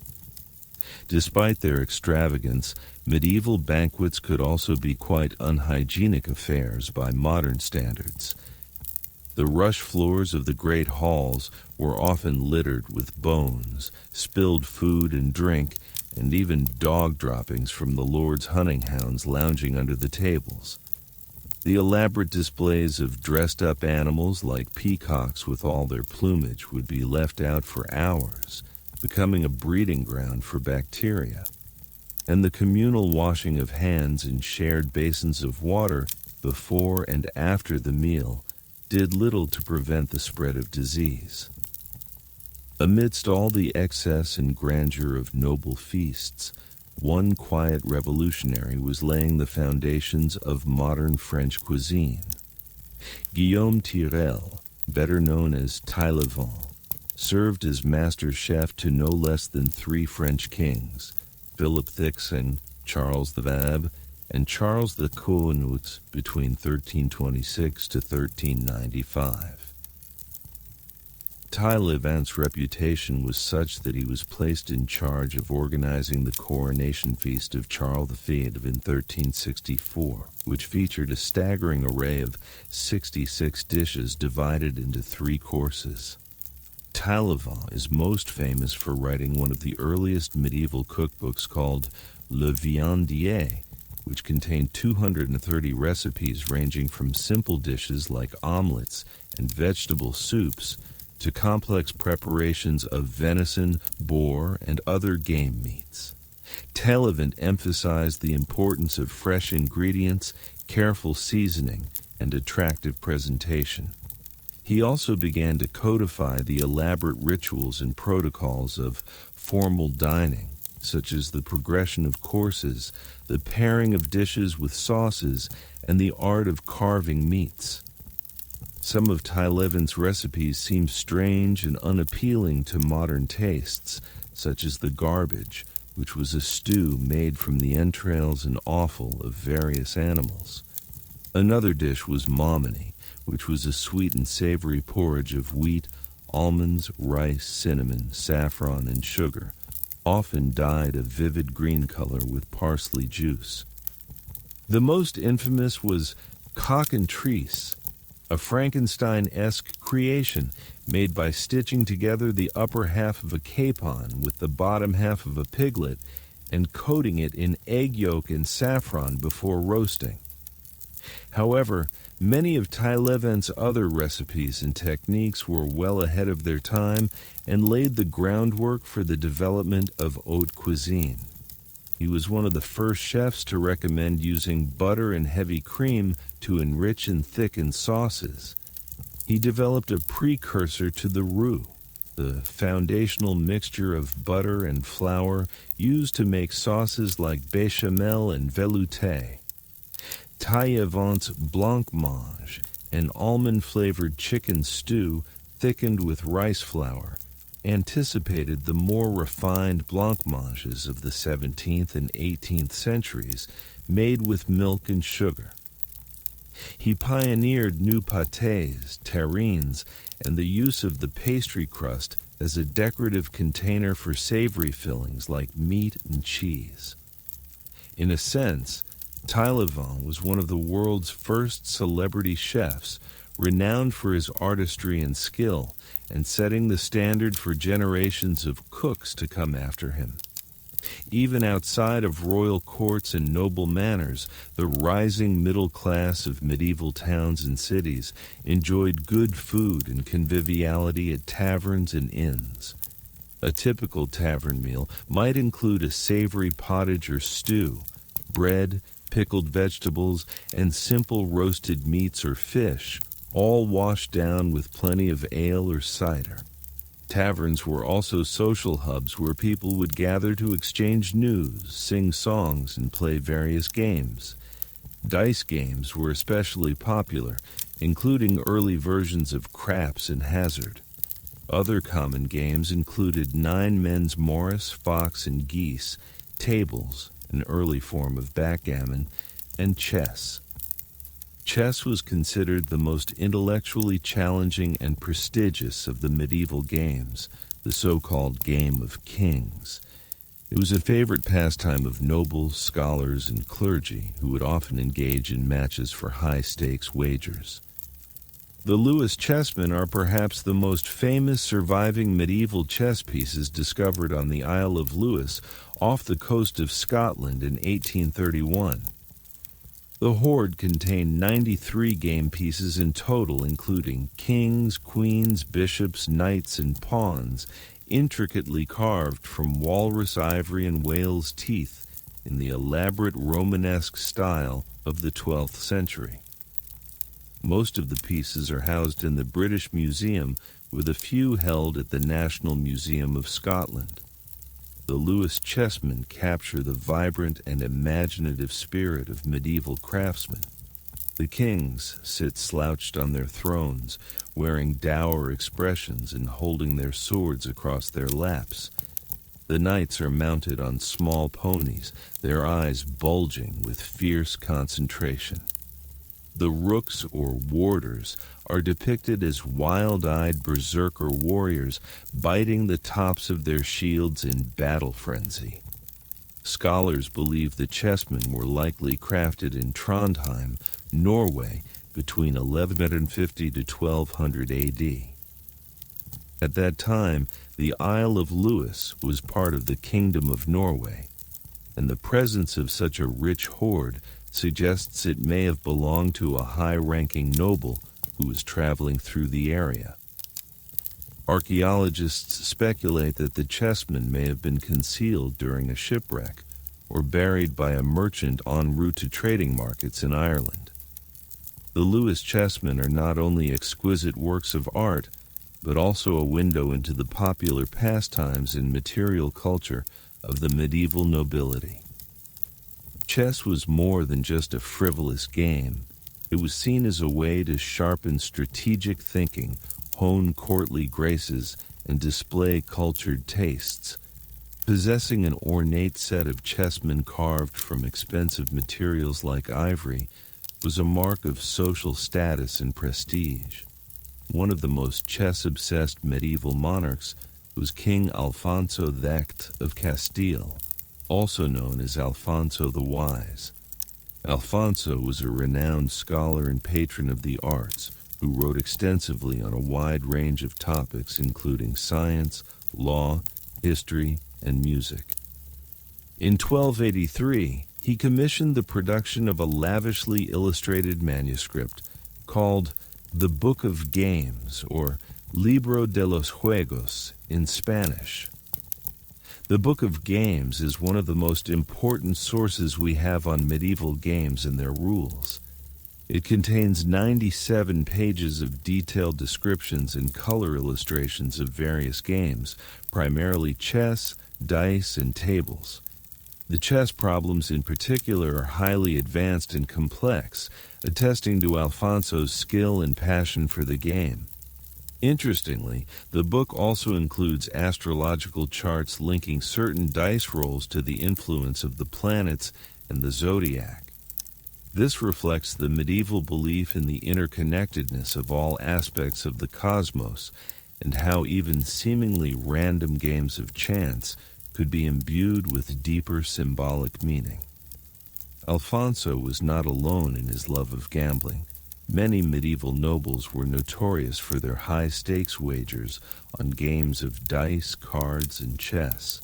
S1: Despite their extravagance, medieval banquets could also be quite unhygienic affairs by modern standards. The rush floors of the great halls were often littered with bones, spilled food and drink, and even dog droppings from the lord's hunting hounds lounging under the tables. The elaborate displays of dressed-up animals like peacocks with all their plumage would be left out for hours, becoming a breeding ground for bacteria. And the communal washing of hands in shared basins of water before and after the meal did little to prevent the spread of disease. Amidst all the excess and grandeur of noble feasts, one quiet revolutionary was laying the foundations of modern French cuisine. Guillaume Tirel, better known as Taillevent, served as master chef to no less than 3 French kings, Philip Thickson, Charles the Vab, and Charles the Cohenoux between 1326 to 1395. Taillevent's reputation was such that he was placed in charge of organizing the coronation feast of Charles V in 1364, which featured a staggering array of 66 dishes divided into 3 courses. Taillevent is most famous for writing one of the earliest medieval cookbooks called Le Viandier, which contained 230 recipes ranging from simple dishes like omelets and vegetable soups to complex preparations of venison, boar, and other game meats. Taillevent emphasized the importance of fresh ingredients, careful seasoning, and attractive presentation. He also began to codify the elaborate rituals and protocols of formal dining, such as the progression of courses, the pairing of dishes with sauces, and the art of carving meats. Some of Taillevent's recipes seem strange and unappealing to modern tastes, such as the garbage, which was a stew made from the entrails and offal of various animals. Another dish was mominy, which was a sweet and savory porridge of wheat, almonds, rice, cinnamon, saffron, and sugar, often dyed a vivid green color with parsley juice. The most infamous was cockentrice, a Frankenstein-esque creation made by stitching together the upper half of a capon with the bottom half of a piglet and coating it in egg yolk and saffron before roasting. However, many of Taillevent's other recipes and techniques were well ahead of their time and laid the groundwork for the development of haute cuisine. He was one of the first chefs to recommend using butter and heavy cream to enrich and thicken sauces. He developed a precursor to the roux, the foundational mixture of butter and flour used to make sauces like béchamel and velouté. Taillevent's blancmange, an almond-flavored chicken stew thickened with rice flour, anticipated the more refined blancmanges of the 17th and 18th centuries, made with milk and sugar. He pioneered new pâtés, terrines, and the use of the pastry crust as a decorative container for savory fillings like meat and cheese. In a sense, Taillevent was one of the world's first celebrity chefs, renowned for his artistry and skill, and setting the standard for generations of cooks to come after him. Even outside of royal courts and noble manors, the rising middle class of medieval towns and cities enjoyed good food and conviviality at taverns and inns. A typical tavern meal might include a savory pottage or stew, bread, pickled vegetables, and simple roasted meats or fish, all washed down with plenty of ale or cider. Taverns were also social hubs where people would gather to exchange news, sing songs, and play various games. Dice games were especially popular, including early versions of craps and hazard. Other common games included nine men's Morris, fox, and geese, tables, an early form of backgammon, and chess. Chess was considered the most intellectually challenging and prestigious of the medieval games, the so-called Game of Kings. It was a favorite pastime of nobles, scholars, and clergy who would often engage in matches for high-stakes wagers. The Lewis chessmen are perhaps the most famous surviving medieval chess pieces discovered on the Isle of Lewis off the coast of Scotland in 1831. The hoard contained 93 game pieces in total, including kings, queens, bishops, knights, and pawns, intricately carved from walrus ivory and whale's teeth in the elaborate Romanesque style of the 12th century. Most of the pieces are housed in the British Museum, with a few held at the National Museum of Scotland. The Lewis chessmen capture the vibrant and imaginative spirit of medieval craftsmen. The kings sit slouched on their thrones, wearing dour expressions and holding their swords across their laps. The knights are mounted on small ponies, their eyes bulging with fierce concentration. The rooks, or warders, are depicted as wild-eyed berserker warriors biting the tops of their shields in battle frenzy. Scholars believe the chessmen were likely crafted in Trondheim, Norway, between 1150 to 1200 AD. At that time, the Isle of Lewis was part of the Kingdom of Norway, and the presence of such a rich hoard suggests it may have belonged to a high-ranking noble who was traveling through the area. Archaeologists speculate that the chessmen may have been concealed during a shipwreck or buried by a merchant en route to trading markets in Ireland. The Lewis chessmen are not only exquisite works of art, but also a window into the popular pastimes and material culture of the medieval nobility. Chess was more than just a frivolous game. It was seen as a way to sharpen strategic thinking, hone courtly graces, and display cultured tastes. Possessing an ornate set of chessmen carved from expensive materials like ivory was a mark of social status and prestige. One of the most chess-obsessed medieval monarchs was King Alfonso X of Castile, also known as Alfonso the Wise. Alfonso was a renowned scholar and patron of the arts who wrote extensively on a wide range of topics including science, law, history, and music. In 1283, he commissioned the production of a lavishly illustrated manuscript called the Book of Games, or Libro de los Juegos in Spanish. The Book of Games is one of the most important sources we have on medieval games and their rules. It contains 97 pages of detailed descriptions and color illustrations of various games, primarily chess, dice, and tables. The chess problems in particular are highly advanced and complex, attesting to Alfonso's skill and passion for the game. Interestingly, the book also includes astrological charts linking certain dice rolls to the influence of the planets and the zodiac. This reflects the medieval belief in the interconnectedness of all aspects of the cosmos and how even seemingly random games of chance could be imbued with deeper symbolic meaning. Alfonso was not alone in his love of gambling. Many medieval nobles were notorious for their high-stakes wagers on games of dice, cards, and chess.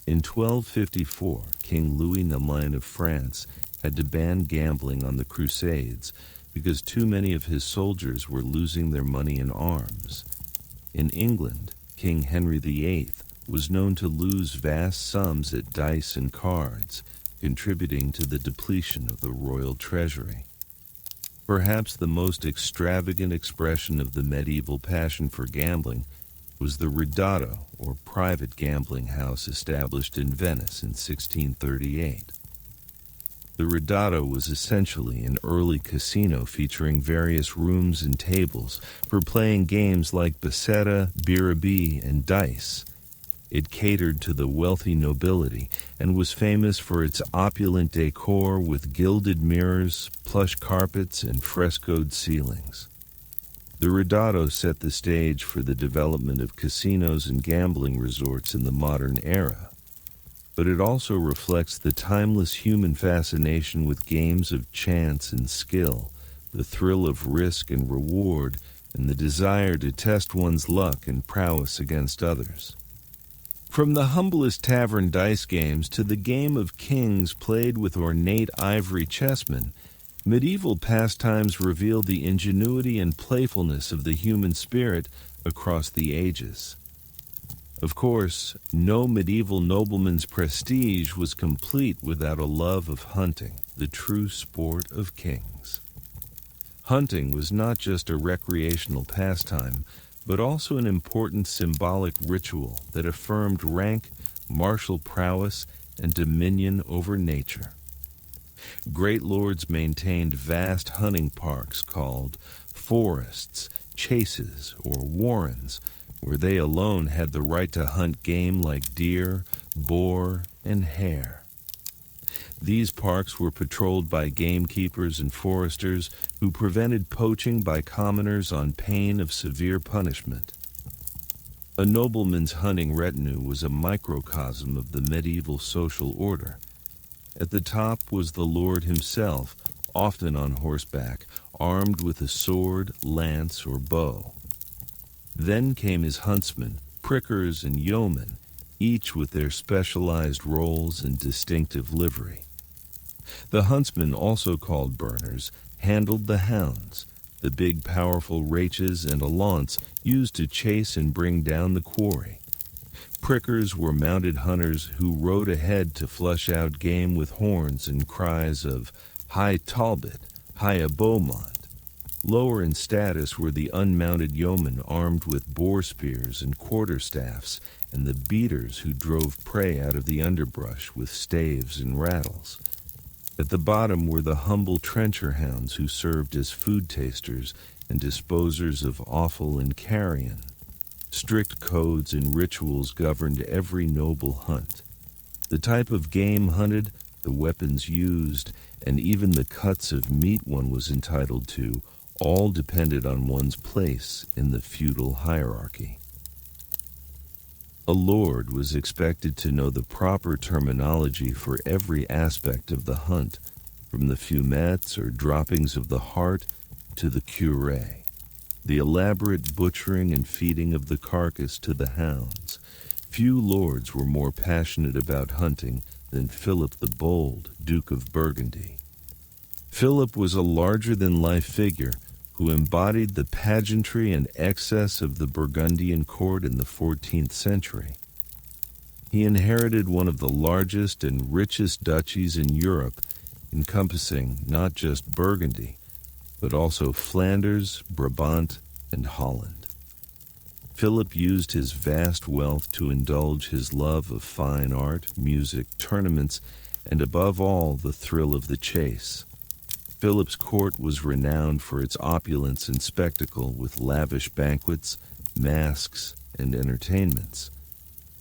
S1: In 1254, King Louis IX of France had to ban gambling on the Crusades because too many of his soldiers were losing their money in arms. In England, King Henry VIII was known to lose vast sums at dice and cards, contributing to the depletion of the royal treasury. Perhaps the most extravagant expression of the medieval passion for gambling was the ridotto, or private gambling house established in Venice in 1638. The ridotto was essentially an early casino featuring various rooms and tables for playing games like basetta, biribi, and dice. It catered to the wealthy nobility and was famous for its opulent decor with gilded mirrors, plush carpets, and frescoed ceilings. The ridotto set the stage for the development of casinos and gambling resorts in the modern era. But it also reflects the timeless human fascination with games of chance and skill, the thrill of risk and reward, and the desire to test one's luck and prowess against others. From the humblest tavern dice games to the game of kings played with ornate ivory chessmen, medieval pastimes reveal the ingenuity and playfulness of the human spirit across the ages. Of course, no medieval nobleman's prestige was complete without a love of hunting, the true sport of kings. Hunting was not just a recreational pastime, but also an important symbolic ritual that affirmed rank, martial prowess, and dominion over nature. Great lords maintained vast hunting parks called forests, chases, or warrens, where they alone had the right to hunt game like deer, boar, and hare. These parks were patrolled by gamekeepers and foresters who prevented poaching by commoners on pain of severe punishment. A nobleman's hunting retinue was a microcosm of the medieval social order. At the top was the lord himself, often on horseback, armed with a sword, lance, or bow. Then came his huntsmen, prickers, and yeomen, each with their specialized roles and distinctive livery. The huntsmen, also called burners, handled the hounds, the big powerful raches and allants used to chase and bring down the quarry. Prickers were mounted hunters who rode ahead to flush out game with horns and cries of "High Talbot, High a Beaumont." Lower in status were the unmounted yeomen armed with boar spears and quarterstaffs, and the beaters who drove prey out of the underbrush with staves and rattles. At the bottom were the humble trencher hounds who served as food tasters and disposers of offal and carrion. Strict codes and rituals governed every noble hunt. The type of game hunted, the weapons used, and even the cuts of meat one was entitled to, all depended on one's place in the feudal hierarchy. A lord was expected to know the proper terminology for every aspect of the hunt, from the fumettes or droppings of the heart to the curé, the elaborate butchering and feeding of the carcass to the hounds. Few lords were more passionate about hunting than Philip the Bold, Duke of Burgundy. Philip was a larger-than-life figure who embodied the pageantry and excess of the Burgundian court in the 14th century. He inherited one of the largest and richest duchies in Europe, encompassing not just Burgundy, but also Flanders, Brabant, and Holland. Philip used his vast wealth to indulge his love of fine art, music, tournaments, and above all, the thrill of the chase. Philip's court was renowned for its opulence and spectacle, with lavish banquets, masques, and entertainments.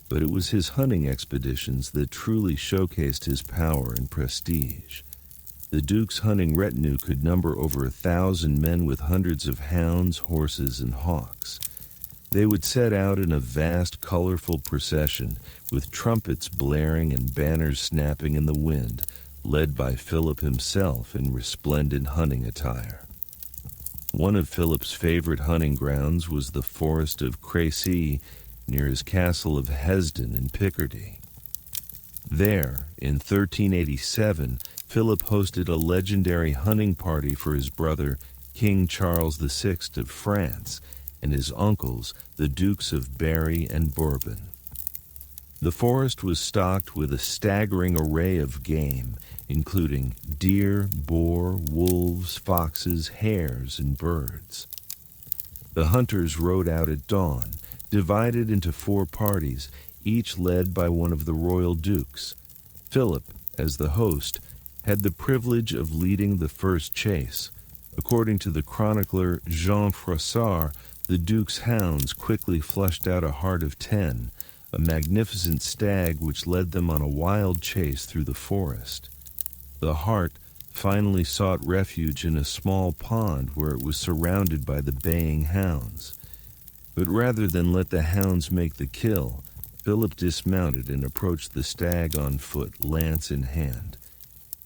S1: But it was his hunting expeditions that truly showcased his power and prestige. The Duke's hunting retinue could number over 1,000 men with hundreds of hounds, horses, and hawks. They would set out in a vast, colorful procession, with trumpets blaring and banners snapping in the wind, led by Philip himself in resplendent hunting attire. One of Philip's favorite hunting grounds was the forest of Crécy, near his castle of Hesdin in Picardy. There, in 1387, Philip hosted a legendary hunting party for his brother, King Charles VI of France, and his uncles, the Dukes of Berry and Bourbon. The forest was stocked with a staggering array of game, including deer, boar, wolves, foxes, hares, and birds. The hunters rode out at dawn, divided into 4 parties, each led by one of the royal dukes. Philip, as the host, had the privilege of leading the first chase. According to the chronicler Jean Froissart, the duke's hounds quickly flushed out a hart of 10, a magnificent stag which led them on a wild chase through the forest. The hart finally sought refuge in a small pond where it was surrounded by the baying hounds. But rather than let the hounds make the kill, Philip dismounted and approached the stag on foot, lance in hand.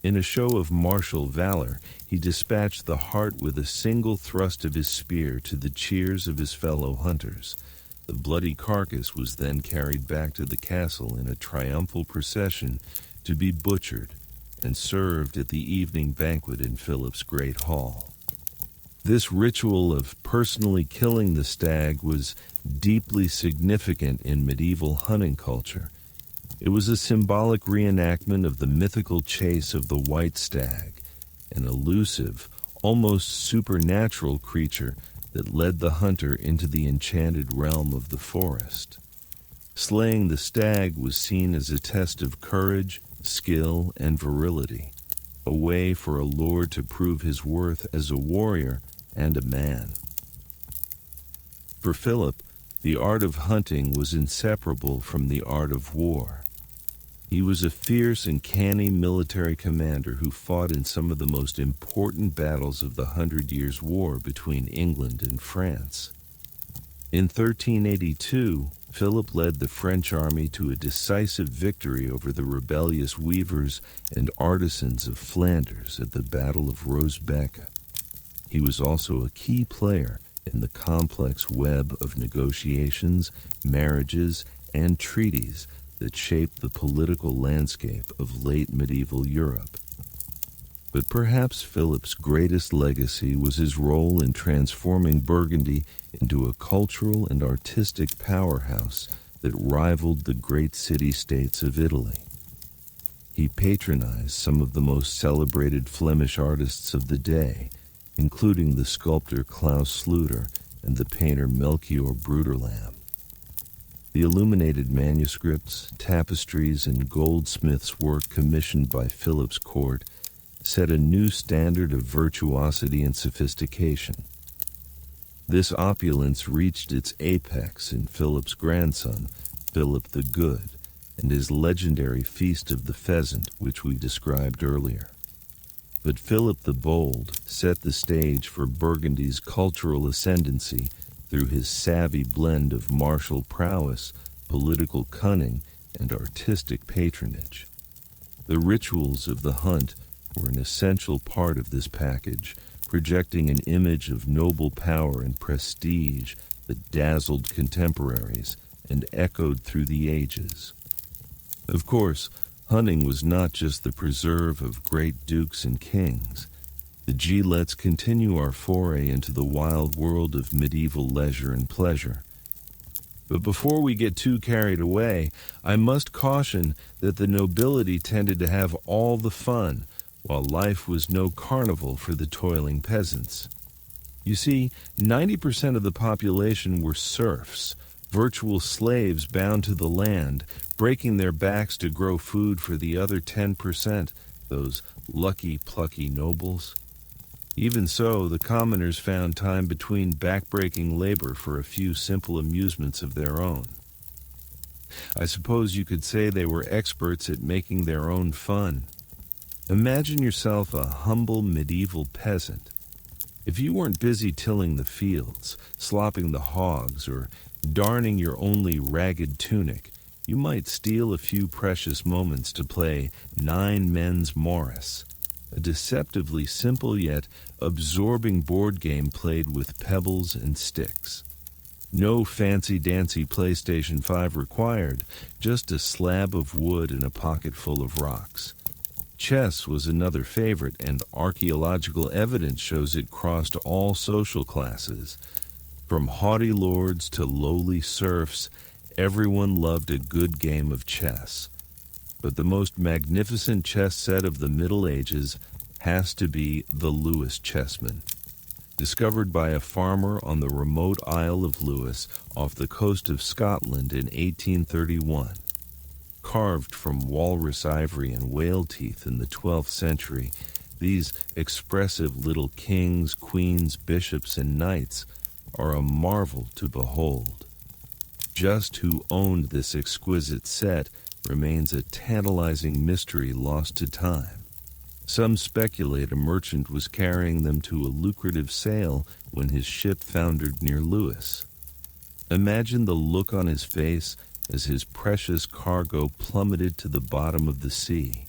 S1: In a show of martial valor, he dispatched the hart with a single thrust of his spear to the cheers of his fellow hunters. The bloody carcass was then carried back to the castle in a triumphal procession to be butchered and served at the evening banquet in Philip's great hall. This ritual of personally killing the stag was deeply significant in medieval hunting culture. It was a symbolic reenactment of the mythical chase of the white stag, an elusive, almost supernatural creature that led the hunter into the enchanted realm of the forest. Slaying the stag was seen as a test of courage, skill, and virility, a way for a lord to prove his worth as a warrior and a man. For Philip, the art of hunting was inseparable from the art of war. He was a fierce and canny military commander who fought in some of the most important battles of the 100 Years' War between England and France. In 1382, Philip led the French army to a decisive victory over the rebellious weavers and artisans of Flanders at the Battle of Rosebecque. He was also a key player in the complex web of negotiations, marriages, and treaties that shaped the political landscape of late medieval Europe. But perhaps Philip's greatest legacy was his role in transforming Burgundy into a cultural and artistic powerhouse that rivaled the great city-states of Italy. He patronized some of the most celebrated Flemish artists of the day, including the sculptor Klaus Schluter and the painter Melchior Bruderlam. The illuminated manuscripts, tapestries, and goldsmiths' work commissioned by Philip's court set a new standard of virtuosity and sophistication. This opulence reached its apex in Philip's grandson, Philip the Good, and his legendary Feast of the Pheasant, which we described earlier. But Philip the Bold set the stage for Burgundy's cultural ascendancy through his savvy blend of martial prowess, political cunning, and artistic patronage. The rituals of the hunt were an essential part of this package, projecting an image of noble power and prestige that dazzled contemporaries and echoed through the ages. Of course, hunting was not just the preserve of great dukes and kings. Let's continue our foray into the wild world of medieval leisure and pleasure. But before we get too carried away, I must caution that the nobility tended to have all the fun, while life was no carnival for the toiling peasants. You see, 90% of the population were serfs, virtual slaves bound to the land, breaking their backs to grow food for the other 10%, those lucky, plucky nobles. Even so, the commoners found time between backbreaking labor for a few simple amusements of their own. I suppose you could say they were experts at making their own fun. Imagine yourself a humble medieval peasant. If you weren't busy tilling the fields, slopping the hogs, or darning your only ragged tunic, you might steal a few precious moments to play Nine Men's Morris, a deceptively simple yet absorbing board game played with pebbles and sticks. No fancy-dancy PlayStation 5 required, just a slab of wood and a pocket full of rocks. Chess was another favorite, and archaeological evidence shows it crossed all social classes. From haughty lords to lowly serfs, everyone loved a good game of chess. But the most magnificent chess set of the Middle Ages has to be the Lewis chessman. Discovered by a farmer on the remote Isle of Lewis off the coast of Scotland in 1831. Carved from walrus ivory and whale teeth in the 12th century, these expressive little kings, queens, bishops, and knights are a marvel to behold. Just who owned this exquisite set remains a tantalizing mystery lost to time. Some speculate a merchant was carrying them to a lucrative sale when his ship foundered near Lewis. Imagine the look on his face as his precious cargo plummeted to the bottom of the sea.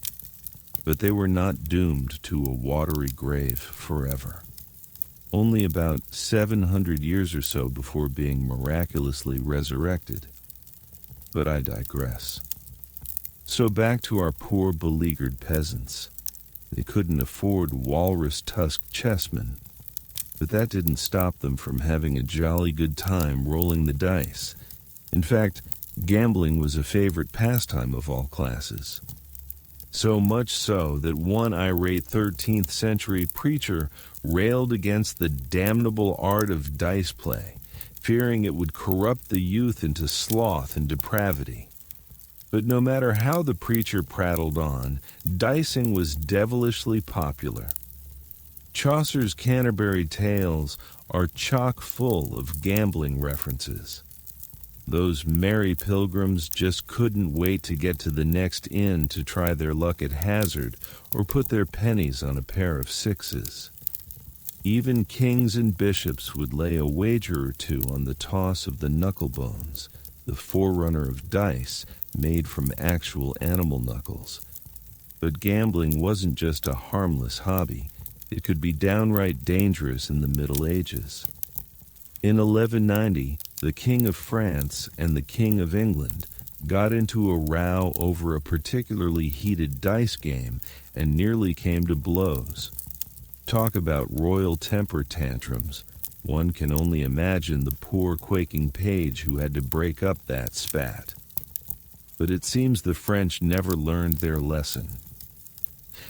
S1: But they were not doomed to a watery grave forever. Only about 700 years or so before being miraculously resurrected. But I digress. So back to our poor beleaguered peasants. They couldn't afford walrus-tusked chessmen, but that didn't stop them from having a jolly good time rolling the dice. In fact, gambling was a favorite pastime of all classes. So much so that one irate 13th century preacher railed against the damnable art of dice play, fearing it would corrupt the youth into sloth and depravity. But no matter how the preacher prattled on, dicing was devilishly popular. Chaucer's Canterbury Tales are chock full of gambling references. Those merry pilgrims just couldn't wait to get to the next inn to try their luck at hazard or put their pennies on a pair of sixes. Even kings and bishops would lay a wager or two on the toss of the knucklebones, the forerunner of dice made from actual animal knuckles. But gambling wasn't just a harmless hobby. It could be downright dangerous in the Middle Ages. In 1190, the King of France and the King of England got into a row over a particularly heated dice game and nearly came to blows. Talk about royal temper tantrums. One can only imagine the poor quaking page who had to break up that spat. But it seems the French never learned their lesson.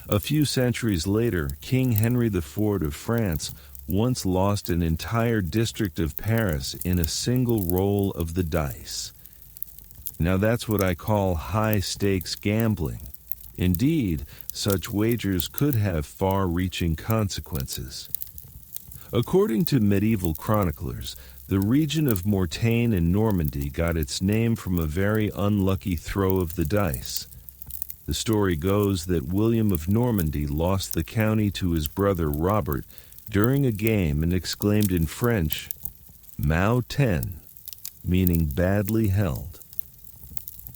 S1: A few centuries later, King Henry IV of France once lost an entire district of Paris in a single roll of the dice. Now that's what I call high-stakes gambling. Indeed, such wagers could have far-reaching consequences. According to medieval chroniclers, the region of Mortagne in Normandy got its name from a very unlucky throw of the dice. The story goes that William of Normandy lost the county to his brother Robert during a game and exclaimed in French, "Mautaine," meaning badly held.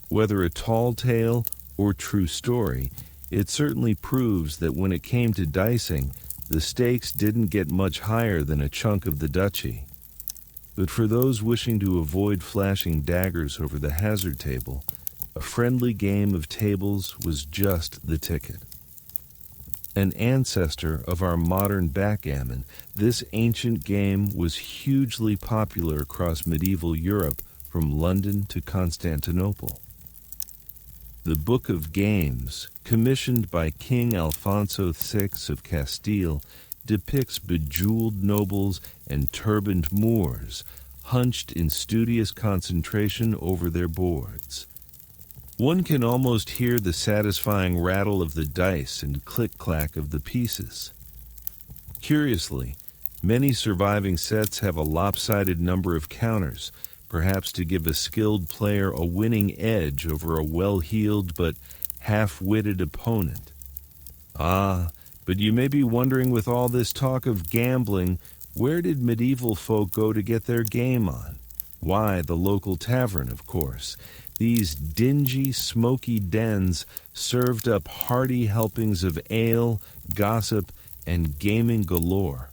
S1: Whether a tall tale or true story, it certainly proves that when it came to dicing, the stakes didn't get much higher than a chunk of the duchy. But for those wishing to avoid flashing daggers over the hazard table, a friendly game of tables was just the ticket. An ancestor of our modern backgammon, this ancient game was hugely popular across medieval Europe from London to Constantinople. The Book of Games, commissioned by King Alfonso VI of Castile, depicts bejeweled nobles and turbaned Moors, hunched in studious concentration over their boards. One can almost hear the satisfying rattle of the dice and click-clack of the pieces. Curiously, many surviving sets have a lopsided number of counters, perhaps to give a skilled player a winning edge over a well-heeled but half-witted opponent. But you may be wondering, with all this talk of gambling, where did medieval folk go to get their game on? Why, the local tavern, of course. These dingy, smoky dens served up hearty helpings of ale, gossip, and gaming galore.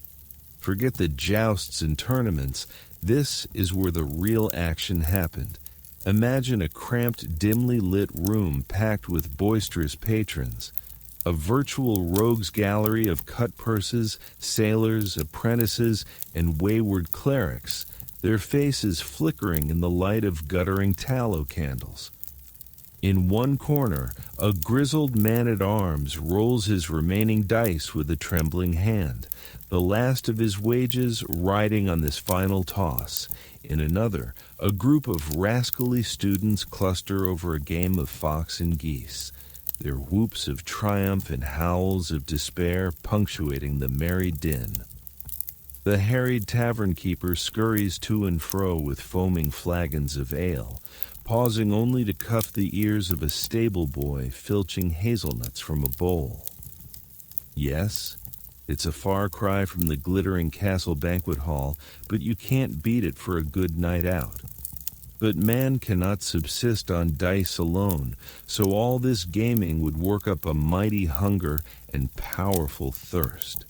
S1: Forget the jousts and tournaments. This is where the real action happened. Imagine a cramped, dimly lit room packed with boisterous patrons. A virtual rogues gallery of cut purses, sailors, apprentices, and wayward clerics, their faces flickering in the light of guttering tallow candles. In one corner, a grizzled man-at-arms rolls his remaining dice with a trembling hand, the last of his wages riding on this final toss. In another, a group of rascally students cluster over a game of fox and geese, their whoops of triumph and howls of despair punctuating the merry din. The harried tavern keeper scurries to and fro with foaming flagons of ale, pausing only to cuff the ears of a stable boy filching hazelnuts from a bowl. Yes, it's a far cry from the glittering castle banquet hall, but you can't beat it for a good night out. But man cannot subsist on dice alone, so all this gaming would work up a mighty hunger and powerful thirst.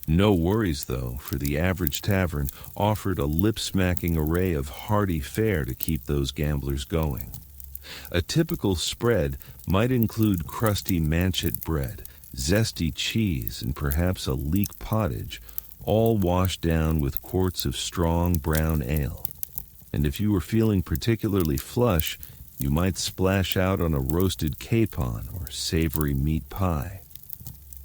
S1: No worries, though, for the average tavern offered a lip-smacking array of hearty fare to keep those gamblers going. A typical spread might include crusty manchet bread, zesty cheese, and perhaps a leek pottage, all washed down with quarts of strong brown ale. And if you were feeling particularly flush, you might splash out on a roasted capon or savory meat pie.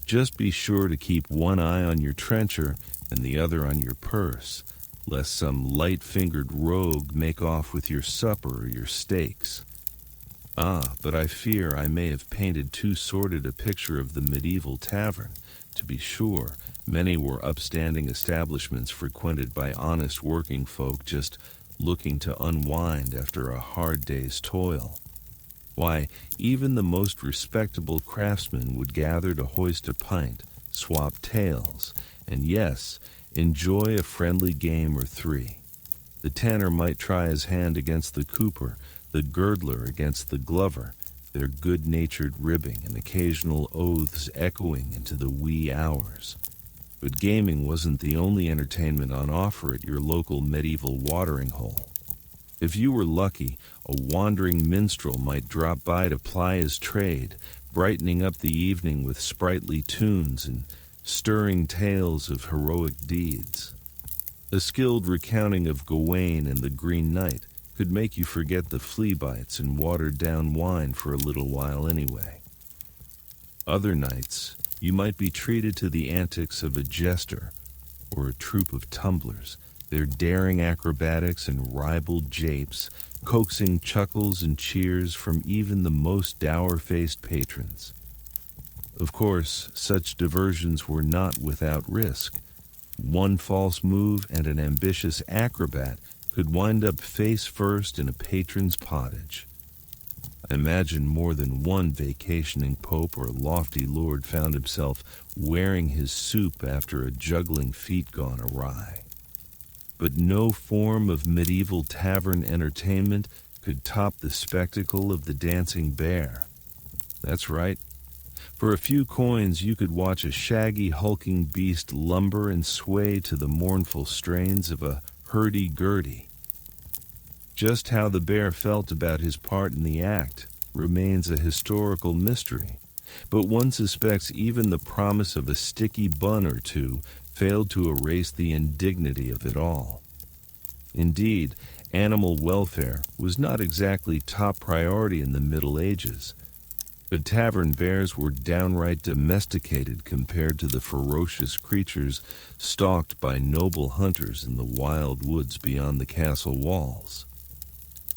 S1: Just be sure to keep one eye on your trencher and the other on your purse, lest some light-fingered rogue make off with your supper or your steaks. But I fear I may have painted too sordid a picture of the medieval tavern. To be sure, many were upstanding establishments frequented by honest working folk just looking to unwind after a hard day's toil. Why, even the most respectable craftsmen would gather to hoist a pint, swap tales, and yes, enjoy a friendly game or three. The tanner might try his hand against the cooper, the girdler against the glover, their good-natured ribbing and occasional oaths echoing into the wee hours. But gaming wasn't the only entertainment on offer at your local medieval watering hole. If you were lucky, a wandering minstrel might drop by to ply his trade, brightening up the evening with sprightly tunes and stirring tales of heroic deeds. A skilled recounting of Gawain and the Green Knight could make you forget the flea bites and watered-down wine for a little while anyway. Other nights, you might be treated to the antics of a jester or a troupe of tumblers, their daring acrobatics and ribald japes, coaxing chuckles and cheers from even the most dour-faced patrons. Of course, such diversions were not without risk. One false move and an ambitious acrobat could wind up face first in a patron's pottage. I imagine more than one vacationing pope or lofty lord found himself wearing his soup after a juggling feat gone awry. But no form of medieval tavern entertainment could top the spectacle of the dancing bear. That's right. For a few coins, you could watch a shaggy, hulking beast lumber and sway to the mournful strains of a hurdy-gurdy. Just how the bear felt about his part in the act remains a historical mystery, but one suspects even the promise of a sticky bun or two failed to erase the indignity of it all. Indeed, animal welfare was not exactly top priority in the Middle Ages, but tavern bears were downright domesticated compared to the ferocious creatures stalked by noble hunters in the wild woods beyond the castle walls.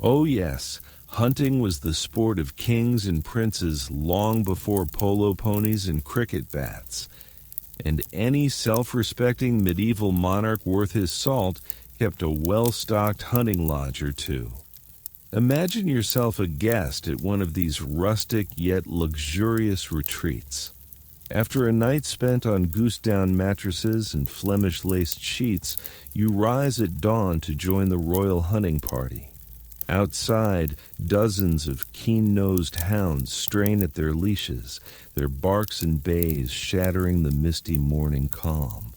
S1: Oh yes, hunting was the sport of kings and princes long before polo ponies and cricket bats, and any self-respecting medieval monarch worth his salt kept a well-stocked hunting lodge or two. Imagine yourself a guest at one of these rustic yet luxurious retreats. After a night spent on goose-down mattresses and Flemish-laced sheets, you rise at dawn to join the royal hunting party. Outside, dozens of keen-nosed hounds strain at their leashes, their barks and bays shattering the misty morning calm.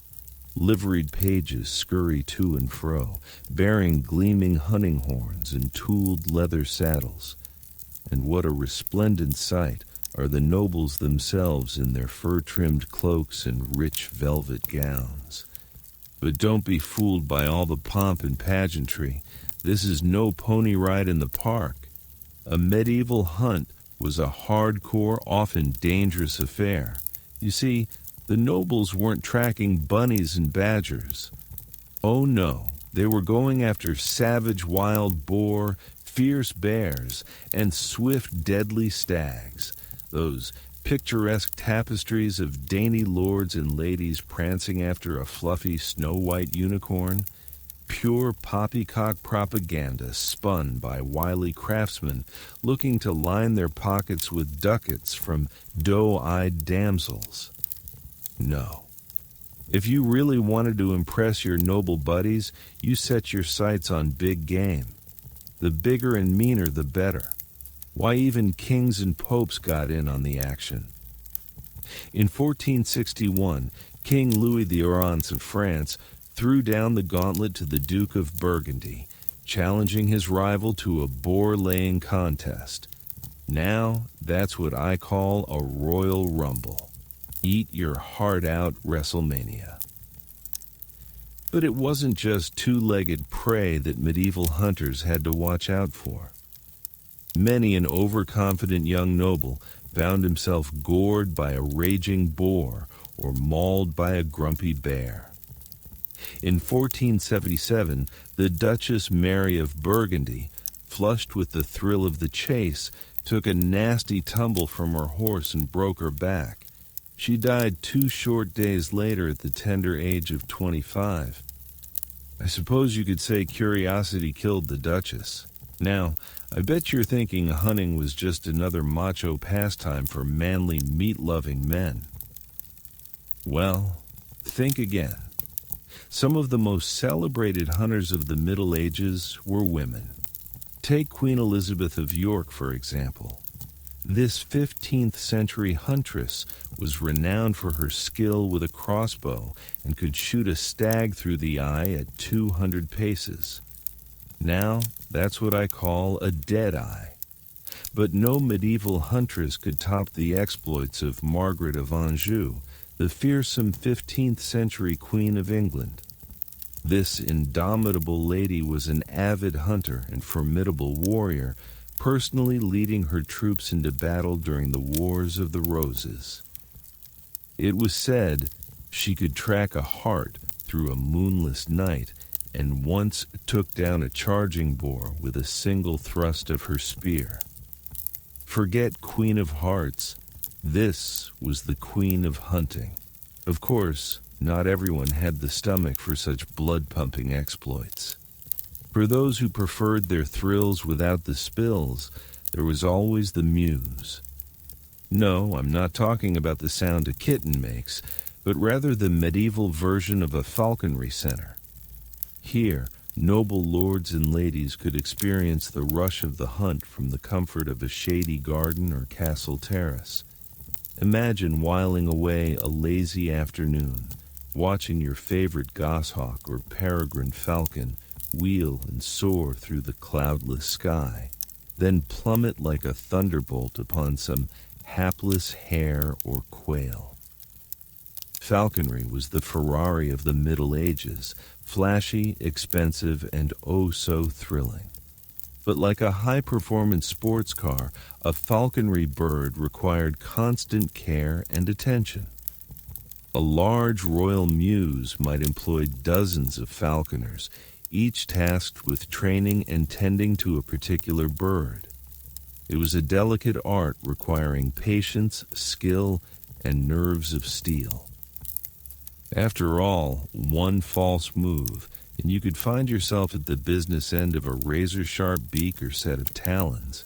S1: Liveried pages scurry to and fro, bearing gleaming hunting horns and tooled leather saddles. And what a resplendent sight are the nobles themselves in their fur-trimmed cloaks and rich velvet gowns. But don't be fooled by all the pomp and pageantry. This is no pony ride in the park. A medieval hunt was a hardcore, often dangerous affair. You see, the nobles weren't tracking bunnies and badgers. Oh no, they were going after savage wild boar, fierce bears, and swift deadly stags. Those picturesque tapestries of dainty lords and ladies prancing after a fluffy snow-white unicorn. Pure poppycock propaganda spun by wily craftsmen looking to line their pockets with ducats from doe-eyed damsels. No. If you really wanted to impress your noble buddies, you set your sights on big game. The bigger and meaner, the better. Why, even kings and popes got in on the action. In 1461, King Louis XI of France threw down the gauntlet to the Duke of Burgundy, challenging his rival to a boar-laying contest. Now, that's what I call a royal rumble. Eat your heart out WrestleMania. But it wasn't just two-legged prey that medieval hunters had to watch out for. Many an overconfident young noble found himself gored by a raging boar or mauled by a grumpy bear. In 1477, the Duchess Mary of Burgundy, flushed with the thrill of the chase, took a nasty tumble from her horse and broke her back. She died 2 short days later at the tender age of 25. I suppose you could say curiosity killed the Duchess. Now, I bet you're thinking hunting was just another macho pastime for manly, meat-loving men. Well, think again. Some of the most celebrated hunters of the Middle Ages were women. Take Queen Elizabeth of York, for example. This 15th century huntress was renowned for her skill with a crossbow and could shoot a stag through the eye at 200 paces. Now, that's what I call a dead eye. But no medieval huntress could top the exploits of Margaret of Anjou, the fearsome 15th century Queen of England. This indomitable lady was an avid hunter and formidable warrior, personally leading her troops into battle during the Wars of the Roses. It was said she could track a hart through a moonless night and once took down a charging boar with a single thrust of her spear. Forget Queen of Hearts, this was the Queen of Hunting. Of course, not everyone had the stomach for such blood-pumping exploits. For those who preferred their thrills without the spills, there was always the muse. No, I'm not talking about the sound a kitten makes, but rather the medieval version of a falconry center. Here, noble lords and ladies could experience the rush of the hunt from the comfort of a shady garden or castle terrace. Imagine whiling away a lazy afternoon, watching your favorite goshawk or peregrine falcon wheel and soar through the cloudless sky, then plummet like a thunderbolt upon some hapless hare or quail. Falconry was the Ferrari of the Middle Ages, flashy, expensive, and oh so thrilling. But like a high-performance sports car, a falconry bird required constant care and attention. A large royal mews might employ dozens of falconers, each tasked with training and tending to a particular bird. It was a delicate art requiring patience, skill, and nerves of steel. After all, one false move, and you could find yourself at the business end of a razor-sharp beak or set of talons.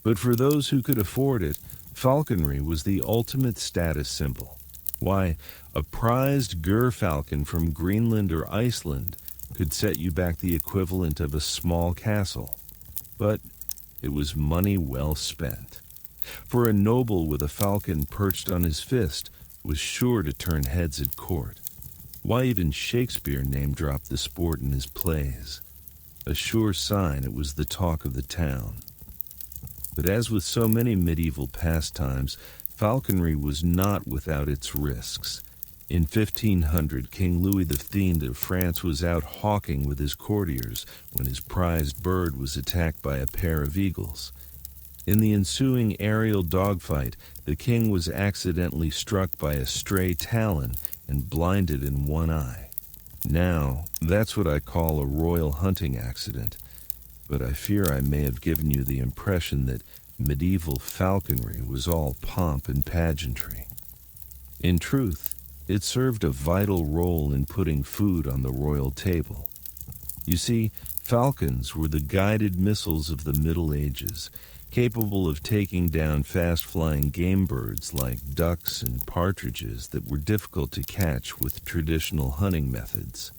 S1: But for those who could afford it, falconry was the ultimate status symbol. Why, a prized gerfalcon from Greenland or Iceland could set you back the equivalent of a small castle. But it was money well spent. For a noble with a falcon perched on his fist was sure to turn heads at court. Why, even Shakespeare name-dropped the sport in his plays. A sure sign it was the talk of the town. But as with so many medieval pastimes, falconry was not without its risks. In 1500, King Louis XV of France was out hawking with his courtiers when his prized bird was attacked by a pair of eagles. In the ensuing aerial dogfight, the king was accidentally struck by a stray talon and blinded in one eye. Now, that's what I call a royal hunting accident, but I fear I may have given you the impression that medieval falconry was all pomp and pageantry. In truth, it served a vital role in putting food on the royal table. You see, falcons were the guided missiles of the Middle Ages, capable of taking down fast-flying game birds like ducks and partridges that were difficult to catch with traditional hunting methods.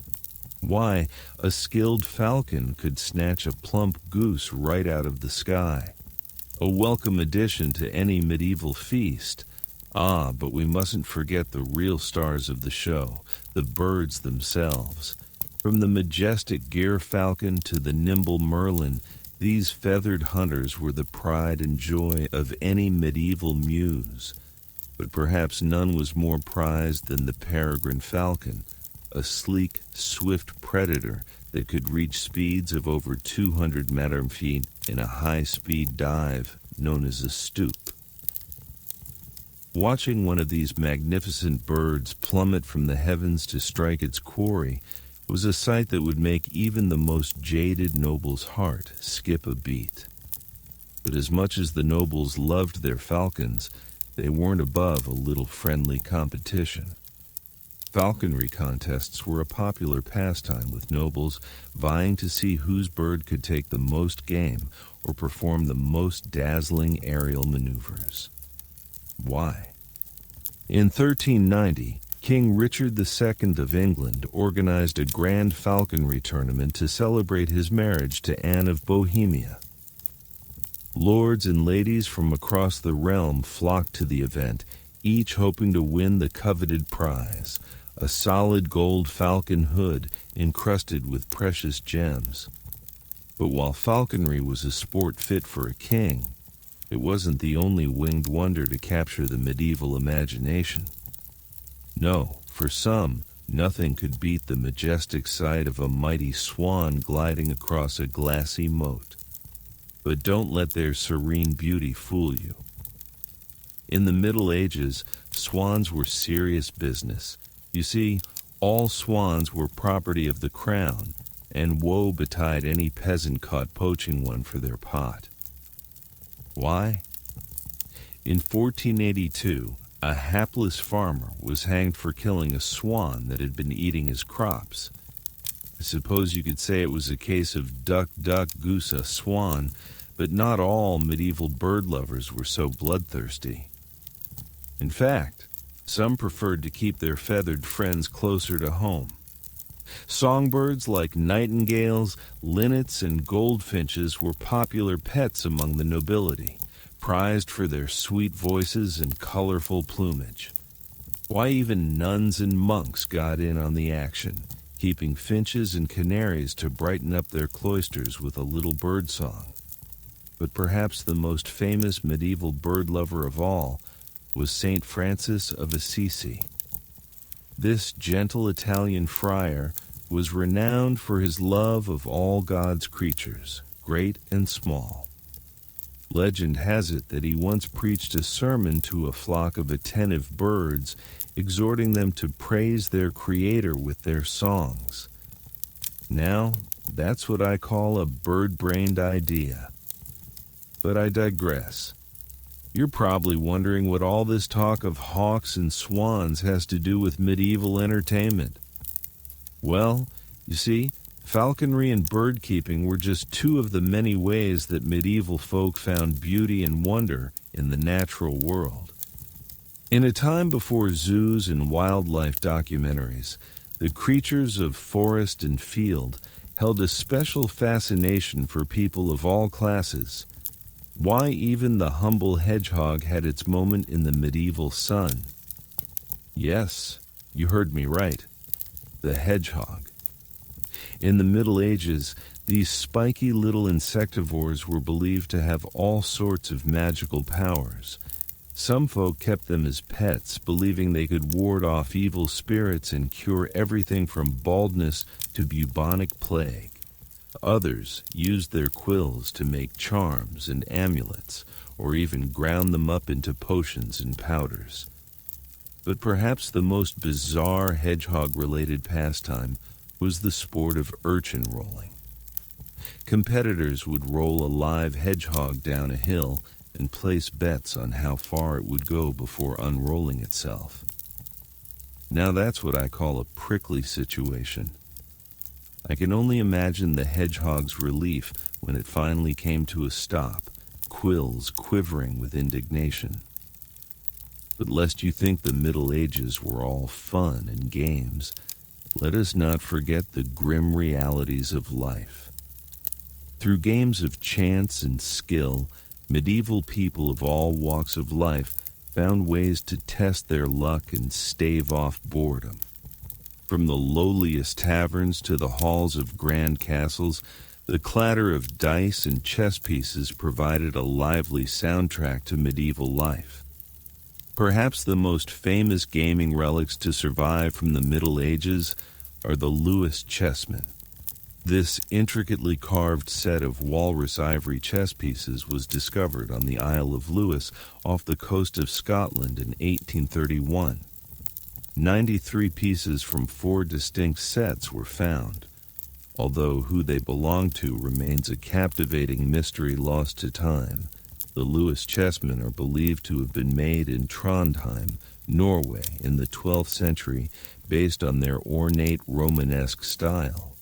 S1: Why, a skilled falcon could snatch a plump goose right out of the sky. A welcome addition to any medieval feast. Ah, but we mustn't forget the real stars of the show, the birds themselves. From the majestic gerfalcon to the nimble merlin, these feathered hunters were the pride and joy of any medieval muse. But perhaps none was more prized than the peregrine falcon, a sleek, swift predator that could reach speeds of over 200 feet in a high-speed dive known as a stoop. Watching one of these magnificent birds plummet from the heavens to strike its quarry was a sight that would make even the most jaded noble's heart skip a beat. But as much as the nobles loved their falcons, they weren't above a little friendly competition. Falconry contests were a popular pastime, with nobles vying to see whose bird could take the most game or perform the most dazzling aerial maneuvers. Why? In 1390, King Richard II of England organized a grand falconry tournament to celebrate his marriage to Anne of Bohemia. Lords and ladies from across the realm flocked to the event, each hoping to win the coveted prize, a solid gold falcon hood encrusted with precious gems. But while falconry was a sport fit for a king, it wasn't the only winged wonder to capture the medieval imagination. No, for some, nothing could beat the majestic sight of a mighty swan gliding across a glassy moat. but don't let their serene beauty fool you. In the Middle Ages, swans were serious business. You see, all swans were property of the crown, and woe betide any peasant caught poaching one for their pot. Why? In 1482, a hapless farmer was hanged for killing a swan that had been eating his crops. I suppose you could say it was a case of duck, duck, goose, a swan, but not all medieval bird lovers were so bloodthirsty. In fact, some preferred to keep their feathered friends closer to home. Songbirds like nightingales, linnets, and goldfinches were popular pets among the nobility, prized for their sweet voices and colorful plumage. Why, even nuns and monks got in on the action, keeping finches and canaries to brighten up their cloisters with a little bird song. But perhaps the most famous medieval bird lover of all was Saint Francis of Assisi. This gentle Italian friar was renowned for his love of all God's creatures, great and small. Legend has it that he once preached a sermon to a flock of attentive birds, exhorting them to praise their Creator with their songs. Now, that's what I call a bird-brained idea. But I digress. You're probably wondering what all this talk of hawks and swans has to do with medieval entertainment. Well, you see, falconry and bird keeping were just two of the many ways that medieval folk found beauty and wonder in the natural world. In a time before zoos and wildlife documentaries, the creatures of forest and field held a special fascination for people of all classes. Why, even the humble hedgehog had its moment in the medieval sun. Yes, you heard me right. The hedgehog. In the Middle Ages, these spiky little insectivores were believed to have all sorts of magical powers. Some folk kept them as pets, believing they could ward off evil spirits and cure everything from baldness to bubonic plague. Others used their quills to make charms and amulets, or even ground them up into potions and powders. But perhaps the most bizarre hedgehog-related pastime was the sport of urchin rolling. Competitors would roll a live hedgehog down a hill and place bets on how far it would go before unrolling itself. Now that's what I call a prickly situation. I can only imagine the hedgehog's relief when it finally came to a stop, quills quivering with indignation. But lest you think the Middle Ages were all fun and games, let us not forget the grim realities of life. Through games of chance and skill, medieval people of all walks of life found ways to test their luck and stave off boredom. From the lowliest taverns to the halls of grand castles, the clatter of dice and chess pieces provided a lively soundtrack to medieval life. Perhaps the most famous gaming relics to survive from the Middle Ages are the Lewis chessmen. This intricately carved set of walrus ivory chess pieces was discovered on the Isle of Lewis off the coast of Scotland in 1831. 93 pieces from 4 distinct sets were found, although who they belonged to remains a captivating mystery lost to time. The Lewis chessmen are believed to have been made in Trondheim, Norway, in the 12th century, based on their ornate Romanesque style.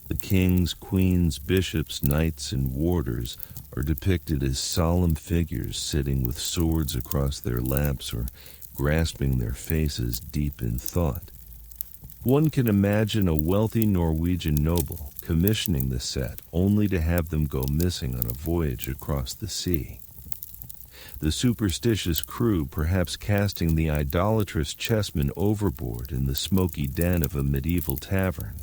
S1: The kings, queens, bishops, knights, and warders are depicted as solemn figures sitting with swords across their laps or grasping their faces deep in thought. One can imagine a wealthy Norwegian noble commissioning the set only to have them go missing on a voyage across the sea. The superstitious crew perhaps casting the idolatrous chessmen overboard in the smoky den of a medieval tavern.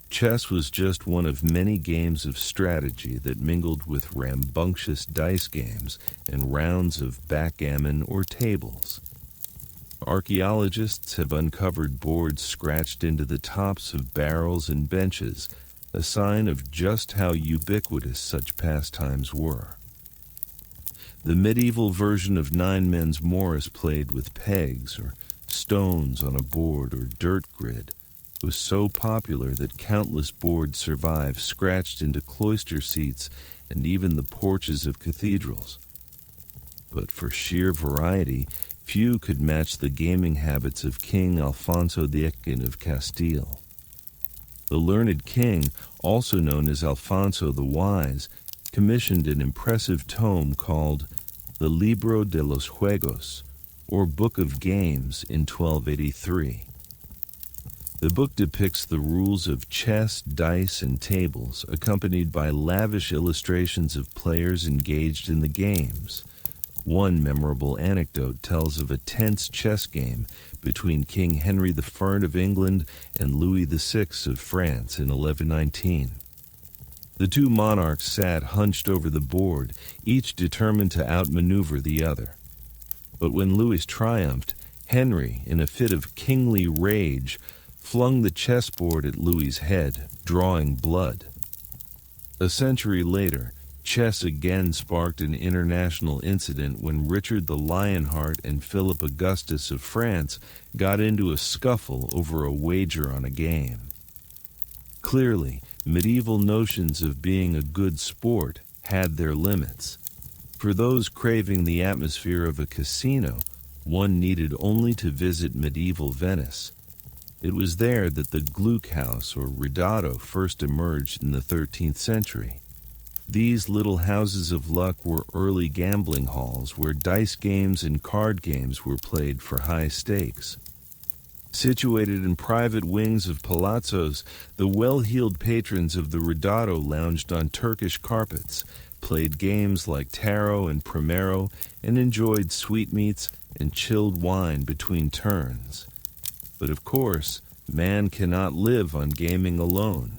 S1: Chess was just one of many games of strategy that mingled with rambunctious dice games and rounds of backgammon or tables. Archaeologists have uncovered boards scratched into the tops of barrels and benches, a sign of just how ubiquitous such pastimes were. The medieval version of nine men's morris played with pegs or stones on a board or dirt grid was so popular that countless boards survive scratched into cloister seats and even the porches of cathedrals. But for sheer variety, few could match the gaming habits of King Alfonso X of Castile. The learned king, also known as Alfonso the Wise, commissioned an impressive tome called the Libro de los Juegos, or Book of Games, in 1283. The book depicts the rules of chess, dice, and tables, accompanied by lavish illustrations of players engaged in the games. One memorable anecdote tells of a tense chess game between King Henry I of England and Louis VI of France in 1119. The two monarchs sat hunched over the board, each determined to outmaneuver the other. But when Louis triumphed, Henry, in a fit of kingly rage, flung the chessboard at Louis's head, drawing blood. A century later, chess again sparked an international incident when Richard the Lionheart and Philip Augustus of France got into a scuffle over a wager on a game. Clearly, medieval notions of being a good sport had their limits. For those craving the atmosphere of a casino, one needed only to visit medieval Venice. It was there that the Gluck house or ridotto first emerged in the 13th century. These little houses of luck were early gambling halls where dice games and card games were played for high stakes. Situated in private wings of palazzos, the well-heeled patrons of the ridotto lounged on Turkish carpets, played games like tarot and primero, and enjoyed sweetmeats and chilled wine between turns. But of course, man cannot live on gaming alone.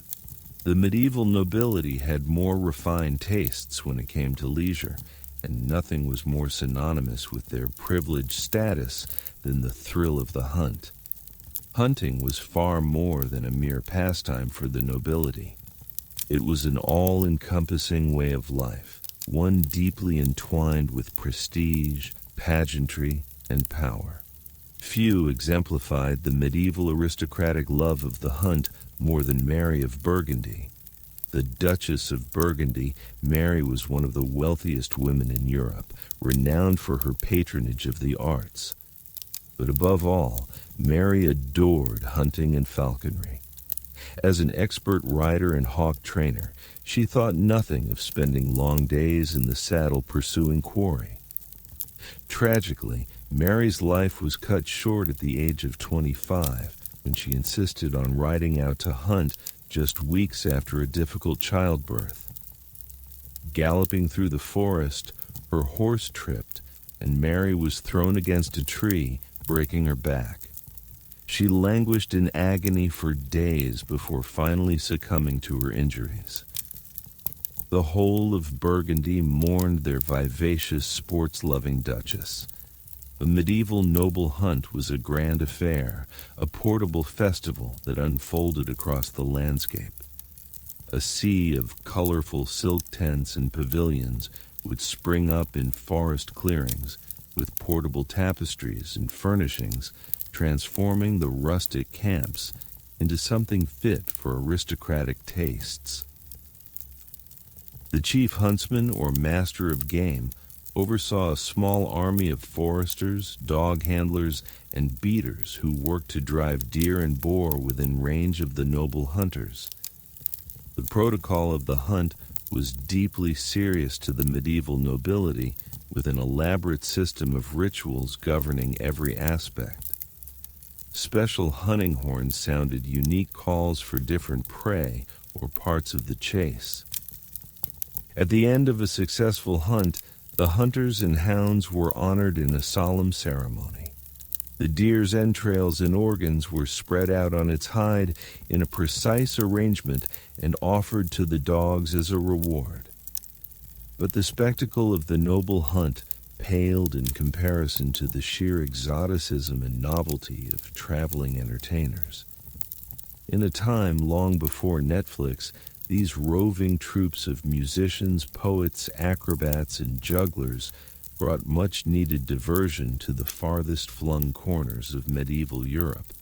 S1: The medieval nobility had more refined tastes when it came to leisure, and nothing was more synonymous with their privileged status than the thrill of the hunt. Hunting was far more than a mere pastime for the nobility. It was an all-encompassing way of life, one deeply entwined with prestige, pageantry, and power. Few exemplified the medieval aristocratic love of the hunt more than Mary of Burgundy. The Duchess of Burgundy, Mary was one of the wealthiest women in Europe, renowned for her patronage of the arts. But above all, Mary adored hunting and falconry. As an expert rider and hawk trainer, she thought nothing of spending long days in the saddle pursuing quarry. Tragically, Mary's life was cut short at the age of 25 when she insisted on riding out to hunt just weeks after a difficult childbirth. Galloping through the forest, her horse tripped, and Mary was thrown against a tree, breaking her back. She languished in agony for days before finally succumbing to her injuries. The whole of Burgundy mourned their vivacious, sports-loving duchess. The medieval noble hunt was a grand affair, a portable festival that unfolded across the landscape. A sea of colorful silk tents and pavilions would spring up in forest clearings, with portable tapestries and furnishings transforming the rustic camps into something fit for aristocratic tastes. The chief huntsman or master of game oversaw a small army of foresters, dog handlers, and beaters who worked to drive deer and boar within range of the noble hunters. The protocol of the hunt was deeply serious to the medieval nobility, with an elaborate system of rituals governing every aspect. Special hunting horns sounded unique calls for different prey or parts of the chase. At the end of a successful hunt, the hunters and hounds were honored in a solemn ceremony. The deer's entrails and organs were spread out on its hide in a precise arrangement and offered to the dogs as a reward. But the spectacle of the noble hunt paled in comparison to the sheer exoticism and novelty of traveling entertainers. In a time long before Netflix, these roving troops of musicians, poets, acrobats, and jugglers brought much-needed diversion to the farthest-flung corners of medieval Europe.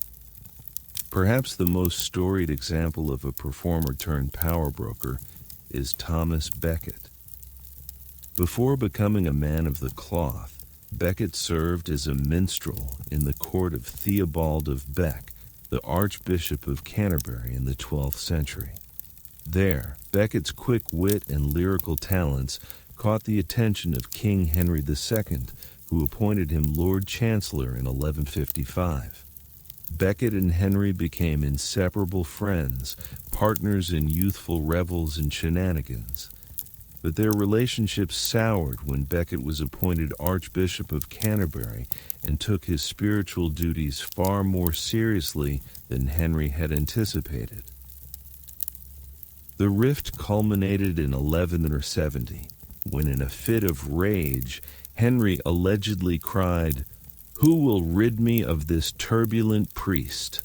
S1: Perhaps the most storied example of a performer-turned-power broker is Thomas Becket. Before becoming a man of the cloth, Becket served as a minstrel in the court of Theobald of Bec, the Archbishop of Canterbury in the 12th century. There, Becket's quick wit and lyrical talents caught the attention of King Henry II, who appointed him Lord Chancellor in 1155. Becket and Henry became inseparable friends, partners in youthful revels and shenanigans. But their relationship soured when Becket was appointed Archbishop of Canterbury and took his spiritual duties far more seriously than Henry had anticipated. The rift culminated in 1170, when in a fit of rage, Henry allegedly cried, "Who will rid me of this turbulent priest?"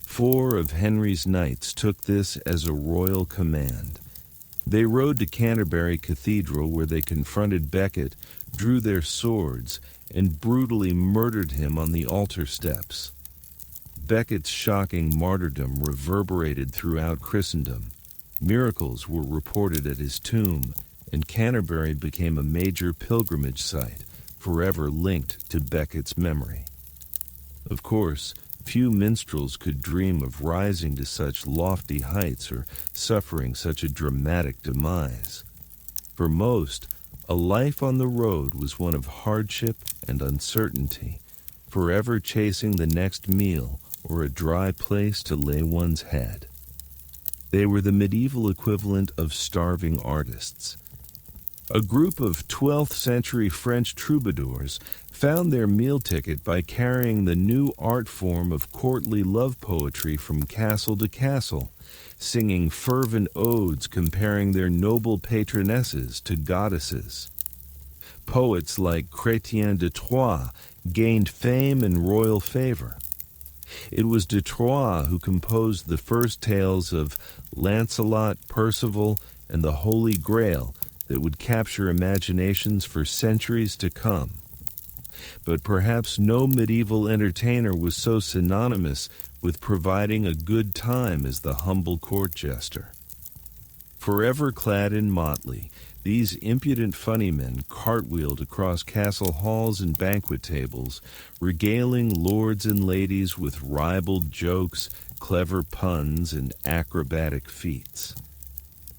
S1: 4 of Henry's knights took this as a royal command. They rode to Canterbury Cathedral, where they confronted Becket, drew their swords, and brutally murdered him on the altar steps. Becket's shocking martyrdom reverberated throughout Christendom. Miracles were reported at his tomb, and Canterbury became a major pilgrimage site, forever linked to Becket's memory. Of course, few minstrels could dream of rising to such lofty heights or suffering such a dramatic demise. For most, a life on the road was one of hardship and uncertainty, forever chasing the next meal or a dry place to lay one's head. They were the medieval equivalent of starving artists. A group of 12th century French troubadours found their meal ticket by carrying the new art form of courtly love poetry from castle to castle, singing fervent odes comparing their noble patronesses to goddesses. Poets like Chrétien de Troyes gained fame and royal favor. It was de Troyes who composed the first tales of Lancelot, Percival, and the Holy Grail that would capture imaginations for centuries to come. But perhaps no medieval entertainer was so synonymous with providing a good time as the humble court jester. Forever clad in motley, these impudent funnymen cartwheeled across castle halls and banquet tables, regaling lords and ladies with ribald jokes, clever puns, and acrobatic feats.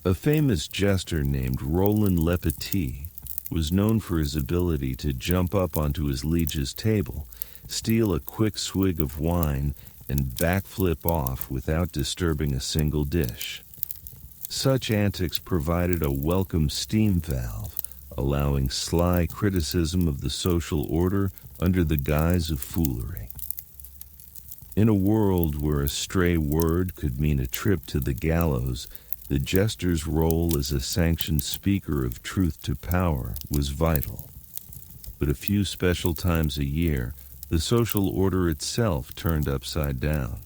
S1: A famous jester named Roland Lepetit was known for his ability to jump up onto his liege's table, steal a quick swig of wine, and backflip off without disturbing a single dish. Such antics provided a welcome steam valve, allowing sly criticism of the social order under the guise of foolery. In a world where a stray word could mean a trip to the gallows, the jester's role as a sanctioned speaker of truth to power was vital. But a few special times a year, the social order itself turned upside down.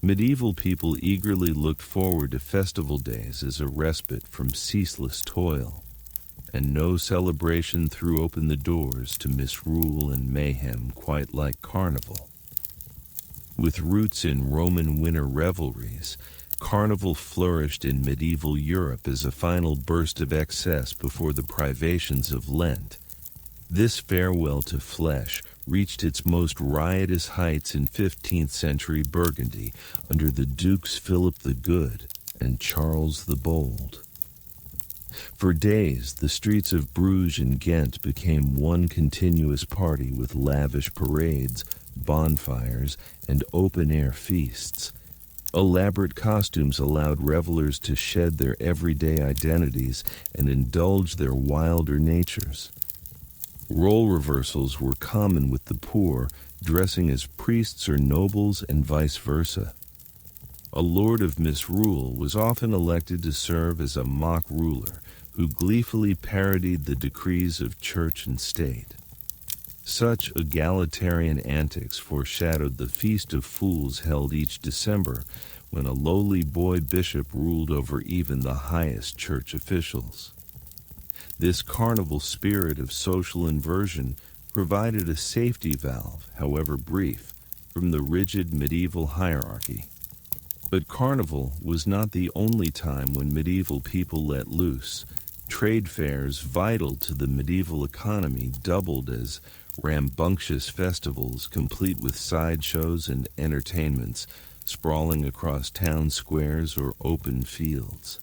S1: Medieval people eagerly looked forward to festival days as a respite from ceaseless toil, and no celebration threw open the doors to misrule and mayhem quite like Carnival. With roots in Roman winter revelries, Carnival flourished in medieval Europe as a final burst of excess before the privations of Lent. This farewell to flesh reached its most riotous heights in 15th century Burgundy under the Dukes Philip the Good and Charles the Bold. For days, the streets of Bruges and Ghent became one continuous party with lavish parades, bonfires, and open-air feasts. Elaborate costumes allowed revelers to shed their everyday identities and indulge their wilder natures. Role reversals were common with the poor, dressing as priests or nobles and vice versa. A lord of misrule was often elected to serve as a mock ruler who gleefully parodied the decrees of church and state. Such egalitarian antics foreshadowed the Feast of Fools held each December, when a lowly boy bishop ruled over even the highest church officials. This carnival spirit of social inversion provided a safety valve, however brief, from the rigid medieval hierarchy. But carnival was not the only time when medieval people let loose. Trade fairs vital to the medieval economy doubled as rambunctious festivals, complete with sideshows and entertainments, sprawling across town squares or open fields.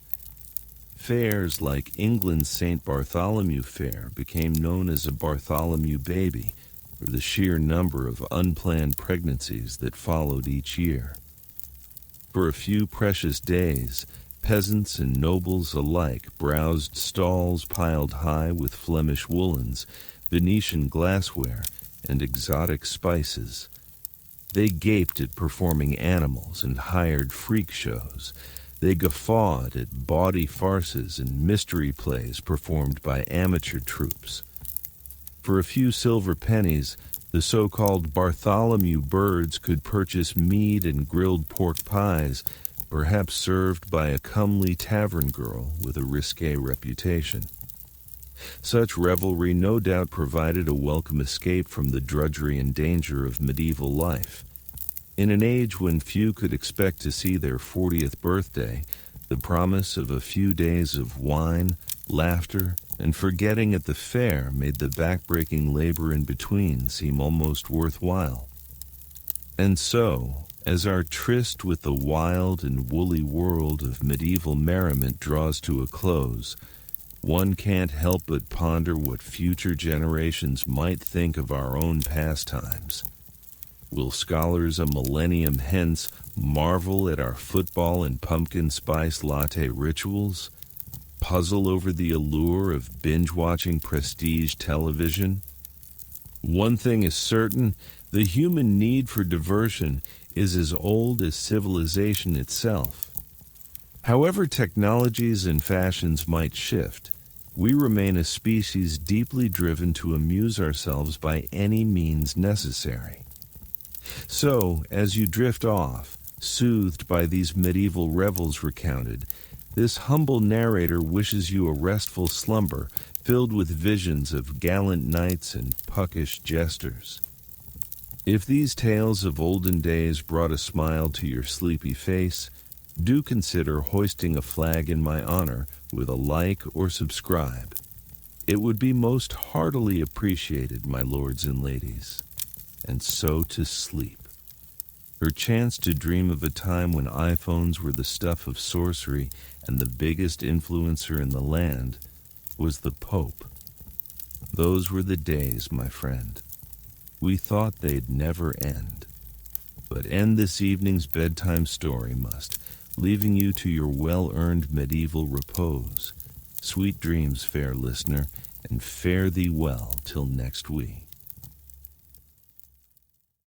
S1: Fairs like England's St. Bartholomew Fair became known as a Bartholomew baby for the sheer number of unplanned pregnancies that followed each year. For a few precious days, peasants and nobles alike browsed stalls piled high with Flemish woolens, Venetian glassware, and exotic spices. They gaped at performing animals and hired freak shows. They guffawed at bawdy farces and mystery plays performed by amateur troupes. For a few silver pennies, the so-called Bartholomew birds could purchase mead and grilled pork pies, perhaps served by a comely tavern girl with a risque reputation. Such revelry no doubt provided a welcome escape from the drudgery and danger of medieval life. In an age when few could expect to see their 40th birthday, the promise of a few days of wine, laughter, and forgetting at the fair made the backbreaking labor in between seem almost worthwhile. And so, as our tryst with the wild and woolly world of medieval merriment draws to a close, one can't help but ponder what future generations might think of our own pastimes. Will scholars a millennium hence marvel at our football and pumpkin spice latte rituals? Puzzle over the allure of binge-watching prestige television? One thing is certain, the human need for diversion is as old as civilization itself. However technologies and fashions might shift, we remain a species deeply driven to amuse ourselves by any means necessary. So, as you drift off, soothed by these medieval revels recounted, this humble narrator wishes you a restful slumber filled with visions of gallant knights and puckish jesters. If these tales of olden days brought a smile to your sleepy face, do consider hoisting a flag in my honor with a like or subscribe. It would be most heartily appreciated, my lords and ladies. And so to sleep. Perchance to dream of a time when iPhones were the stuff of sorcery and the biggest influencer in the land was the Pope. Those were the days, my friend. We thought they'd never end. But end this evening's bedtime story must, leaving you to your well-earned medieval repose. Sweet dreams, fair listener, and fare thee well till next week.